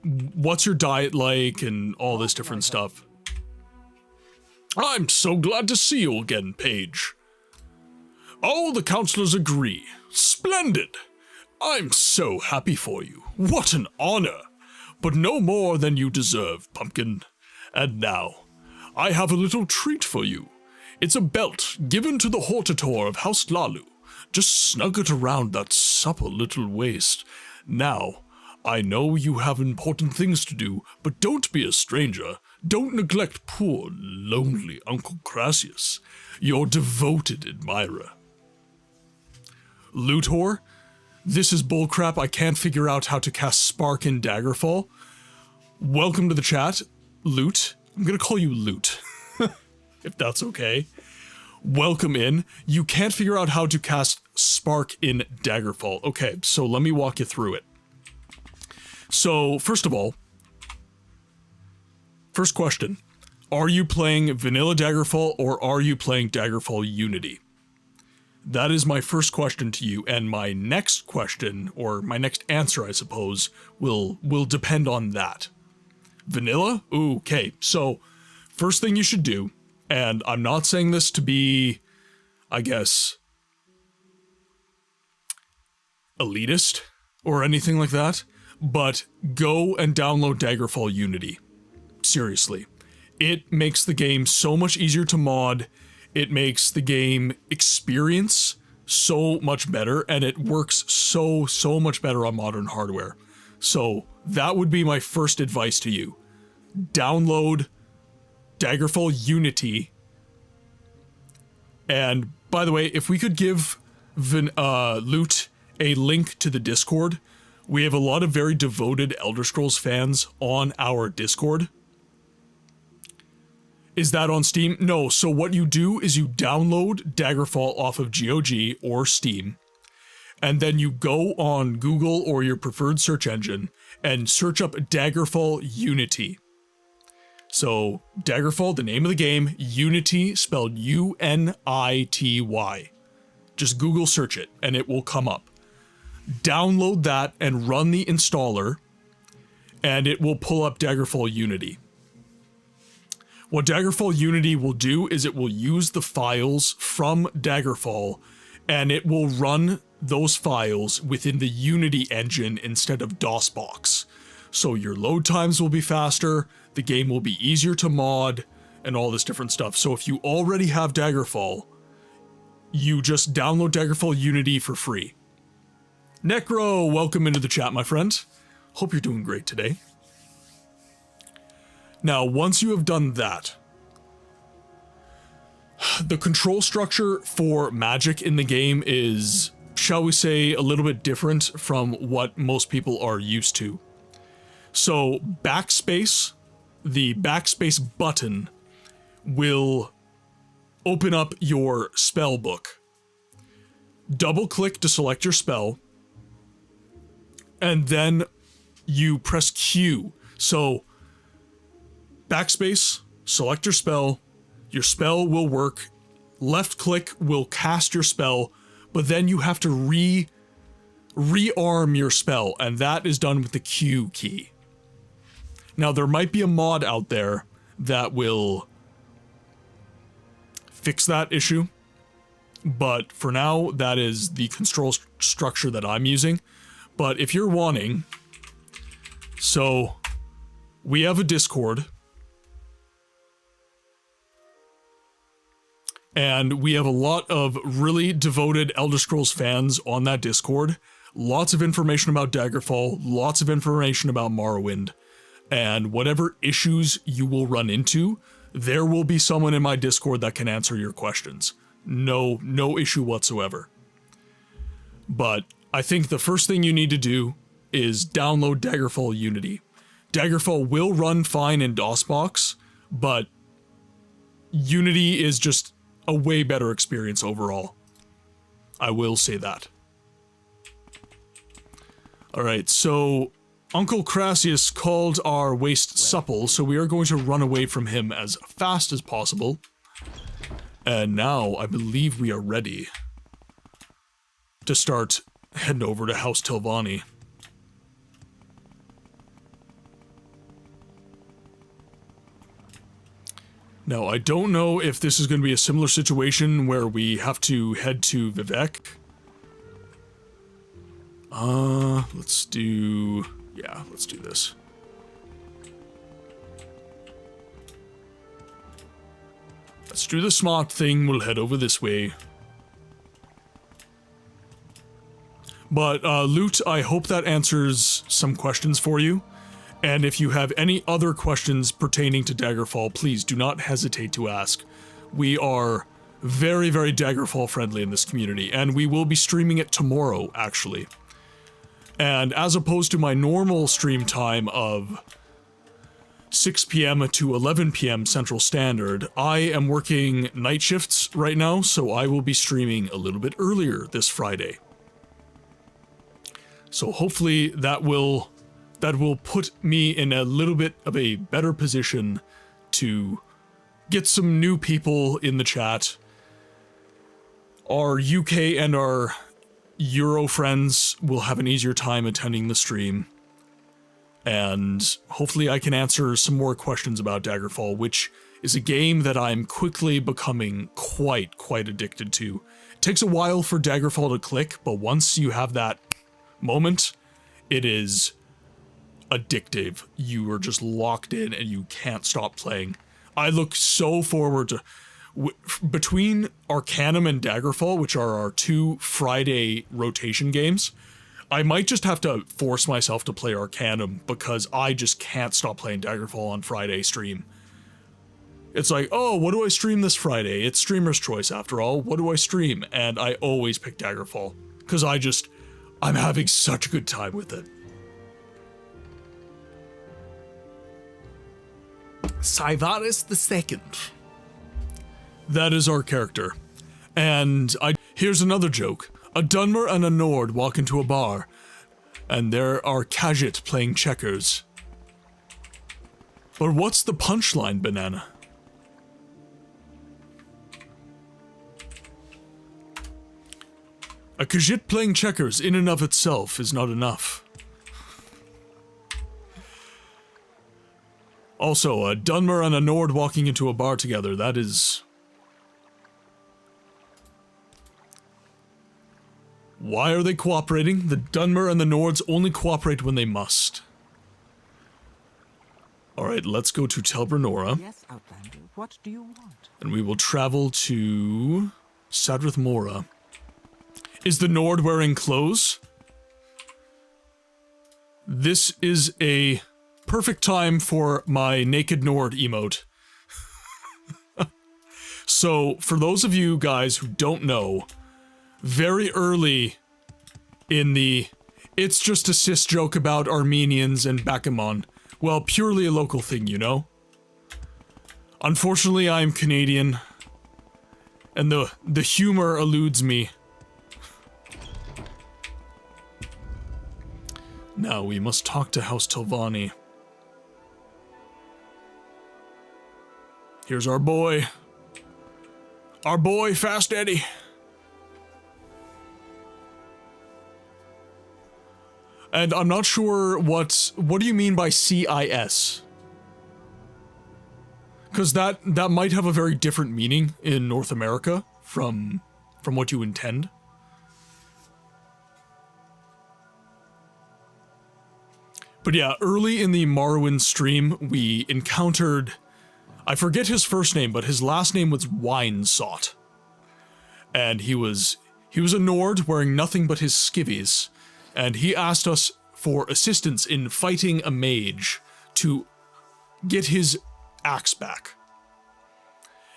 what's your diet like and all this different stuff. I'm so glad to see you again, Paige. All the counselors agree. Splendid. I'm so happy for you. What an honor. But no more than you deserve, Pumpkin. And now, I have a little treat for you. It's a belt given to the HORTATOR of House Hlaalu. Just snug it around that supple little waist. Now, I know you have important things to do, but don't be a stranger. Don't neglect poor, lonely Uncle Crassius, your devoted admirer. Luthor, this is bullcrap. I can't figure out how to cast Spark in Daggerfall. Welcome to the chat, Loot. I'm gonna call you Loot, if that's okay. Welcome in. You can't figure out how to cast Spark in Daggerfall. Okay, so let me walk you through it. So, first of all, first question. Are you playing Vanilla Daggerfall or are you playing Daggerfall Unity? That is my first question to you, and my next question, or my next answer, I suppose, will depend on that. Vanilla? Ooh, okay, so first thing you should do, and I'm not saying this to be, I guess, elitist or anything like that, but go and download Daggerfall Unity. Seriously. It makes the game so much easier to mod. It makes the game experience so much better, and it works so much better on modern hardware. So that would be my first advice to you. Download Daggerfall Unity. And by the way, if we could give Loot a link to the Discord, we have a lot of very devoted Elder Scrolls fans on our Discord. Is that on Steam? No, so what you do is you download Daggerfall off of GOG or Steam, and then you go on Google or your preferred search engine and search up Daggerfall Unity. So, Daggerfall, the name of the game, Unity, spelled U-N-I-T-Y. Just Google search it, and it will come up. Download that and run the installer, and it will pull up Daggerfall Unity. What Daggerfall Unity will do is it will use the files from Daggerfall, and it will run those files within the Unity engine instead of DOSBox. So your load times will be faster, the game will be easier to mod, and all this different stuff. So if you already have Daggerfall, you just download Daggerfall Unity for free. Necro, welcome into the chat, my friend. Hope you're doing great today. Now, once you have done that, the control structure for magic in the game is, shall we say, a little bit different from what most people are used to. So, backspace, the backspace button, will open up your spell book. Double click to select your spell, and then you press Q. So, backspace, select your spell will work, left click will cast your spell, but then you have to rearm your spell, and that is done with the Q key. Now, there might be a mod out there that will fix that issue, but for now, that is the control structure that I'm using. But if you're wanting, so we have a Discord. And we have a lot of really devoted Elder Scrolls fans on that Discord. Lots of information about Daggerfall, lots of information about Morrowind. And whatever issues you will run into, there will be someone in my Discord that can answer your questions. No issue whatsoever. But I think the first thing you need to do is download Daggerfall Unity. Daggerfall will run fine in DOSBox, but Unity is just a way better experience overall. I will say that. Alright, so Uncle Crassius called our waste supple, so we are going to run away from him as fast as possible. And now I believe we are ready to start heading over to House Tilvani. Now, I don't know if this is going to be a similar situation where we have to head to Vivek. Let's do this. Let's do the smart thing, we'll head over this way. But, Loot, I hope that answers some questions for you. And if you have any other questions pertaining to Daggerfall, please do not hesitate to ask. We are very, very Daggerfall friendly in this community, and we will be streaming it tomorrow, actually. And as opposed to my normal stream time of 6 p.m. to 11 p.m. Central Standard, I am working night shifts right now, so I will be streaming a little bit earlier this Friday. So hopefully that will put me in a little bit of a better position to get some new people in the chat. Our UK and our Euro friends will have an easier time attending the stream. And hopefully I can answer some more questions about Daggerfall, which is a game that I'm quickly becoming quite addicted to. It takes a while for Daggerfall to click, but once you have that moment, it is addictive. You are just locked in and you can't stop playing. I look so forward to between Arcanum and Daggerfall, which are our 2 Friday rotation games. I might just have to force myself to play Arcanum because I just can't stop playing Daggerfall on Friday stream. It's like, oh, what do I stream this Friday? It's streamer's choice after all. What do I stream? And I always pick Daggerfall because I'm having such a good time with it. Cyvaris II. That is our character. And here's another joke. A Dunmer and a Nord walk into a bar, and there are Khajiit playing checkers. But what's the punchline, Banana? A Khajiit playing checkers in and of itself is not enough. Also, a Dunmer and a Nord walking into a bar together, that is... Why are they cooperating? The Dunmer and the Nords only cooperate when they must. Alright, let's go to Telbranora. Yes, Outlander, what do you want? And we will travel to... Sadrith Mora. Is the Nord wearing clothes? This is a perfect time for my Naked Nord emote. So, for those of you guys who don't know, very early in the it's just a cis joke about Armenians and Bakamon, well, purely a local thing, you know? Unfortunately, I am Canadian, and the humor eludes me. Now we must talk to House Tilvani. Here's our boy. Our boy, Fast Eddie. And I'm not sure what do you mean by CIS? Because that might have a very different meaning in North America from what you intend. But yeah, early in the Morrowind stream, we encountered... I forget his first name, but his last name was Winesaught. and he was a Nord wearing nothing but his skivvies, and he asked us for assistance in fighting a mage to get his axe back.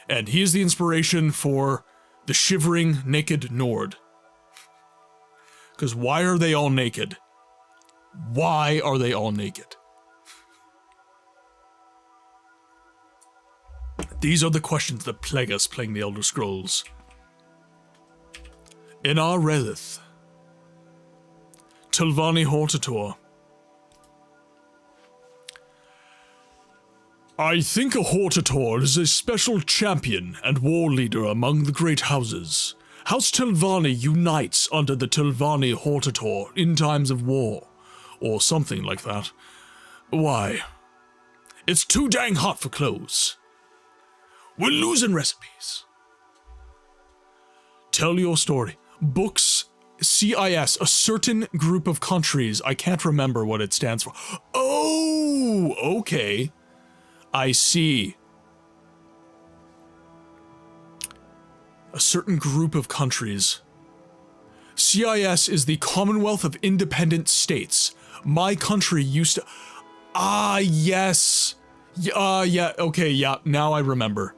And he is the inspiration for the shivering naked Nord. Because why are they all naked? Why are they all naked? These are the questions that plague us playing the Elder Scrolls. In our Relith, Tilvani HORTATOR. I think a HORTATOR is a special champion and war leader among the great houses. House Tilvani unites under the Tilvani HORTATOR in times of war, or something like that. Why? It's too dang hot for clothes. We're losing recipes. Tell your story. Books, CIS, a certain group of countries. I can't remember what it stands for. Oh, okay. I see. A certain group of countries. CIS is the Commonwealth of Independent States. My country used to... Ah, yes. Yeah, okay, yeah, now I remember.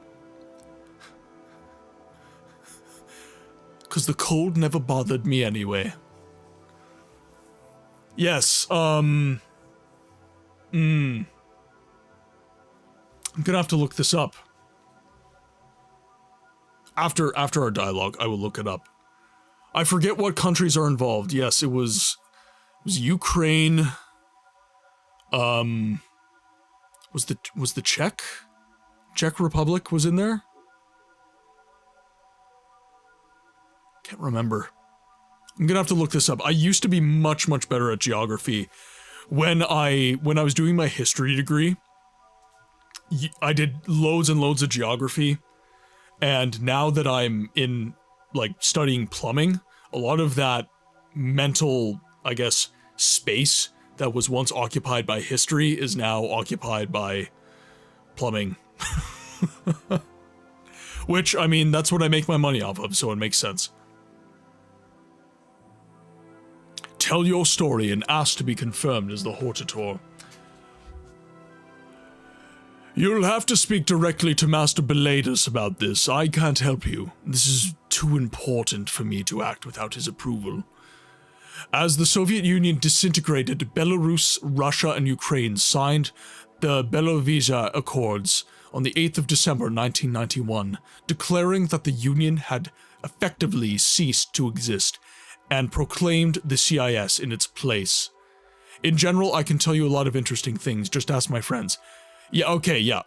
Because the cold never bothered me anyway. Yes, I'm gonna have to look this up. After our dialogue, I will look it up. I forget what countries are involved. Yes, it was Ukraine. Was the Czech Republic was in there? Can't remember. I'm gonna have to look this up. I used to be much better at geography. When I was doing my history degree, I did loads and loads of geography, and now that I'm in, like, studying plumbing, a lot of that mental, I guess, space that was once occupied by history is now occupied by plumbing. Which, I mean, that's what I make my money off of, so it makes sense. Tell your story and ask to be confirmed as the HORTATOR. You'll have to speak directly to Master Beladus about this. I can't help you. This is too important for me to act without his approval. As the Soviet Union disintegrated, Belarus, Russia, and Ukraine signed the Belovezha Accords on the 8th of December 1991, declaring that the Union had effectively ceased to exist and proclaimed the CIS in its place. In general, I can tell you a lot of interesting things, just ask my friends. Yeah, okay, yeah.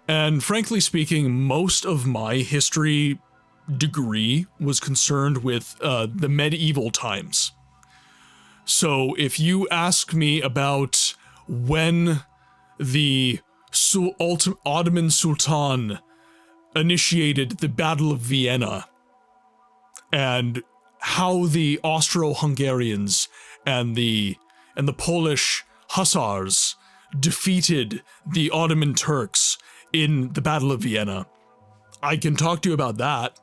And frankly speaking, most of my history degree was concerned with the medieval times. So if you ask me about when the Ottoman Sultan initiated the Battle of Vienna, and how the Austro-Hungarians and the Polish Hussars defeated the Ottoman Turks in the Battle of Vienna, I can talk to you about that.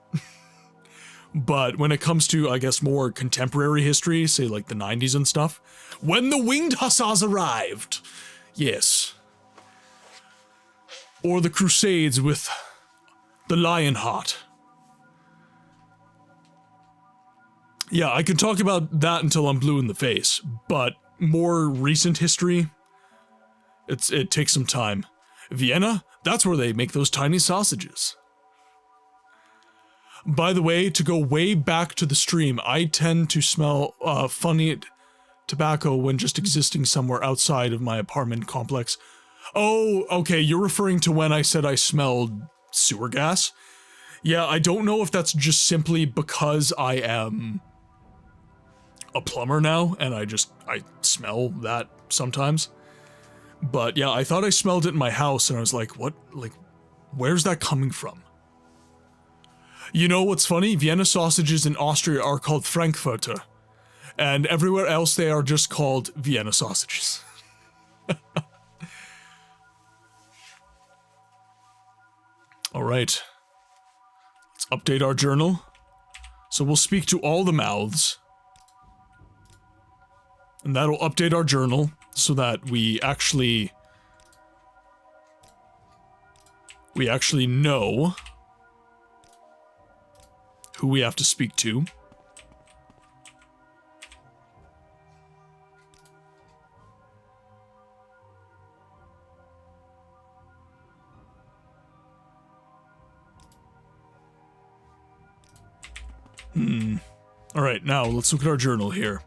But when it comes to, I guess, more contemporary history, say like the 90s and stuff, when the Winged Hussars arrived, yes. Or the Crusades with the Lionheart. Yeah, I can talk about that until I'm blue in the face, but more recent history, it takes some time. Vienna, that's where they make those tiny sausages. By the way, to go way back to the stream, I tend to smell funny tobacco when just existing somewhere outside of my apartment complex. Oh, okay, you're referring to when I said I smelled sewer gas? Yeah, I don't know if that's just simply because I am a plumber now, and I smell that sometimes. But yeah, I thought I smelled it in my house, and I was like, what? Like, where's that coming from? You know what's funny? Vienna sausages in Austria are called Frankfurter, and everywhere else they are just called Vienna sausages. Alright. update our journal. So we'll speak to all the mouths. And that'll update our journal so that we actually know who we have to speak to. Alright, now let's look at our journal here.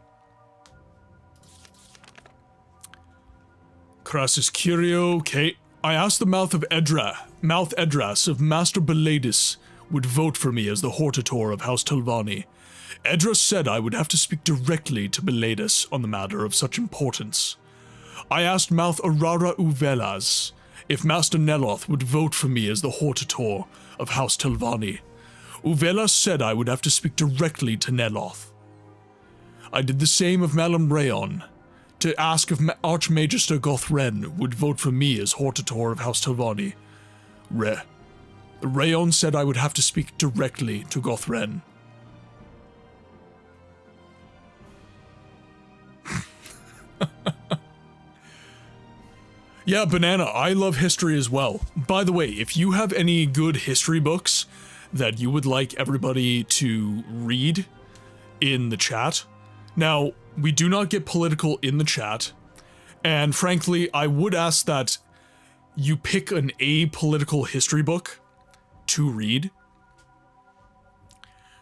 Crassus Curio, okay. I asked the Mouth Edras if Master Beladis would vote for me as the Hortator of House Telvanni. Edras said I would have to speak directly to Beladis on the matter of such importance. I asked Mouth Arara Uvelas if Master Neloth would vote for me as the Hortator of House Telvanni. Uvelas said I would have to speak directly to Neloth. I did the same of Malum Rayon, to ask if Archmagister Gothren would vote for me as Hortator of House Telvanni. Rayon said I would have to speak directly to Gothren. Yeah, Banana, I love history as well. By the way, if you have any good history books that you would like everybody to read in the chat. Now, we do not get political in the chat, and frankly, I would ask that you pick an apolitical history book to read.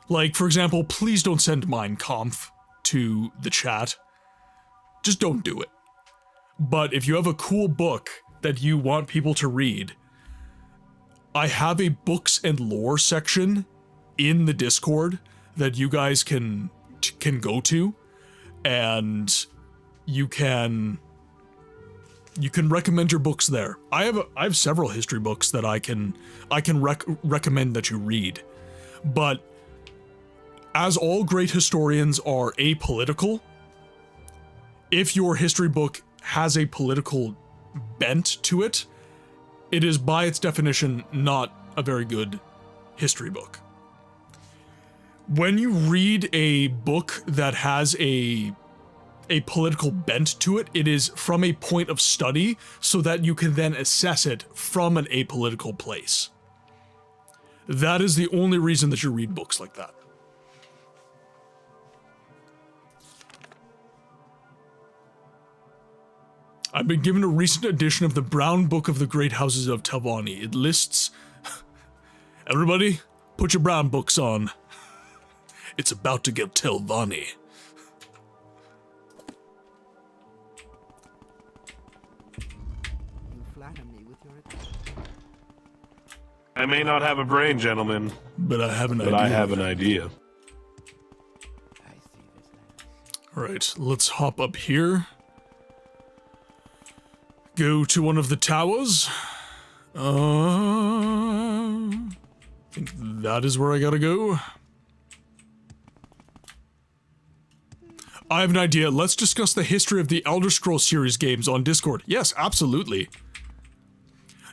Like, for example, please don't send Mein Kampf to the chat. Just don't do it. But if you have a cool book that you want people to read, I have a books and lore section in the Discord that you guys can go to, and you can recommend your books there. I have several history books that I can recommend that you read. But as all great historians are apolitical, if your history book has a political bent to it, it is by its definition not a very good history book. When you read a book that has a political bent to it, it is from a point of study so that you can then assess it from an apolitical place. That is the only reason that you read books like that. I've been given a recent edition of the Brown Book of the Great Houses of Telvanni. It lists... Everybody, put your brown books on. It's about to get Telvanni. You flatter me with your I may not have a brain, gentlemen. But I have an idea. But I have an idea. Alright, let's hop up here. Go to one of the towers. I think that is where I gotta go. I have an idea. Let's discuss the history of the Elder Scrolls series games on Discord. Yes, absolutely.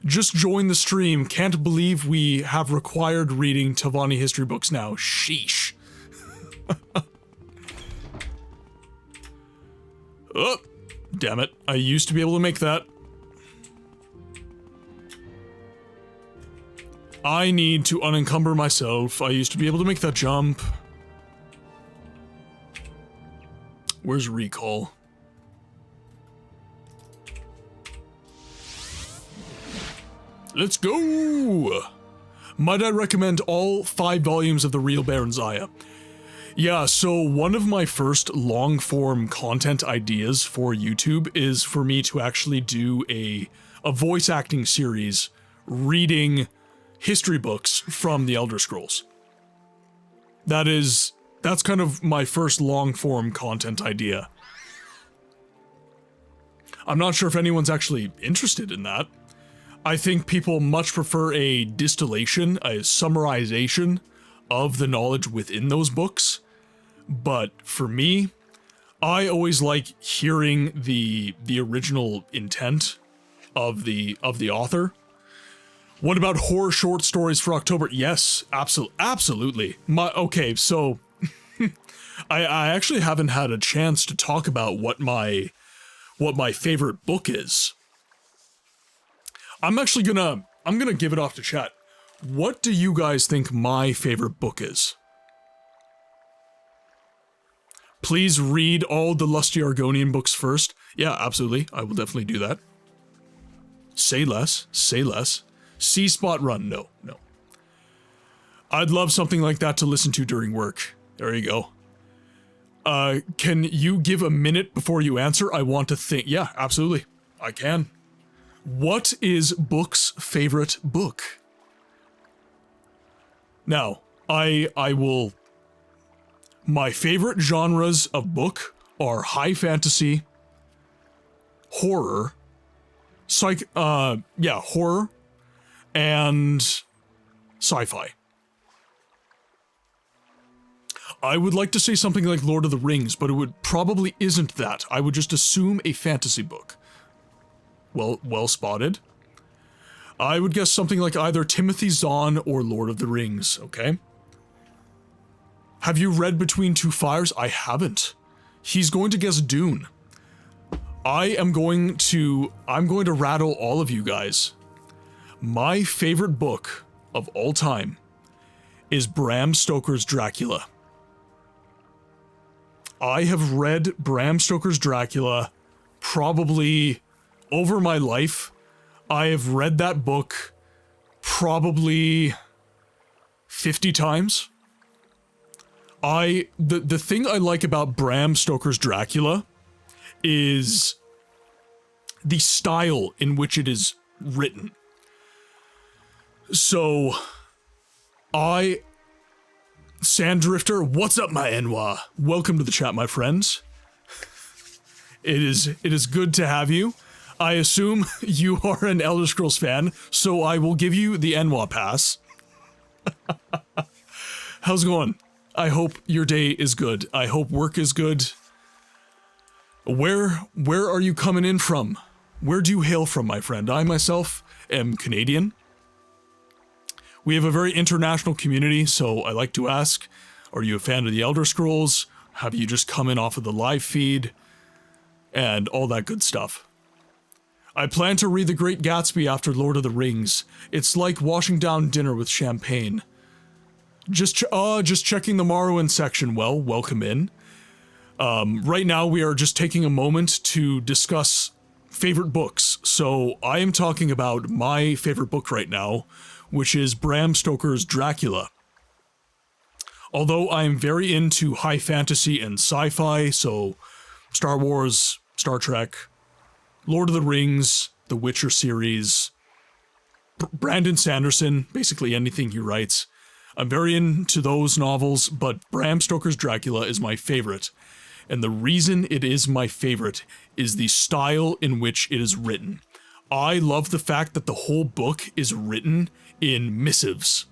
Just join the stream. Can't believe we have required reading Telvanni history books now. Sheesh. Oh, damn it. I used to be able to make that. I need to unencumber myself. I used to be able to make that jump. Where's recall? Let's go! Might I recommend all 5 volumes of The Real Baron Zaya? Yeah, so one of my first long-form content ideas for YouTube is for me to actually do a voice acting series reading history books from the Elder Scrolls. That's kind of my first long-form content idea. I'm not sure if anyone's actually interested in that. I think people much prefer a distillation, a summarization of the knowledge within those books. But for me, I always like hearing the original intent of the author. What about horror short stories for October? Yes, absolutely. Okay, so I actually haven't had a chance to talk about what my favorite book is. I'm gonna give it off to chat. What do you guys think my favorite book is? Please read all the Lusty Argonian books first. Yeah, absolutely. I will definitely do that. Say less. Say less. See Spot Run. No. I'd love something like that to listen to during work. There you go. Can you give a minute before you answer? I want to think. Yeah, absolutely. I can. What is Book's favorite book? Now, I will... My favorite genres of book are high fantasy, horror, horror, and sci-fi. I would like to say something like Lord of the Rings, but it would probably isn't that. I would just assume a fantasy book. Well spotted. I would guess something like either Timothy Zahn or Lord of the Rings, okay? Have you read Between Two Fires? I haven't. He's going to guess Dune. I'm going to rattle all of you guys. My favorite book of all time is Bram Stoker's Dracula. I have read Bram Stoker's Dracula probably over my life. I have read that book probably 50 times. The thing I like about Bram Stoker's Dracula is the style in which it is written. So, Sanddrifter, what's up, my Enwa? Welcome to the chat, my friends. It is good to have you. I assume you are an Elder Scrolls fan, so I will give you the Enwa pass. How's it going? I hope your day is good. I hope work is good. Where are you coming in from? Where do you hail from, my friend? I myself am Canadian. We have a very international community, so I like to ask, are you a fan of the Elder Scrolls? Have you just come in off of the live feed? And all that good stuff. I plan to read The Great Gatsby after Lord of the Rings. It's like washing down dinner with champagne. Just checking the Morrowind section. Well, welcome in. Right now we are just taking a moment to discuss favorite books. So I am talking about my favorite book right now, which is Bram Stoker's Dracula. Although I am very into high fantasy and sci-fi, so Star Wars, Star Trek, Lord of the Rings, The Witcher series, Brandon Sanderson, basically anything he writes. I'm very into those novels, but Bram Stoker's Dracula is my favorite. And the reason it is my favorite is the style in which it is written. I love the fact that the whole book is written in missives.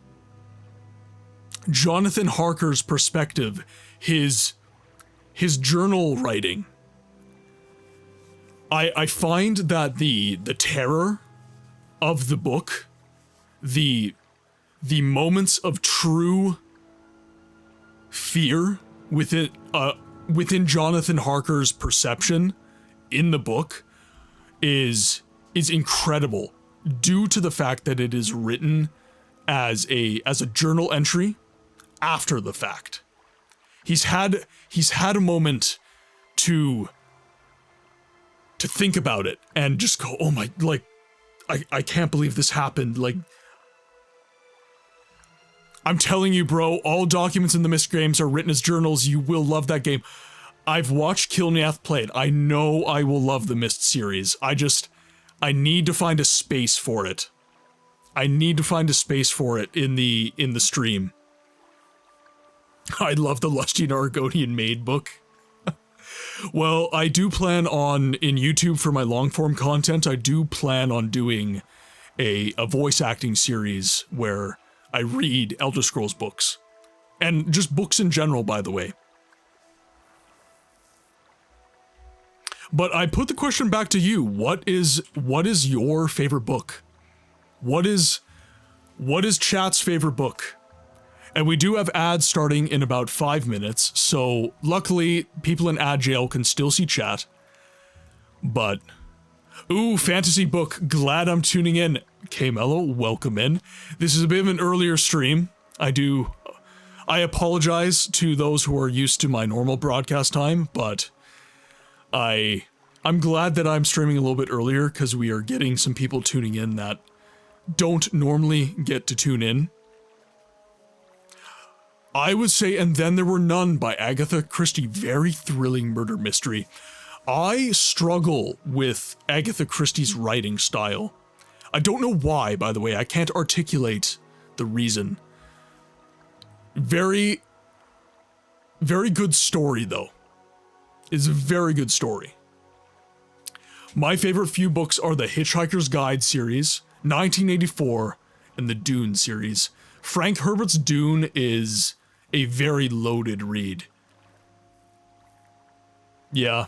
Jonathan Harker's perspective, his journal writing. I find that the terror of the book, the moments of true fear within Jonathan Harker's perception in the book is incredible, due to the fact that it is written as a journal entry after the fact. He's had a moment to think about it and just go, oh my, like, I can't believe this happened. Like, I'm telling you, bro, all documents in the Myst games are written as journals. You will love that game. I've watched Kilniath play it. I know I will love the Myst series. I need to find a space for it. I need to find a space for it in the stream. I love the Lusty Argonian Maid book. Well, I do plan on, in YouTube for my long-form content, I do plan on doing a voice acting series where I read Elder Scrolls books. And just books in general, by the way. But I put the question back to you. What is your favorite book? What is what is chat's favorite book? And we do have ads starting in about 5 minutes, so luckily people in ad jail can still see chat. But, ooh, fantasy book, glad I'm tuning in. K-Mello, welcome in. This is a bit of an earlier stream. I apologize to those who are used to my normal broadcast time, but I'm glad that I'm streaming a little bit earlier because we are getting some people tuning in that don't normally get to tune in. I would say And Then There Were None by Agatha Christie. Very thrilling murder mystery. I struggle with Agatha Christie's writing style. I don't know why, by the way. I can't articulate the reason. Very, very good story, though. It's a very good story. My favorite few books are the Hitchhiker's Guide series, 1984, and the Dune series. Frank Herbert's Dune is a very loaded read. Yeah.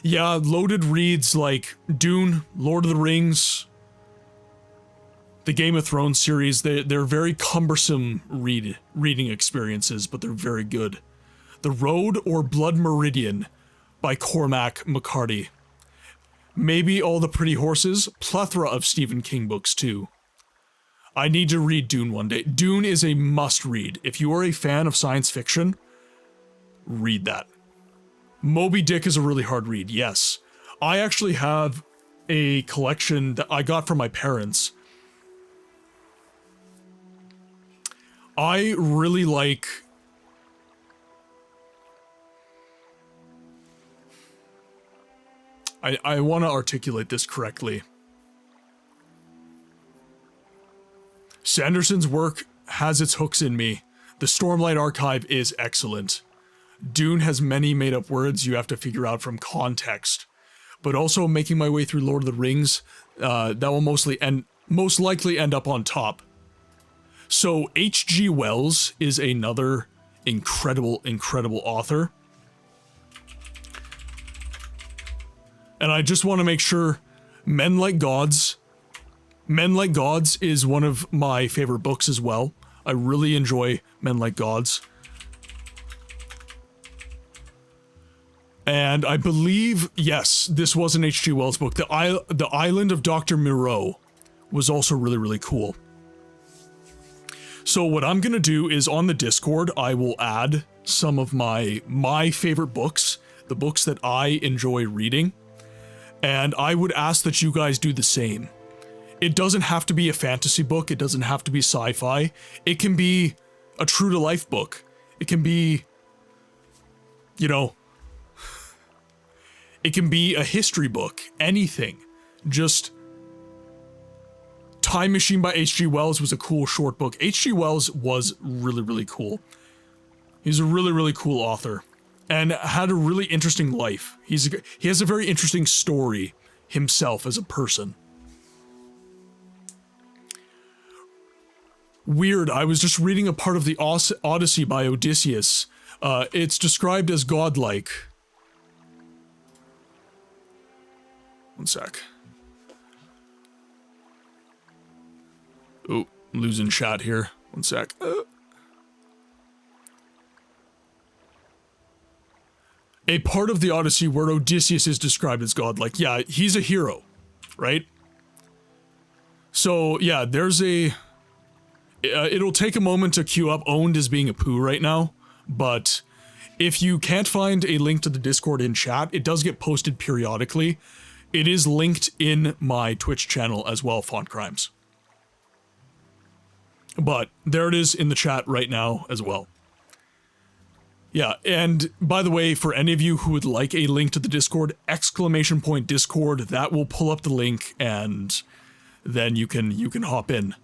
Yeah, loaded reads like Dune, Lord of the Rings, the Game of Thrones series. They're very cumbersome reading experiences, but they're very good. The Road or Blood Meridian by Cormac McCarthy. Maybe All the Pretty Horses, plethora of Stephen King books too. I need to read Dune one day. Dune is a must-read. If you are a fan of science fiction, read that. Moby Dick is a really hard read, yes. I actually have a collection that I got from my parents. I really like... I want to articulate this correctly. Sanderson's work has its hooks in me. The Stormlight Archive is excellent. Dune has many made-up words you have to figure out from context. But also making my way through Lord of the Rings, that will most likely end up on top. So H.G. Wells is another incredible, incredible author. And I just want to make sure Men Like Gods is one of my favorite books as well. I really enjoy Men Like Gods. And I believe, yes, this was an H.G. Wells book. The Island of Dr. Moreau was also really, really cool. So what I'm going to do is on the Discord, I will add some of my favorite books, the books that I enjoy reading. And I would ask that you guys do the same. It doesn't have to be a fantasy book. It doesn't have to be sci-fi. It can be a true-to-life book. It can be, you know, it can be a history book. Anything. Just... Time Machine by H.G. Wells was a cool short book. H.G. Wells was really, really cool. He's a really, really cool author. And had a really interesting life. He has a very interesting story himself as a person. Weird, I was just reading a part of the Odyssey by Odysseus. It's described as godlike. One sec. Oh, losing chat here. One sec. A part of the Odyssey where Odysseus is described as godlike. Yeah, he's a hero, right? So, yeah, there's a... it'll take a moment to queue up Owned as being a poo right now, but if you can't find a link to the Discord in chat, it does get posted periodically. It is linked in my Twitch channel as well, Font Crimes. But there it is in the chat right now as well. Yeah, and by the way, for any of you who would like a link to the Discord, !Discord, that will pull up the link and then you can hop in.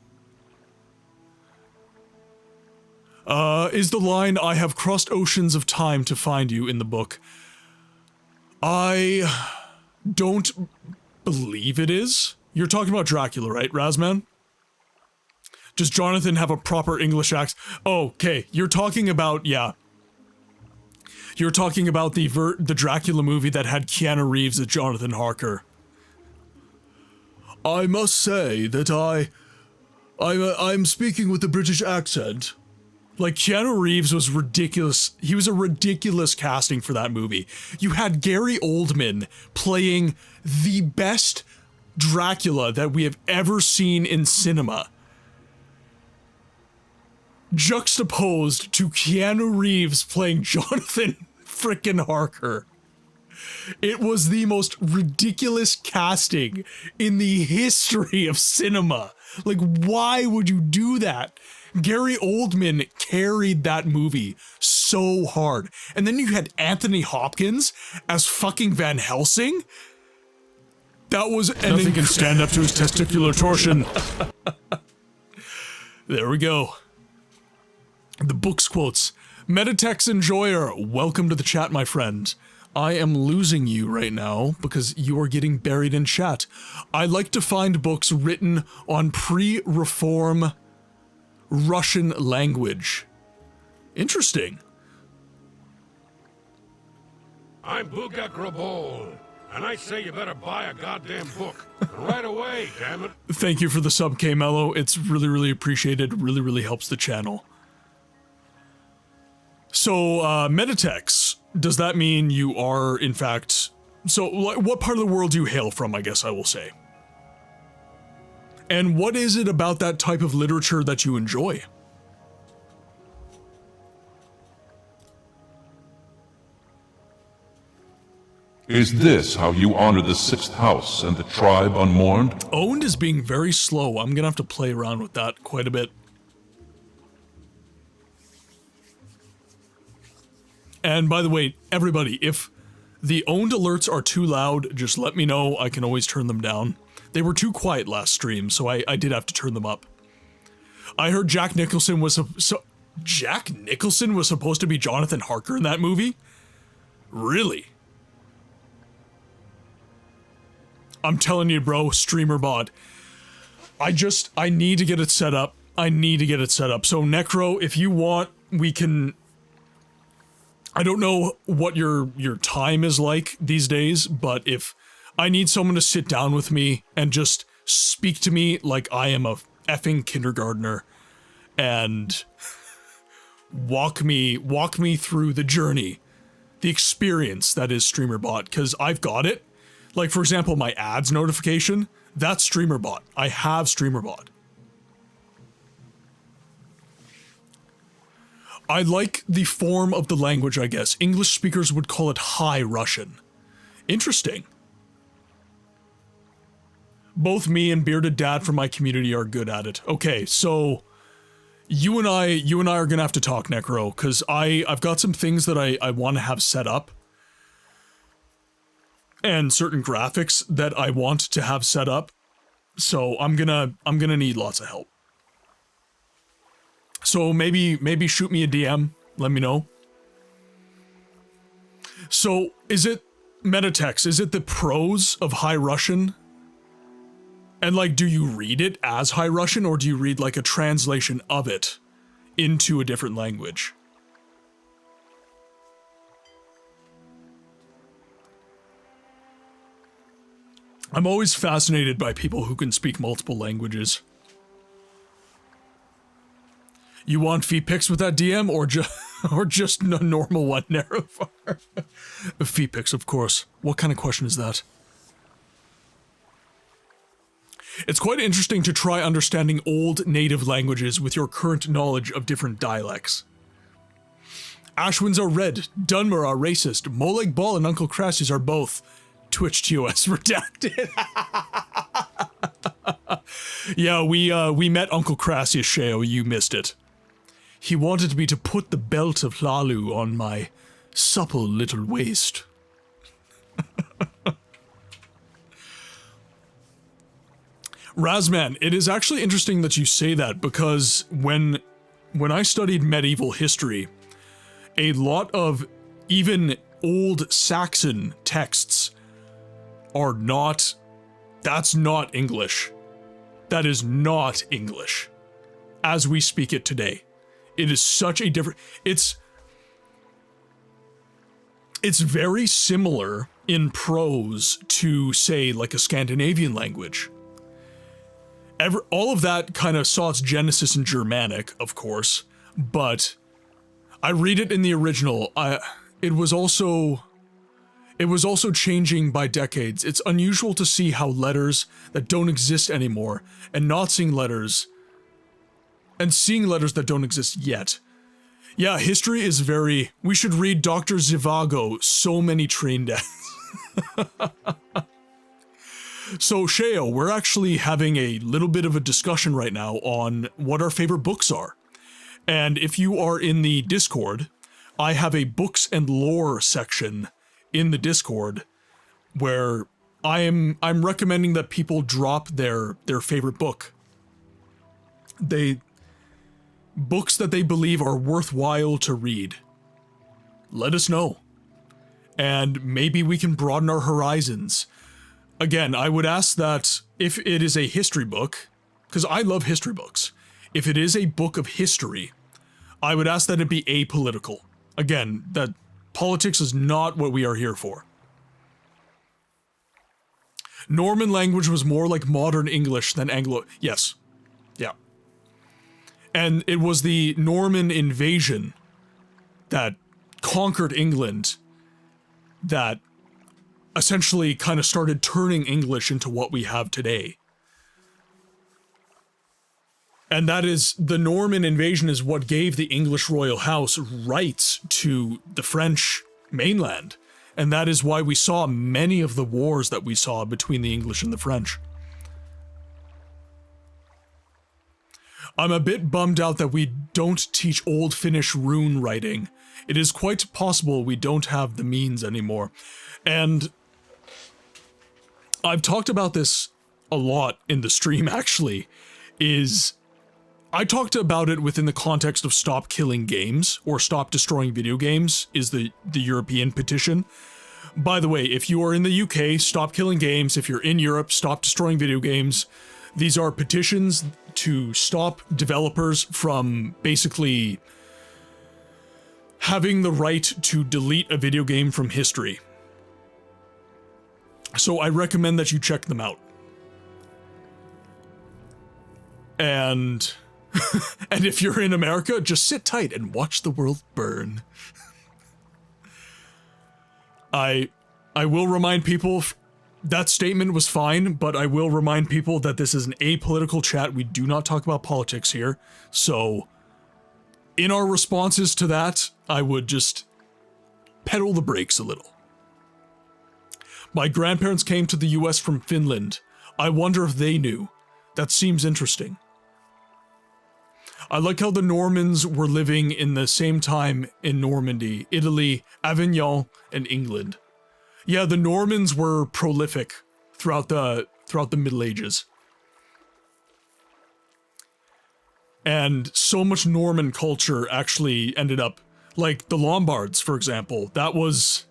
Is the line, "I have crossed oceans of time to find you" in the book? I don't believe it is. You're talking about Dracula, right, Razman? Does Jonathan have a proper English accent? Oh, okay, you're talking about, yeah. You're talking about the Dracula movie that had Keanu Reeves as Jonathan Harker. I must say that I'm speaking with a British accent. Like, Keanu Reeves was ridiculous. He was a ridiculous casting for that movie. You had Gary Oldman playing the best Dracula that we have ever seen in cinema, juxtaposed to Keanu Reeves playing Jonathan frickin' Harker. It was the most ridiculous casting in the history of cinema. Like, why would you do that? Gary Oldman carried that movie so hard. And then you had Anthony Hopkins as fucking Van Helsing. That was Nothing can stand up to his testicular torsion. There we go. The books quotes. Meditex Enjoyer, welcome to the chat, my friend. I am losing you right now because you are getting buried in chat. I like to find books written on pre-reform Russian language. Interesting. I'm Buga Grabol, and I say you better buy a goddamn book. Right away, damn it. Thank you for the sub, K Mello. It's really, really appreciated. Really, really helps the channel. So, Meditex, does that mean you are, in fact... So, what part of the world do you hail from, I guess I will say? And what is it about that type of literature that you enjoy? Is this how you honor the sixth house and the tribe unmourned? Owned is being very slow. I'm gonna have to play around with that quite a bit. And by the way, everybody, if the owned alerts are too loud, just let me know. I can always turn them down. They were too quiet last stream, so I did have to turn them up. I heard Jack Nicholson was Jack Nicholson was supposed to be Jonathan Harker in that movie? Really? I'm telling you, bro, streamer bot. I need to get it set up. I need to get it set up. So Necro, if you want, we can... I don't know what your time is like these days, but if I need someone to sit down with me and just speak to me like I am a effing kindergartner and walk me through the journey, the experience that is StreamerBot, because I've got it. Like, for example, my ads notification, that's StreamerBot. I have StreamerBot. I like the form of the language, I guess. English speakers would call it High Russian. Interesting. Both me and Bearded Dad from my community are good at it. Okay, so you and I are gonna have to talk, Necro, because I've got some things that I want to have set up. And certain graphics that I want to have set up. So I'm gonna need lots of help. So maybe shoot me a DM, let me know. So is it Meditex? Is it the prose of High Russian? And like, do you read it as High Russian, or do you read like a translation of it into a different language? I'm always fascinated by people who can speak multiple languages. You want feet pics with that DM, or just a normal one, Nerevarine? Feet pics, of course. What kind of question is that? It's quite interesting to try understanding old native languages with your current knowledge of different dialects. Ashwins are red, Dunmer are racist, Moleg Ball and Uncle Crassies are both. Twitch TOS redacted. Yeah, we met Uncle Crassius, Sheo, you missed it. He wanted me to put the belt of Lalu on my supple little waist. Razman, it is actually interesting that you say that, because when I studied medieval history, a lot of even old Saxon texts are not... That's not English. That is not English as we speak it today. It is such a different... It's very similar in prose to, say, like a Scandinavian language. all of that kind of saw its genesis in Germanic, of course, but I read it in the original. It was also changing by decades. It's unusual to see how letters that don't exist anymore, and not seeing letters, and seeing letters that don't exist yet. Yeah, history is very... We should read Dr. Zhivago, So Many Train Deaths. So, Sheo, we're actually having a little bit of a discussion right now on what our favorite books are. And if you are in the Discord, I have a books and lore section in the Discord where I'm recommending that people drop their favorite book. Books that they believe are worthwhile to read. Let us know. And maybe we can broaden our horizons. Again, I would ask that if it is a history book, because I love history books, if it is a book of history, I would ask that it be apolitical. Again, that politics is not what we are here for. Norman language was more like modern English than Anglo... Yes. Yeah. And it was the Norman invasion that conquered England that essentially kind of started turning English into what we have today. And that is, the Norman invasion is what gave the English royal house rights to the French mainland. And that is why we saw many of the wars that we saw between the English and the French. I'm a bit bummed out that we don't teach Old Finnish rune writing. It is quite possible we don't have the means anymore. And I've talked about this a lot in the stream, actually, I talked about it within the context of Stop Killing Games, or Stop Destroying Video Games, is the European petition. By the way, if you are in the UK, Stop Killing Games. If you're in Europe, Stop Destroying Video Games. These are petitions to stop developers from basically having the right to delete a video game from history. So I recommend that you check them out. And and if you're in America, just sit tight and watch the world burn. I will remind people that statement was fine, but I will remind people that this is an apolitical chat. We do not talk about politics here. So in our responses to that, I would just pedal the brakes a little. My grandparents came to the US from Finland. I wonder if they knew. That seems interesting. I like how the Normans were living in the same time in Normandy, Italy, Avignon, and England. Yeah, the Normans were prolific throughout the Middle Ages. And so much Norman culture actually ended up, like the Lombards, for example. That was,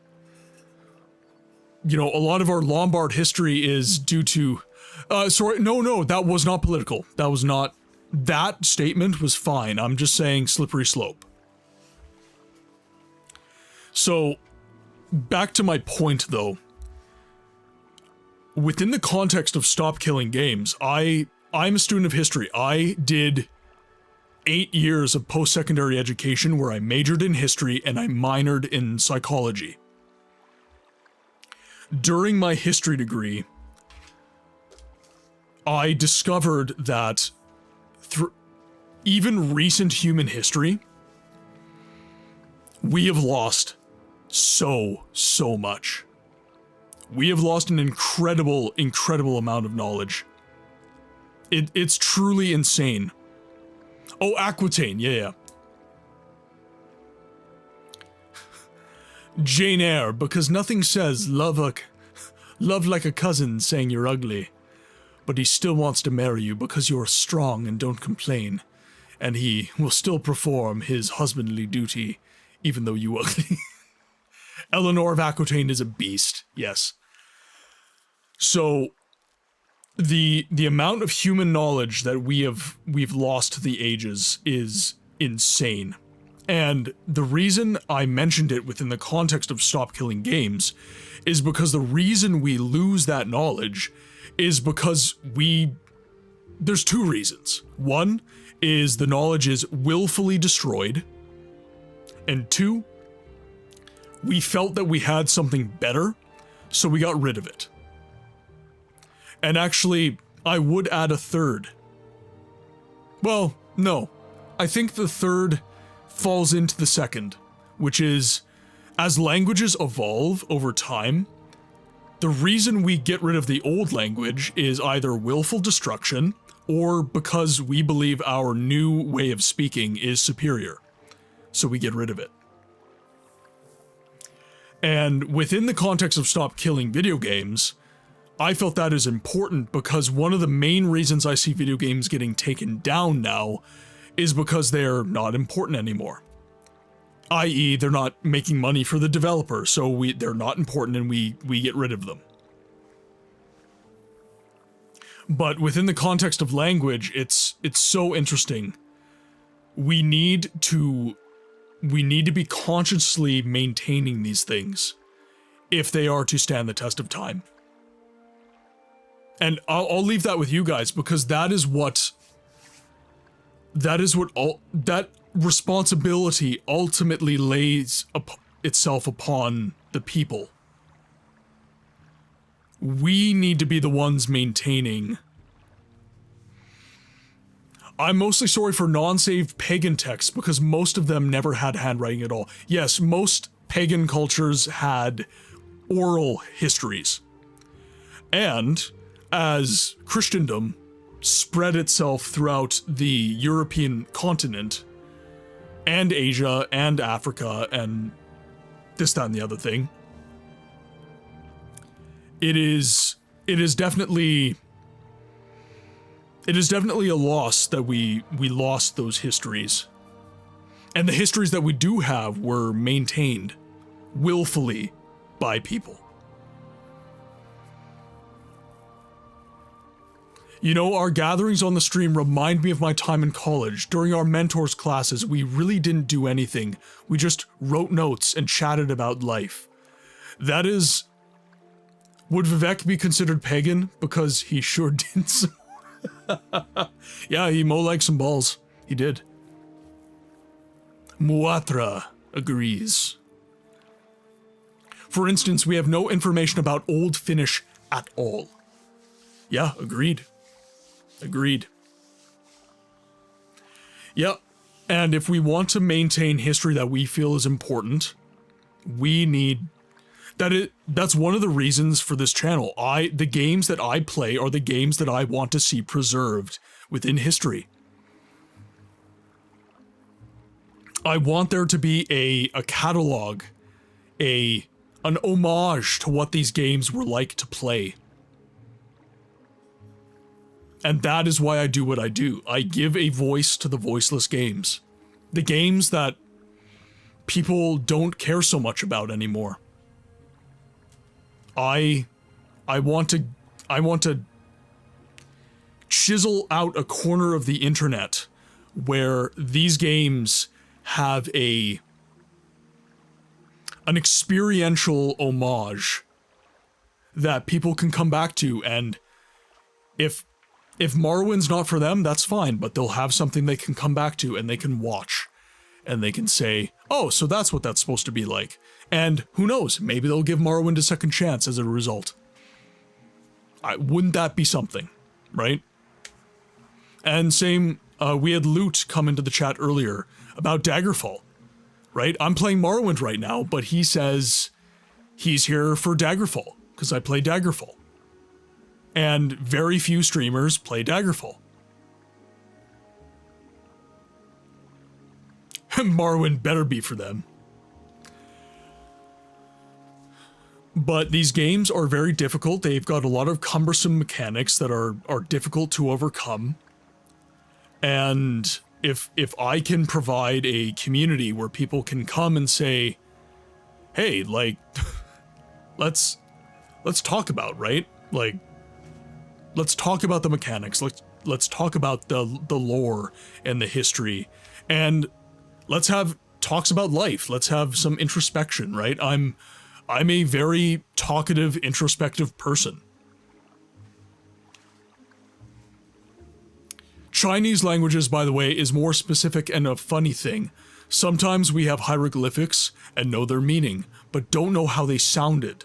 you know, a lot of our Lombard history is due to, no, that was not political. That statement was fine. I'm just saying slippery slope. So, back to my point though. Within the context of Stop Killing Games, I'm a student of history. I did 8 years of post-secondary education where I majored in history and I minored in psychology. During my history degree, I discovered that through even recent human history, we have lost so much. We have lost an incredible amount of knowledge. It's truly insane. Oh, Aquitaine, yeah. Jane Eyre, because nothing says love like a cousin saying you're ugly, but he still wants to marry you because you're strong and don't complain, and he will still perform his husbandly duty even though you ugly. Eleanor of Aquitaine is a beast, yes. So, the amount of human knowledge that we've lost to the ages is insane. And the reason I mentioned it within the context of Stop Killing Games is because the reason we lose that knowledge is because we there's two reasons. One is the knowledge is willfully destroyed, and two, we felt that we had something better, so we got rid of it. And actually, I would add a third. Well, no. I think the third falls into the second, which is, as languages evolve over time, the reason we get rid of the old language is either willful destruction or because we believe our new way of speaking is superior. So we get rid of it. And within the context of stop killing video games, I felt that is important because one of the main reasons I see video games getting taken down now is because they're not important anymore. I.e., they're not making money for the developer, so they're not important and we get rid of them. But within the context of language, it's so interesting. We need to be consciously maintaining these things if they are to stand the test of time. And I'll leave that with you guys because that responsibility ultimately lays itself upon the people. We need to be the ones maintaining. I'm mostly sorry for non-saved pagan texts because most of them never had handwriting at all. Yes, most pagan cultures had oral histories. And as Christendom spread itself throughout the European continent, and Asia, and Africa, and this, that, and the other thing, it is definitely a loss that we lost those histories. And the histories that we do have were maintained willfully by people. You know, our gatherings on the stream remind me of my time in college. During our mentors classes, we really didn't do anything. We just wrote notes and chatted about life. That is... Would Vivek be considered pagan? Because he sure did so. Yeah, he mowed some balls. He did. Muatra agrees. For instance, we have no information about Old Finnish at all. Yeah, agreed. Agreed. Yep. And if we want to maintain history that we feel is important, we need... That's one of the reasons for this channel. The games that I play are the games that I want to see preserved within history. I want there to be a catalog, an homage to what these games were like to play. And that is why I do what I do. I give a voice to the voiceless games. The games that people don't care so much about anymore. I want to chisel out a corner of the internet where these games have an experiential homage that people can come back to, and if Morrowind's not for them, that's fine, but they'll have something they can come back to and they can watch. And they can say, oh, so that's what that's supposed to be like. And who knows, maybe they'll give Morrowind a second chance as a result. Wouldn't that be something, right? And same, we had Loot come into the chat earlier about Daggerfall, right? I'm playing Morrowind right now, but he says he's here for Daggerfall, because I play Daggerfall. And very few streamers play Daggerfall. Morrowind better be for them. But these games are very difficult. They've got a lot of cumbersome mechanics that are difficult to overcome. And if I can provide a community where people can come and say, hey, like, let's talk about, right? Like, let's talk about the mechanics. Let's talk about the lore and the history. And let's have talks about life. Let's have some introspection, right? I'm a very talkative, introspective person. Chinese languages, by the way, is more specific and a funny thing. Sometimes we have hieroglyphics and know their meaning, but don't know how they sounded.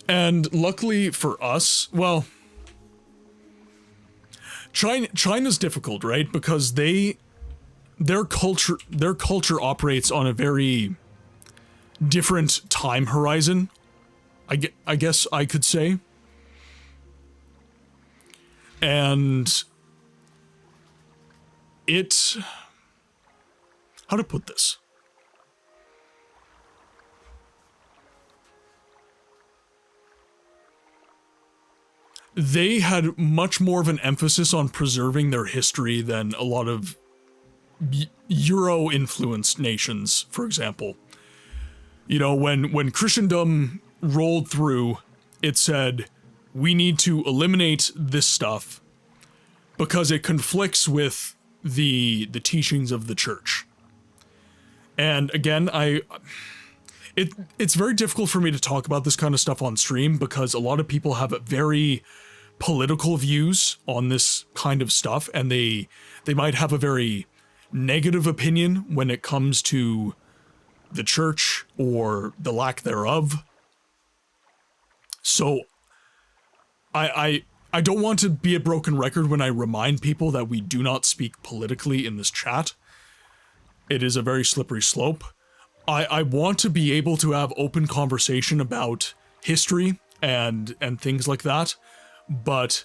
And luckily for us, well, China's difficult, right? Because their culture operates on a very different time horizon, I guess I could say. And how to put this? They had much more of an emphasis on preserving their history than a lot of Euro-influenced nations, for example. You know, when Christendom rolled through, it said, we need to eliminate this stuff because it conflicts with the teachings of the church. And again, it's very difficult for me to talk about this kind of stuff on stream because a lot of people have very political views on this kind of stuff, and they might have a very negative opinion when it comes to the church or the lack thereof. So I don't want to be a broken record when I remind people that we do not speak politically in this chat. It is a very slippery slope. I want to be able to have open conversation about history and things like that, but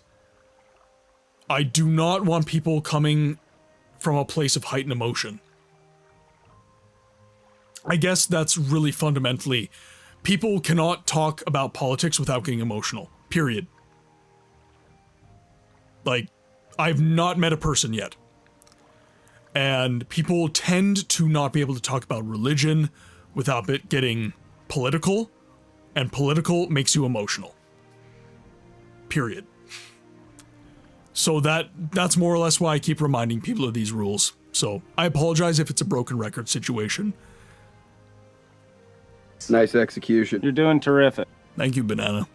I do not want people coming from a place of heightened emotion. I guess that's really fundamentally, people cannot talk about politics without getting emotional, period. Like, I've not met a person yet. And people tend to not be able to talk about religion without it getting political, and political makes you emotional. Period. So that's more or less why I keep reminding people of these rules. So I apologize if it's a broken record situation. Nice execution. You're doing terrific. Thank you, Banana.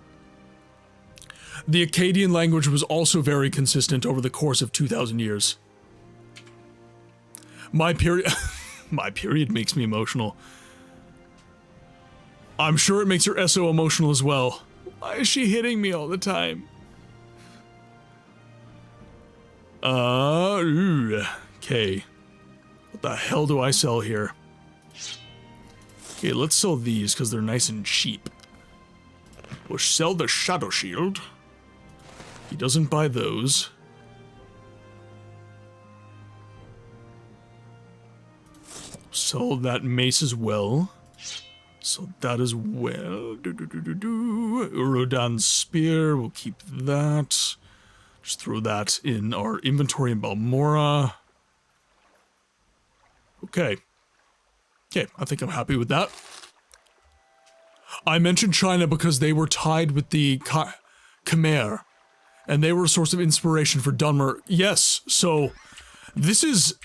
The Akkadian language was also very consistent over the course of 2,000 years. My period makes me emotional. I'm sure it makes her SO emotional as well. Why is she hitting me all the time? Okay. What the hell do I sell here? Okay, let's sell these because they're nice and cheap. We'll sell the Shadow Shield. He doesn't buy those. Sell that mace as well. So that as well. Urodan's spear, we'll keep that. Just throw that in our inventory in Balmora. Okay. Okay, I think I'm happy with that. I mentioned China because they were tied with the Khmer, and they were a source of inspiration for Dunmer. Yes, so this is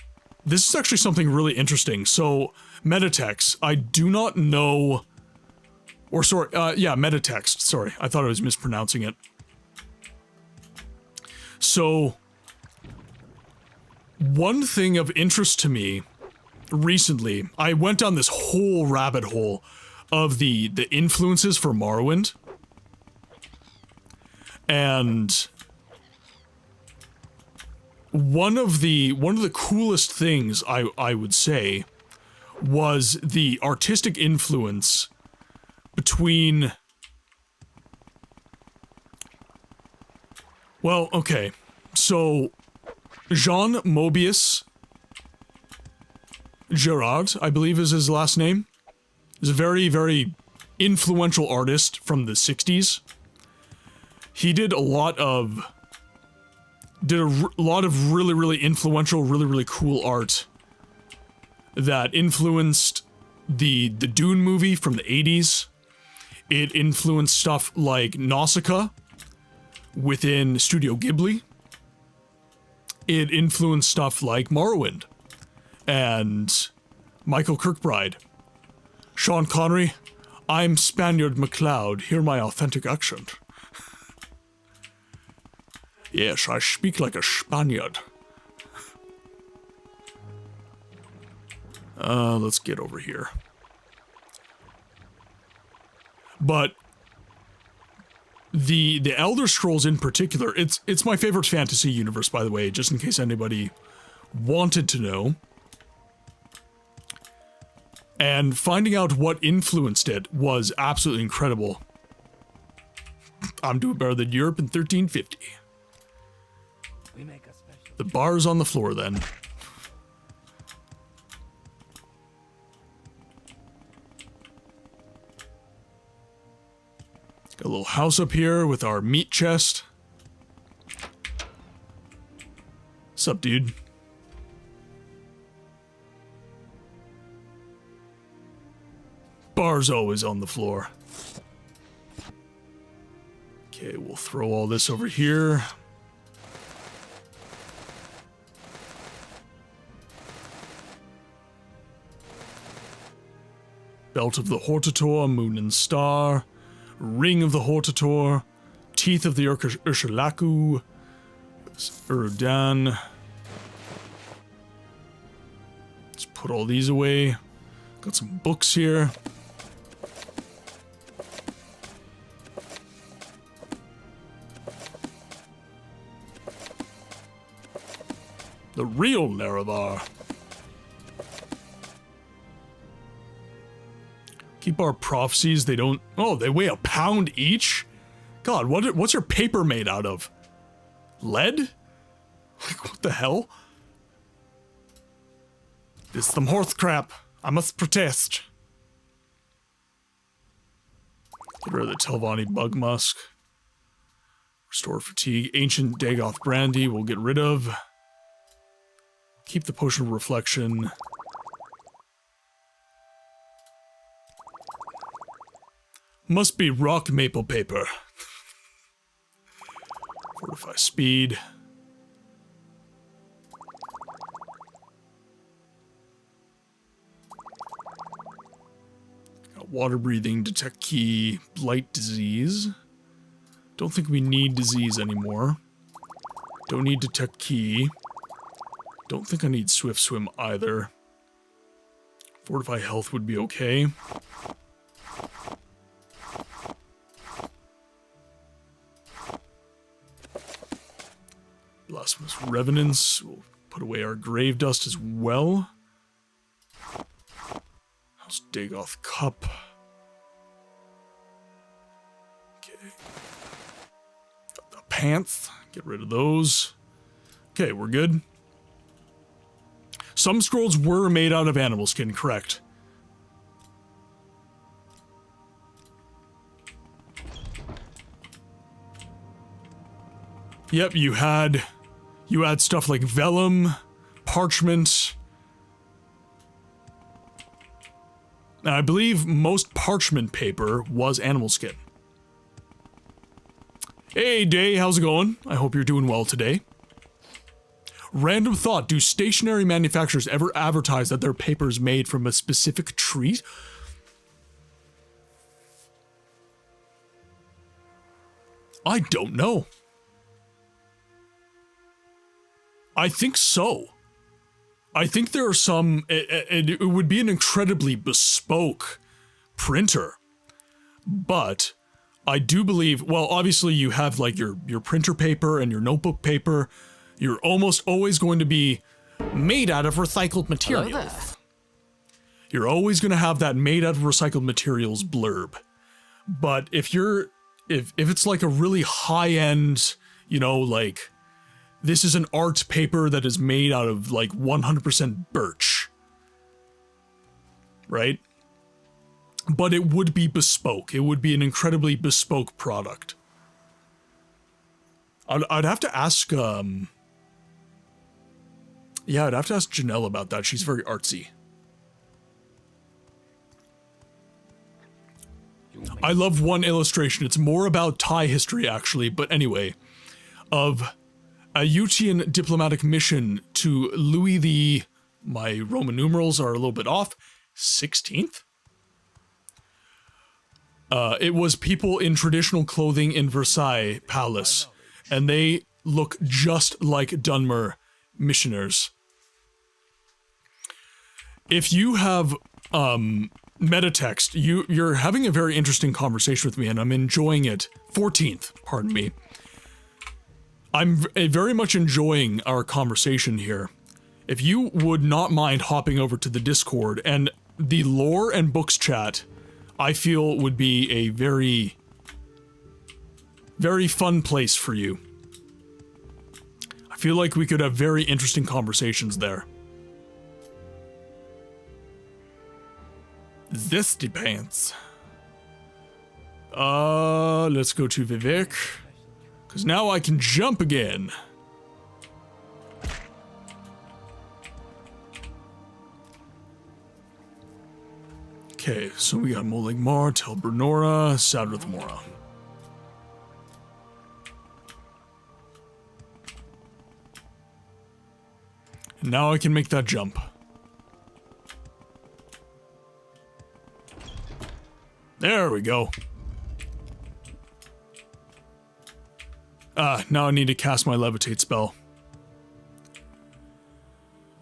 actually something really interesting. So metatext, I do not know, or sorry, yeah, metatext, sorry, I thought I was mispronouncing it. So one thing of interest to me recently, I went down this whole rabbit hole of the influences for Morrowind. And one of the coolest things I would say was the artistic influence between, well, okay, so Jean Mobius Gerard, I believe is his last name, is a very, very influential artist from the 60s. He did a lot of really, really influential, really, really cool art that influenced the Dune movie from the 80s. It influenced stuff like Nausicaa within Studio Ghibli. It influenced stuff like Morrowind and Michael Kirkbride. Sean Connery, I'm Spaniard MacLeod, hear my authentic accent. Yes, I speak like a Spaniard. Let's get over here. But the Elder Scrolls in particular, it's my favorite fantasy universe, by the way, just in case anybody wanted to know. And finding out what influenced it was absolutely incredible. I'm doing better than Europe in 1350. We make a special. The bar's on the floor then. Got a little house up here with our meat chest. Sup, dude? Bar's always on the floor. Okay, we'll throw all this over here. Belt of the Hortator, Moon and Star. Ring of the Hortator. Teeth of the Urshalaku. Urudan. Let's put all these away. Got some books here. The real Nerevar. Keep our prophecies, they don't... Oh, they weigh a pound each? God, what's your paper made out of? Lead? Like, what the hell? This is some horse crap. I must protest. Get rid of the Telvanni bug musk. Restore fatigue. Ancient Dagoth brandy we'll get rid of. Keep the potion of reflection. Must be rock maple paper. Fortify speed. Got water breathing, detect key, blight disease. Don't think we need disease anymore. Don't need detect key. Don't think I need swift swim either. Fortify health would be okay. Last one was Revenants. We'll put away our grave dust as well. How's Dagoth Cup? Okay. Got the pants. Get rid of those. Okay, we're good. Some scrolls were made out of animal skin, correct? Yep, you had stuff like vellum, parchment. Now, I believe most parchment paper was animal skin. Hey, Day, how's it going? I hope you're doing well today. Random thought, do stationery manufacturers ever advertise that their paper is made from a specific tree? I don't know. I think so. I think there are some... It would be an incredibly bespoke printer. But I do believe... Well, obviously you have like your printer paper and your notebook paper. You're almost always going to be made out of recycled materials. You're always going to have that made out of recycled materials blurb. But if you're... If it's like a really high-end, you know, like... This is an art paper that is made out of, like, 100% birch. Right? But it would be bespoke. It would be an incredibly bespoke product. I'd have to ask, yeah, I'd have to ask Janelle about that. She's very artsy. I love one illustration. It's more about Thai history, actually, but anyway. Of... a Uchian diplomatic mission to Louis the... My Roman numerals are a little bit off. 16th? It was people in traditional clothing in Versailles Palace. And they look just like Dunmer missioners. If you have metatext, you're having a very interesting conversation with me, and I'm enjoying it. 14th, pardon me. I'm very much enjoying our conversation here. If you would not mind hopping over to the Discord, and the lore and books chat, I feel would be a very, very fun place for you. I feel like we could have very interesting conversations there. This depends. Let's go to Vivek. Because now I can jump again. Okay, so we got Molig Mar, Tel Bernora, Sadrith Mora. And now I can make that jump. There we go. Now I need to cast my levitate spell.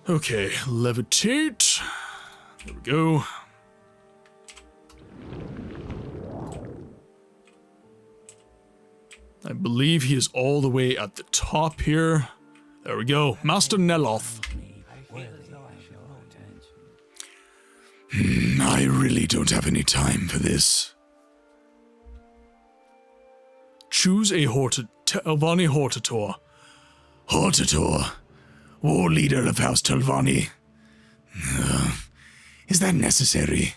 Okay, levitate. There we go. I believe he is all the way at the top here. There we go. Master Neloth. I really don't have any time for this. Choose a Telvanni Hortator. Hortator? War leader of House Telvanni? Is that necessary?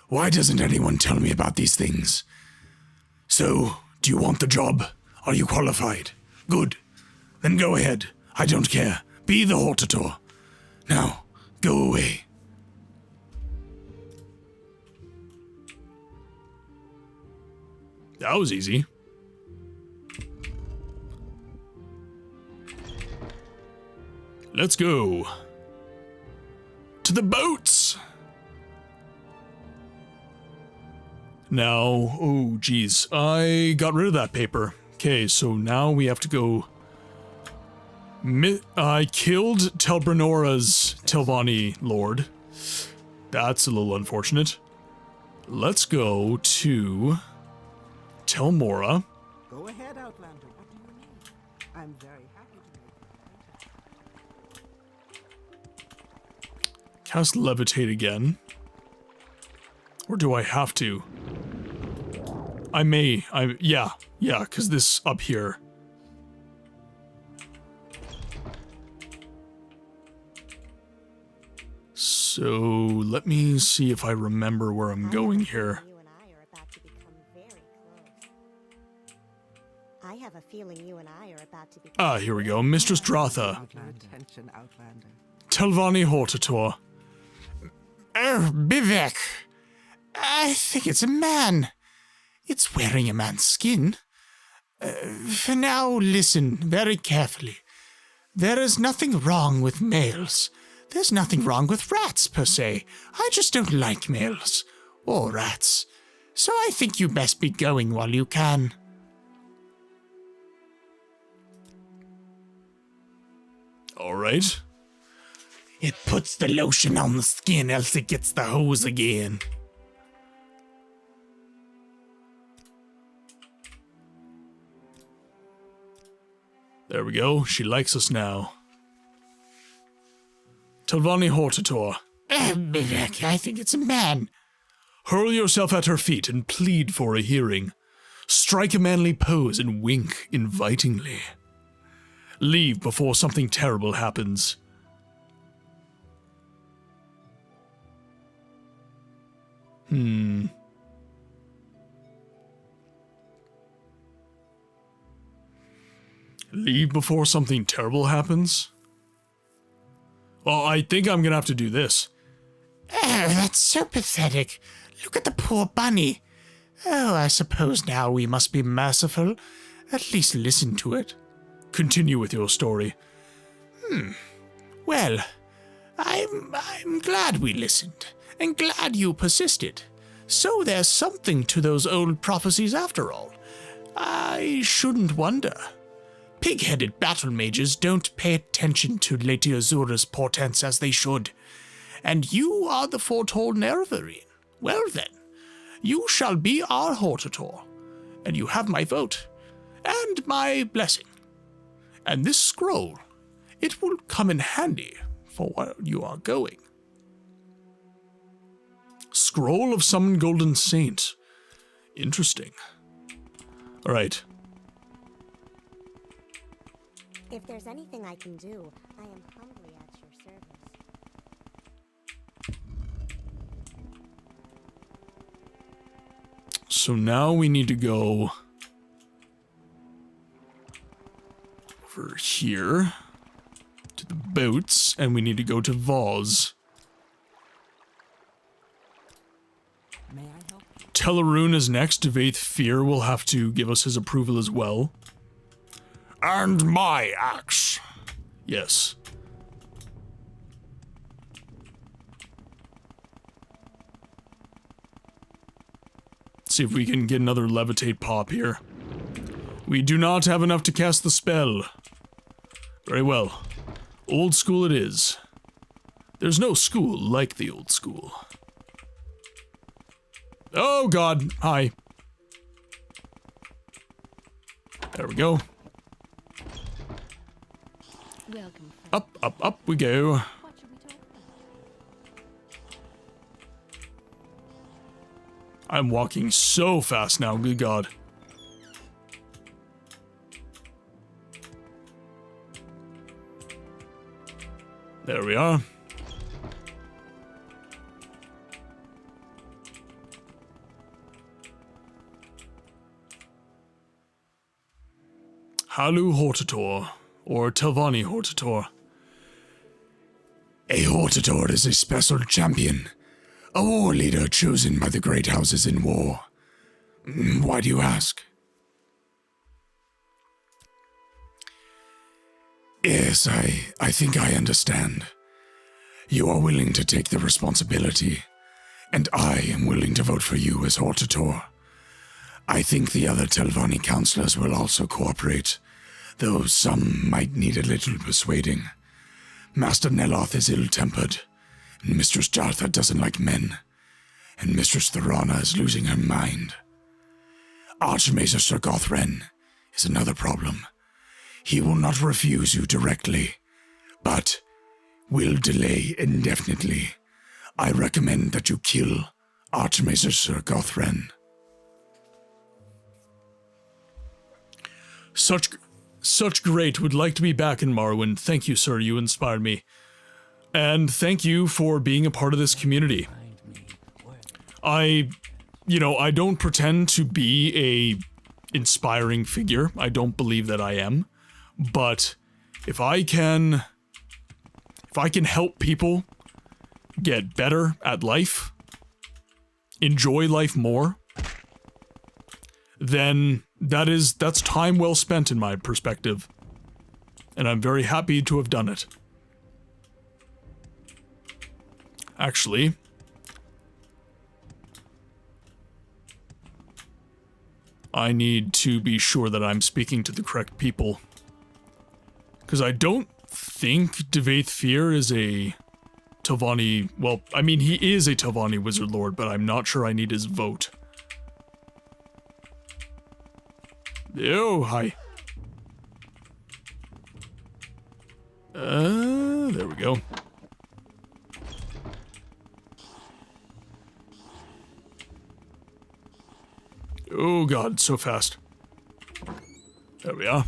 Why doesn't anyone tell me about these things? So, do you want the job? Are you qualified? Good. Then go ahead. I don't care. Be the Hortator. Now, go away. That was easy. Let's go. To the boats! Now, oh geez, I got rid of that paper. Okay, so now we have to go... I killed Tel Bernora's Telvanni Lord. That's a little unfortunate. Let's go to... Tel Mora. Go ahead, Outlander. What do you need? I'm very happy to make Cast levitate again. Or do I have to? I may. Yeah, because this up here. So, let me see if I remember where I'm going here. I have a feeling you and I are about to become Here we go. Mistress Dratha. attention, Outlander. Telvanni Hortator. Bivek. I think it's a man. It's wearing a man's skin. For now, listen very carefully. There is nothing wrong with males. There's nothing wrong with rats, per se. I just don't like males. Or rats. So I think you best be going while you can. Alright. It puts the lotion on the skin, else it gets the hose again. There we go. She likes us now. Telvanni Hortator. I think it's a man. Hurl yourself at her feet and plead for a hearing. Strike a manly pose and wink invitingly. Leave before something terrible happens. Leave before something terrible happens? Well, I think I'm gonna have to do this. Oh, that's so pathetic. Look at the poor bunny. Oh, I suppose now we must be merciful. At least listen to it. Continue with your story. Well, I'm glad we listened, and glad you persisted. So there's something to those old prophecies after all. I shouldn't wonder. pig-headed battle mages don't pay attention to Lady Azura's portents as they should. And you are the foretold Nerevarine. Well then, you shall be our Hortator, and you have my vote, and my blessing. And this scroll, it will come in handy for where you are going. Scroll of Summoned Golden Saint. Interesting. Alright. If there's anything I can do, I am humbly at your service. So now we need to go over here to the boats, and we need to go to Vaz. May I help? Teleroon is next. Dagoth Ur will have to give us his approval as well. And my axe. Yes. See if we can get another levitate pop here. We do not have enough to cast the spell. Very well. Old school it is. There's no school like the old school. Oh god, hi. There we go. Welcome. Up, up, up we go. What should we talk about? I'm walking so fast now, good god. There we are. Halu Hortator, or Telvanni Hortator. A Hortator is a special champion, a war leader chosen by the great houses in war. Why do you ask? Yes, I think I understand. You are willing to take the responsibility, and I am willing to vote for you as Hortator. I think the other Telvanni councillors will also cooperate, though some might need a little persuading. Master Neloth is ill-tempered, and Mistress Jartha doesn't like men, and Mistress Thorana is losing her mind. Archmaester Sir Gothren is another problem. He will not refuse you directly, but will delay indefinitely. I recommend that you kill Archmaester Sir Gothren. Such great. Would like to be back in Morrowind. Thank you, sir. You inspired me. And thank you for being a part of this community. I don't pretend to be a inspiring figure. I don't believe that I am. But if I can help people get better at life, enjoy life more, then that's time well spent in my perspective. And I'm very happy to have done it. Actually, I need to be sure that I'm speaking to the correct people. Because I don't think Dagoth Ur is a Telvanni... Well, I mean, he is a Telvanni Wizard Lord, but I'm not sure I need his vote. Oh, hi. There we go. Oh god, so fast. There we are.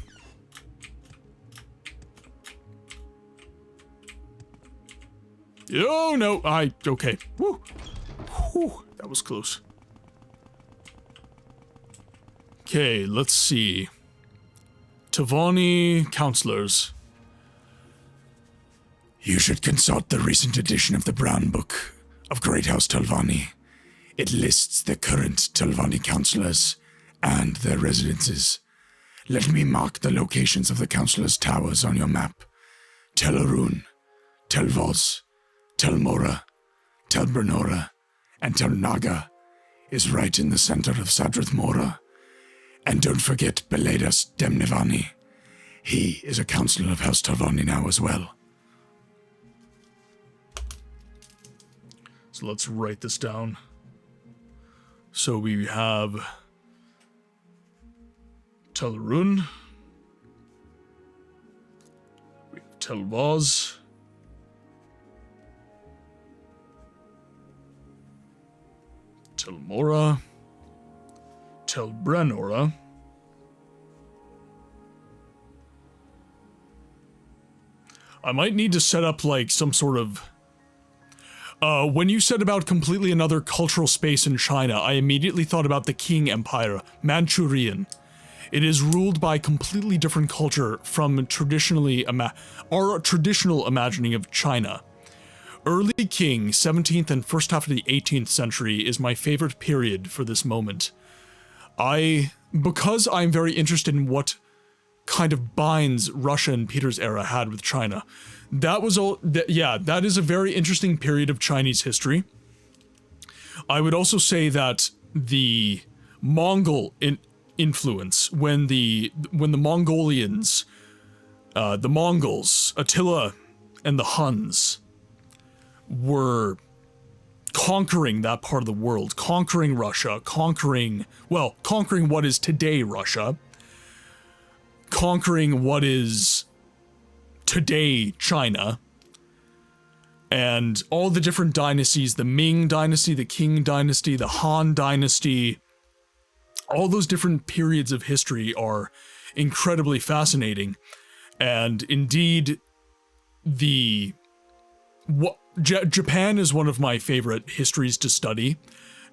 Oh no, okay. Woo. Whew, that was close. Okay, let's see. Telvanni counselors. You should consult the recent edition of the Brown Book of Great House Telvanni. It lists the current Telvanni councillors and their residences. Let me mark the locations of the councillors' towers on your map. Teleroon, Tel Voz, Tel Mora, Tel Brenora, and Tel Naga is right in the center of Sadrith Mora. And don't forget Beledas Demnevani. He is a counselor of House Talvani now as well. So let's write this down. So we have Telrun, we have Telvaz, Telmora, Telbrenora, I might need to set up like some sort of... when you said about completely another cultural space in China, I immediately thought about the Qing Empire, Manchurian. It is ruled by completely different culture from our traditional imagining of China. Early Qing, 17th and first half of the 18th century is my favorite period for this moment. Because I'm very interested in what kind of binds Russia in Peter's era had with China. That was all, that is a very interesting period of Chinese history. I would also say that the Mongol influence, when the Mongolians, the Mongols, Attila and the Huns were conquering that part of the world, conquering Russia, conquering what is today Russia, conquering what is today China, and all the different dynasties, the Ming dynasty, the Qing dynasty, the Han dynasty, all those different periods of history are incredibly fascinating. And indeed, Japan is one of my favorite histories to study,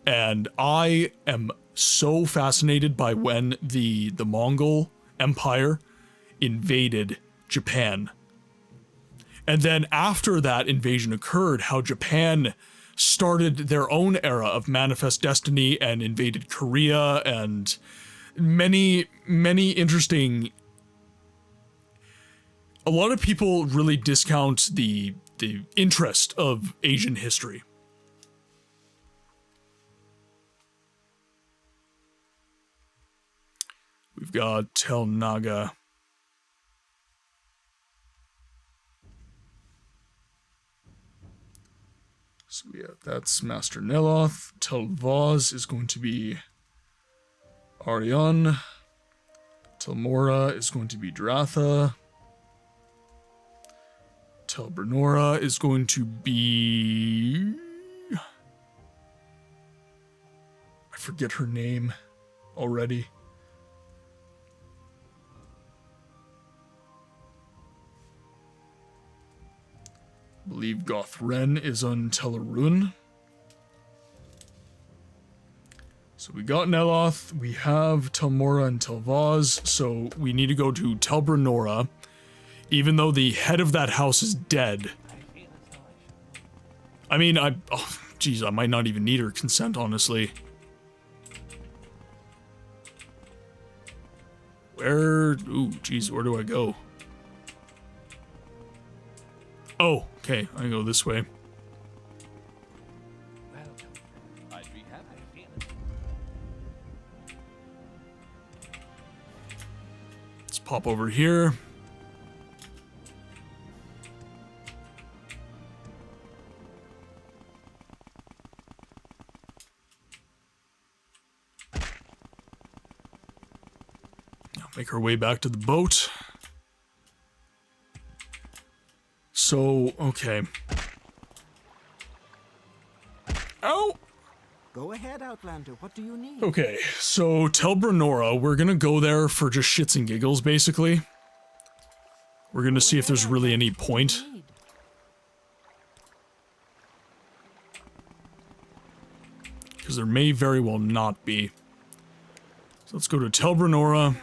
and I am so fascinated by when the Mongol Empire invaded Japan. And then after that invasion occurred, how Japan started their own era of manifest destiny and invaded Korea, and many interesting... A lot of people really discount the interest of Asian history. We've got Tel Naga. So yeah, that's Master Neloth. Telvaz is going to be Arion. Telmora is going to be Dratha. Telbrenora is going to be... I forget her name already. I believe Gothren is on Telerun. So we got Neloth, we have Telmora and Telvaz, so we need to go to Telbrenora, even though the head of that house is dead. I mean, I might not even need her consent, honestly. Where do I go? Oh, okay, I go this way. Let's pop over here. Make our way back to the boat. So, okay. Ow! Go ahead, Outlander. What do you need? Okay, so Telbrenora, we're gonna go there for just shits and giggles, basically. We're gonna see if there's really any point. Because there may very well not be. So let's go to Telbrenora.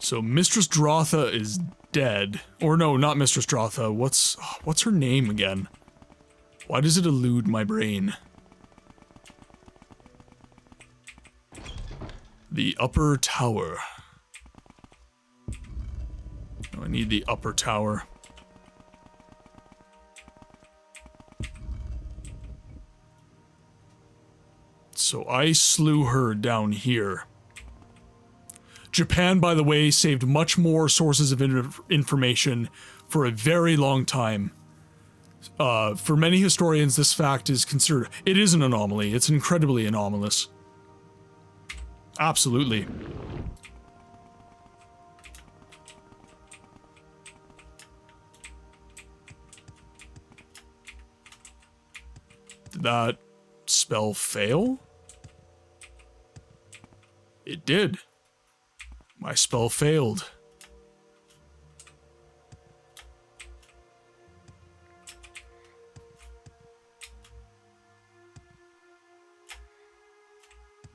So Mistress Dratha is dead. Or no, not Mistress Dratha. What's her name again? Why does it elude my brain? The Upper Tower. I need the upper tower. So I slew her down here. Japan, by the way, saved much more sources of information for a very long time. For many historians, this fact is considered... It is an anomaly. It's incredibly anomalous. Absolutely. Did that spell fail? It did. My spell failed.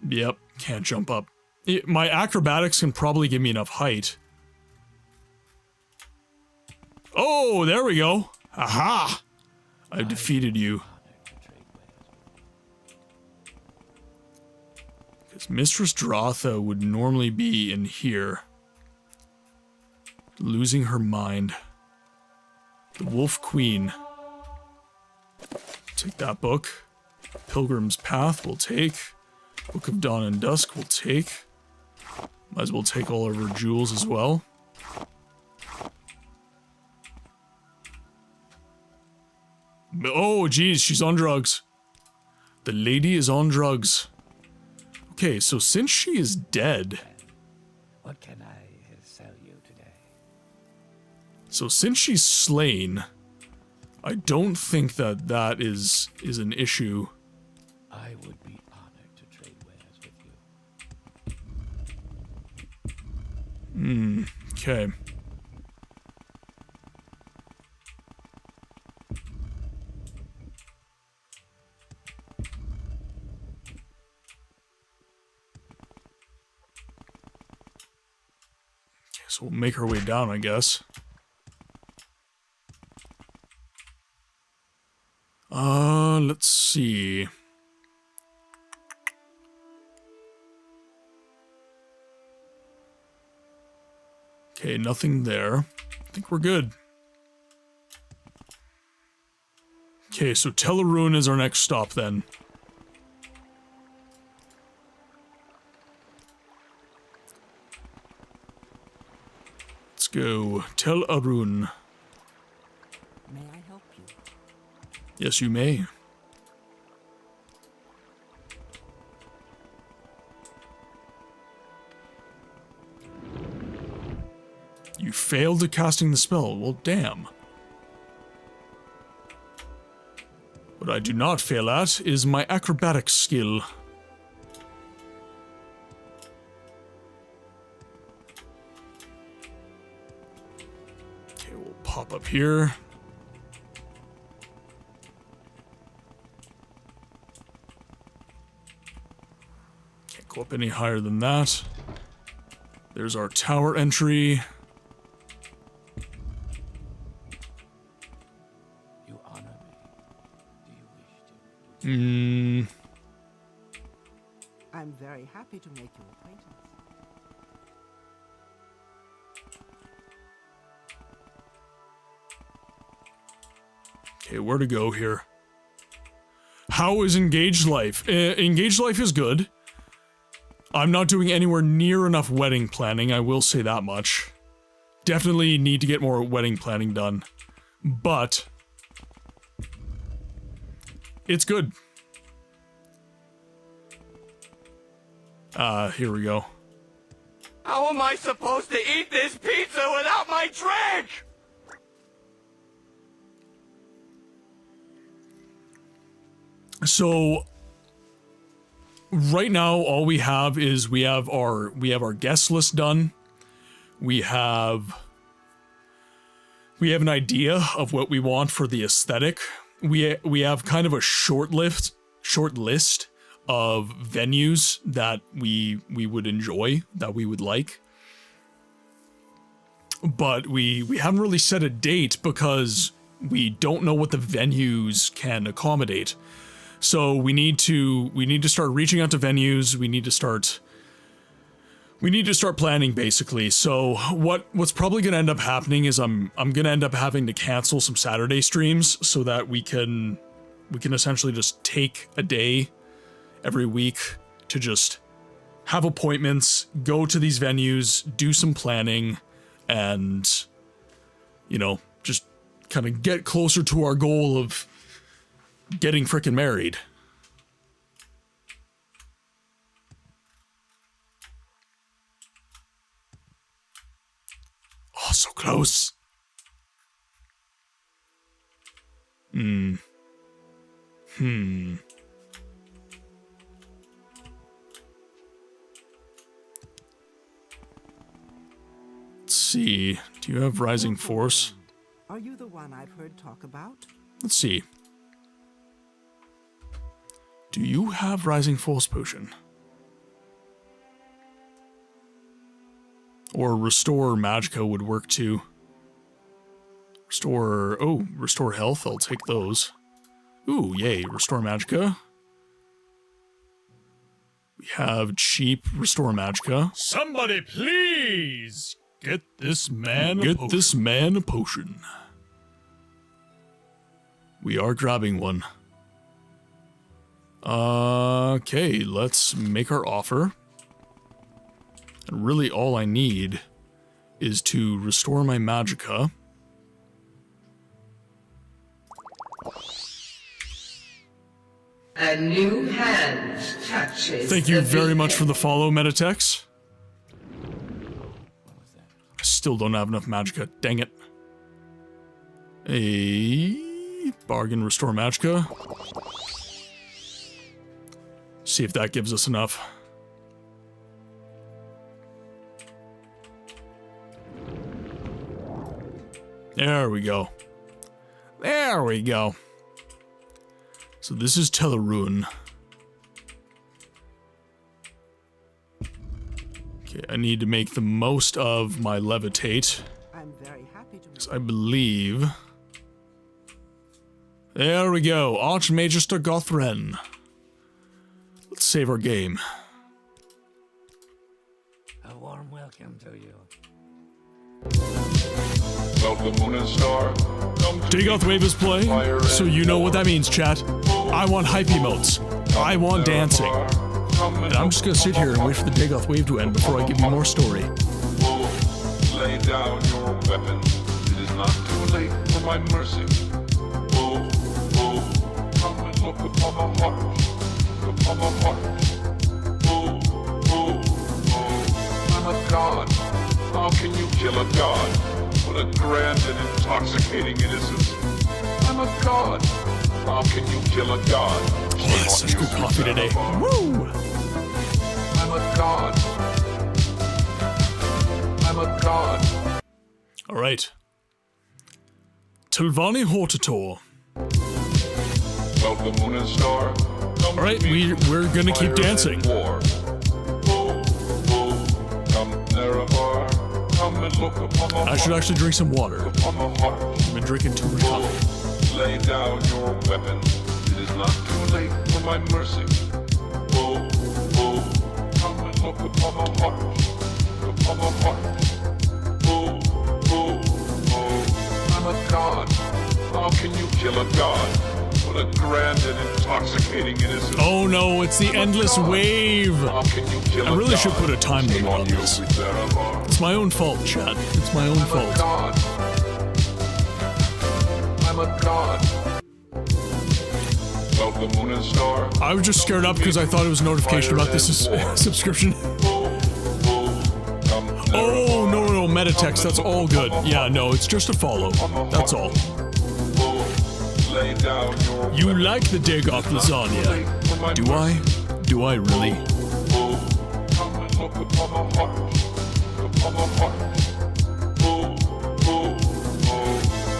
Yep, can't jump up. My acrobatics can probably give me enough height. Oh, there we go. Aha! I've defeated you. Because Mistress Dagoth would normally be in here. Losing her mind. The Wolf Queen. Take that book. Pilgrim's Path we'll take. Book of Dawn and Dusk we'll take. Might as well take all of her jewels as well. Oh, geez, she's on drugs. The lady is on drugs. Okay, so since she is dead... What can I sell you today? So since she's slain, I don't think that that is an issue. I would be honored to trade wares with you. Okay. So we'll make our way down, I guess. Let's see. Okay, nothing there. I think we're good. Okay, so Tel'Aran'e is our next stop then. Let's go. Tel'Aran'e. May I help you? Yes, you may. You failed at casting the spell. Well, damn. What I do not fail at is my acrobatics skill. Okay, we'll pop up here. Can't go up any higher than that. There's our tower entry. I'm very happy to make your acquaintance. Okay, where to go here? How is Engaged Life? Engaged Life is good. I'm not doing anywhere near enough wedding planning, I will say that much. Definitely need to get more wedding planning done. But it's good. Here we go. How am I supposed to eat this pizza without my drink? So right now all we have is we have our guest list done. We have an idea of what we want for the aesthetic. We have kind of a short list of venues that we would enjoy, that we would like. But we haven't really set a date because we don't know what the venues can accommodate. So we need to start reaching out to venues. We need we need to start planning, basically. So what's probably going to end up happening is I'm going to end up having to cancel some Saturday streams so that we can essentially just take a day every week to just have appointments, go to these venues, do some planning, and, you know, just kind of get closer to our goal of getting frickin' married. Oh, so close. Let's see. Do you have Rising Force? Are you the one I've heard talk about? Let's see. Do you have Rising Force Potion? Or Restore Magicka would work too. Restore Health, I'll take those. Ooh, yay, Restore Magicka. We have cheap Restore Magicka. Somebody please get this man a potion. We are grabbing one. Okay, let's make our offer. And really all I need is to restore my Magicka. A new hand touches. Thank you very much for the follow, Meditex. I still don't have enough Magicka, dang it. A bargain restore Magicka. See if that gives us enough. There we go. There we go. So this is Telerun. Okay, I need to make the most of my levitate. I'm very happy to. 'Cause I believe. There we go. Archmagister Gothren. Let's save our game. A warm welcome to you. Dagoth Wave is playing, so you know what that means, chat. I want hype emotes. I want dancing. And I'm just gonna sit here and wait for the Dagoth Wave to end before I give you more story. Lay down your weapons. It is not too late for my mercy. Oh, oh, come and look upon my heart. Upon my heart. Oh, oh, oh. I'm a god. How can you kill a god? What a grand and intoxicating innocence. I'm a god. How can you kill a god? Oh, that's such good coffee today. Woo! I'm a god. I'm a god. Alright. Tilvani HORTATOR. Welcome, moon and star. Alright, we're gonna keep dancing. War. Oh, oh, come Nerevar. Come and look upon my I should actually drink some water. upon my heart. I've been drinking too much coffee. Lay down your weapons. It is not too late for my mercy. Oh, oh, come and look upon my heart. Upon my heart. Oh, oh, oh. I'm a god. How can you kill a god? What a grand and intoxicating innocence. Oh no, it's the endless wave! How can you kill I a really god? should put a time limit on this. It's my own fault, chat. It's my own fault. God. I'm a god. Welcome, moon and star. I was just scared up because I thought it was a notification about this subscription. Oh, no, Meditex, that's all good. Yeah, no, it's just a follow. That's all. You like the Dagoth lasagna? Do I? Do I really?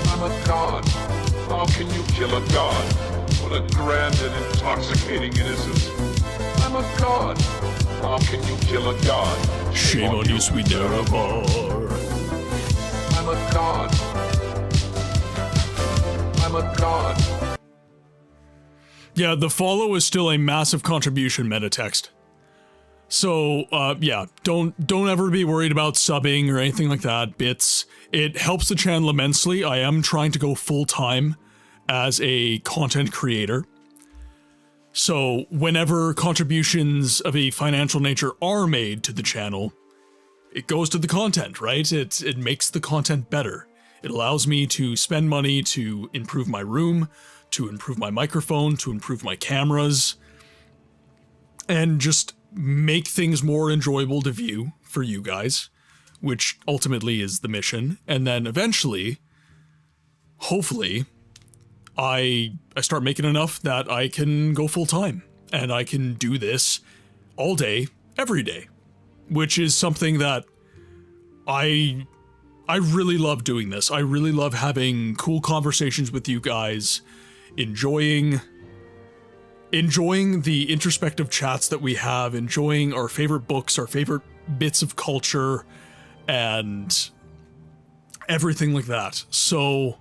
I'm a god. How can you kill a god? What a grand and intoxicating innocence. I'm a god. How can you kill a god? Shame on you, sweet Nerevar. I'm a god. I'm a god. Yeah, the follow is still a massive contribution, Metatext. So, yeah, don't ever be worried about subbing or anything like that, bits. It helps the channel immensely. I am trying to go full-time as a content creator. So, whenever contributions of a financial nature are made to the channel, it goes to the content, right? It makes the content better. It allows me to spend money to improve my room, to improve my microphone, to improve my cameras, and just make things more enjoyable to view for you guys, which ultimately is the mission. And then eventually, hopefully, I start making enough that I can go full time and I can do this all day, every day, which is something that I really love doing this. I really love having cool conversations with you guys, enjoying the introspective chats that we have, enjoying our favorite books, our favorite bits of culture, and everything like that. So,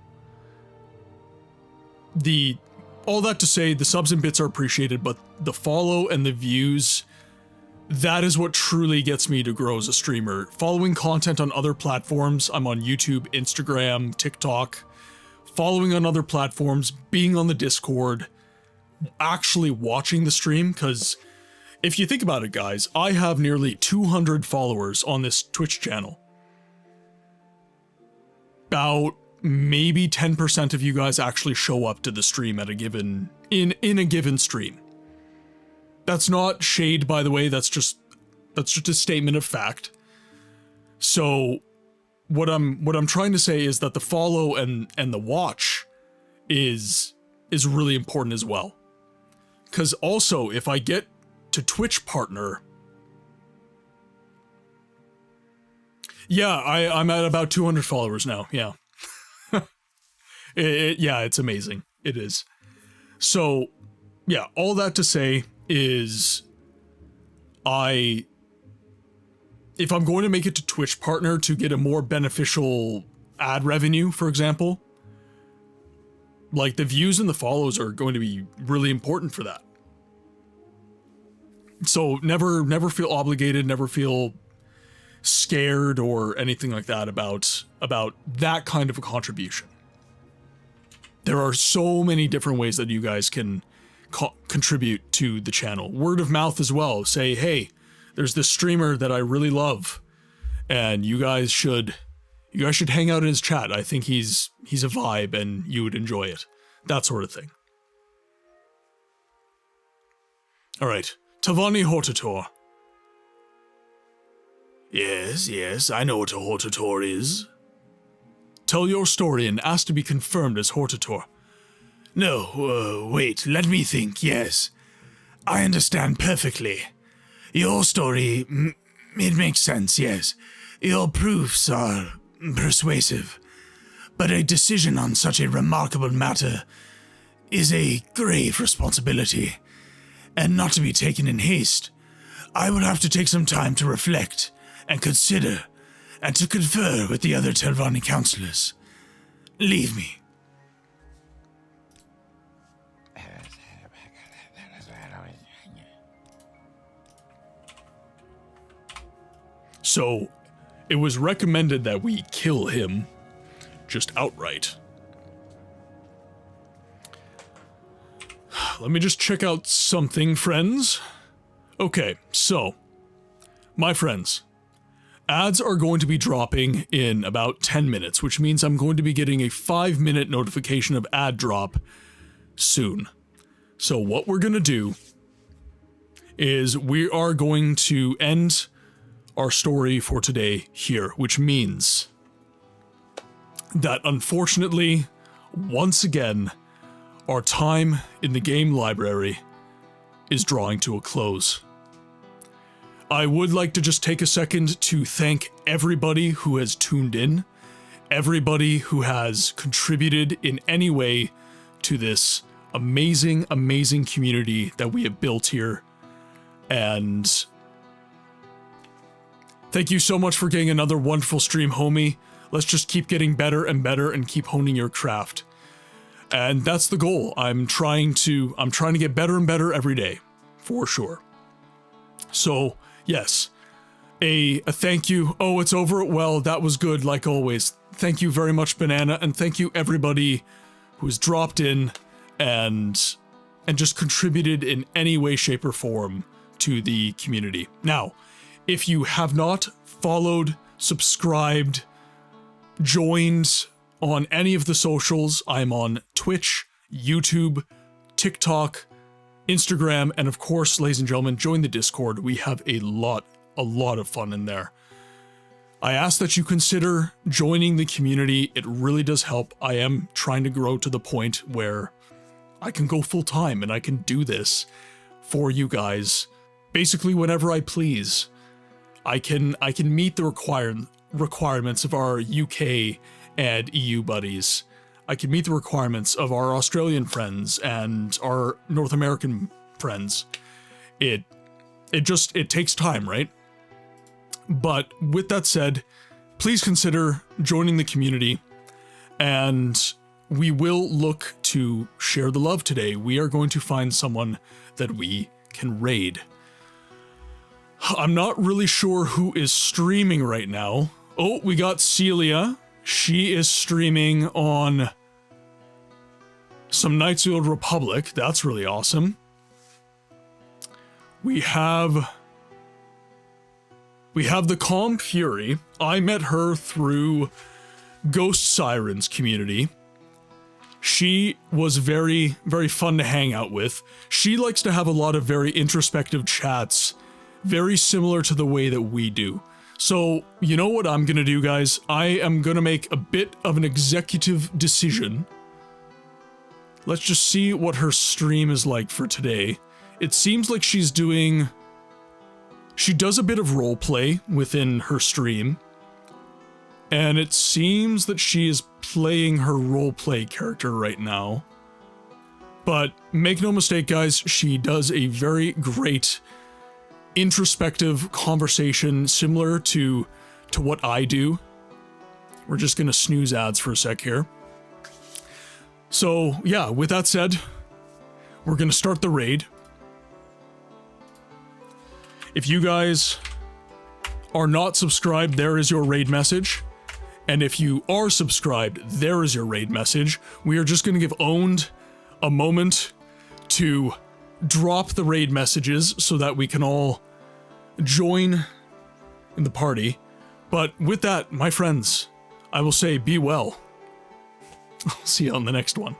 all that to say, the subs and bits are appreciated, but the follow and the views, that is what truly gets me to grow as a streamer. Following content on other platforms, I'm on YouTube, Instagram, TikTok, following on other platforms, being on the Discord, actually watching the stream, because if you think about it, guys, I have nearly 200 followers on this Twitch channel. About maybe 10% of you guys actually show up to the stream at a given in a given stream. That's not shade, by the way, that's just a statement of fact. So what I'm trying to say is that the follow and the watch is really important as well. Because also, if I get to Twitch partner, yeah, I'm at about 200 followers now, yeah. Yeah, it's amazing. It is. So, yeah, all that to say is if I'm going to make it to Twitch partner to get a more beneficial ad revenue, for example, like the views and the follows are going to be really important for that. So never feel obligated, never feel scared or anything like that about that kind of a contribution. There are so many different ways that you guys can contribute to the channel. Word of mouth as well. Say, hey, there's this streamer that I really love, and you guys should hang out in his chat. I think he's a vibe and you would enjoy it. That sort of thing. Alright, Tavani HORTATOR. Yes, I know what a HORTATOR is. Tell your story and ask to be confirmed as HORTATOR. No, wait, let me think, yes. I understand perfectly. Your story, it makes sense, yes. Your proofs are persuasive. But a decision on such a remarkable matter is a grave responsibility, and not to be taken in haste. I will have to take some time to reflect and consider, and to confer with the other Telvanni counselors. Leave me. So, it was recommended that we kill him, just outright. Let me just check out something, friends. Okay, so, my friends, ads are going to be dropping in about 10 minutes, which means I'm going to be getting a 5-minute notification of ad drop soon. So what we're going to do is we are going to end our story for today here, which means that unfortunately, once again, our time in the game library is drawing to a close. I would like to just take a second to thank everybody who has tuned in, everybody who has contributed in any way to this amazing, amazing community that we have built here. And thank you so much for getting another wonderful stream, homie. Let's just keep getting better and better and keep honing your craft. And that's the goal. I'm trying to get better and better every day, for sure. So yes, a thank you. Oh, it's over. Well, that was good, like always. Thank you very much, Banana, and thank you everybody who's dropped in and just contributed in any way, shape, or form to the community. Now, if you have not followed, subscribed, joined on any of the socials, I'm on Twitch, YouTube, TikTok, Instagram, and of course, ladies and gentlemen, join the Discord. We have a lot of fun in there. I ask that you consider joining the community. It really does help. I am trying to grow to the point where I can go full time and I can do this for you guys basically whenever I please. I can meet the requirements of our UK and EU buddies. I can meet the requirements of our Australian friends and our North American friends. It takes time, right? But with that said, please consider joining the community, and we will look to share the love today. We are going to find someone that we can raid. I'm not really sure who is streaming right now. Oh, we got Celia. She is streaming on some Knights of the Old Republic. That's really awesome. We have the Calm Fury. I met her through Ghost Sirens community. She was very, very fun to hang out with. She likes to have a lot of very introspective chats, very similar to the way that we do. So, you know what I'm gonna do, guys? I am gonna make a bit of an executive decision. Let's just see what her stream is like for today. It seems like she does a bit of roleplay within her stream, and it seems that she is playing her roleplay character right now. But make no mistake, guys, she does a very great introspective conversation similar to what I do. We're just gonna snooze ads for a sec here. So yeah, with that said, we're gonna start the raid. If you guys are not subscribed, there is your raid message. And if you are subscribed, there is your raid message. We are just going to give Owned a moment to drop the raid messages so that we can all join in the party. But with that, my friends, I will say be well. I'll see you on the next one.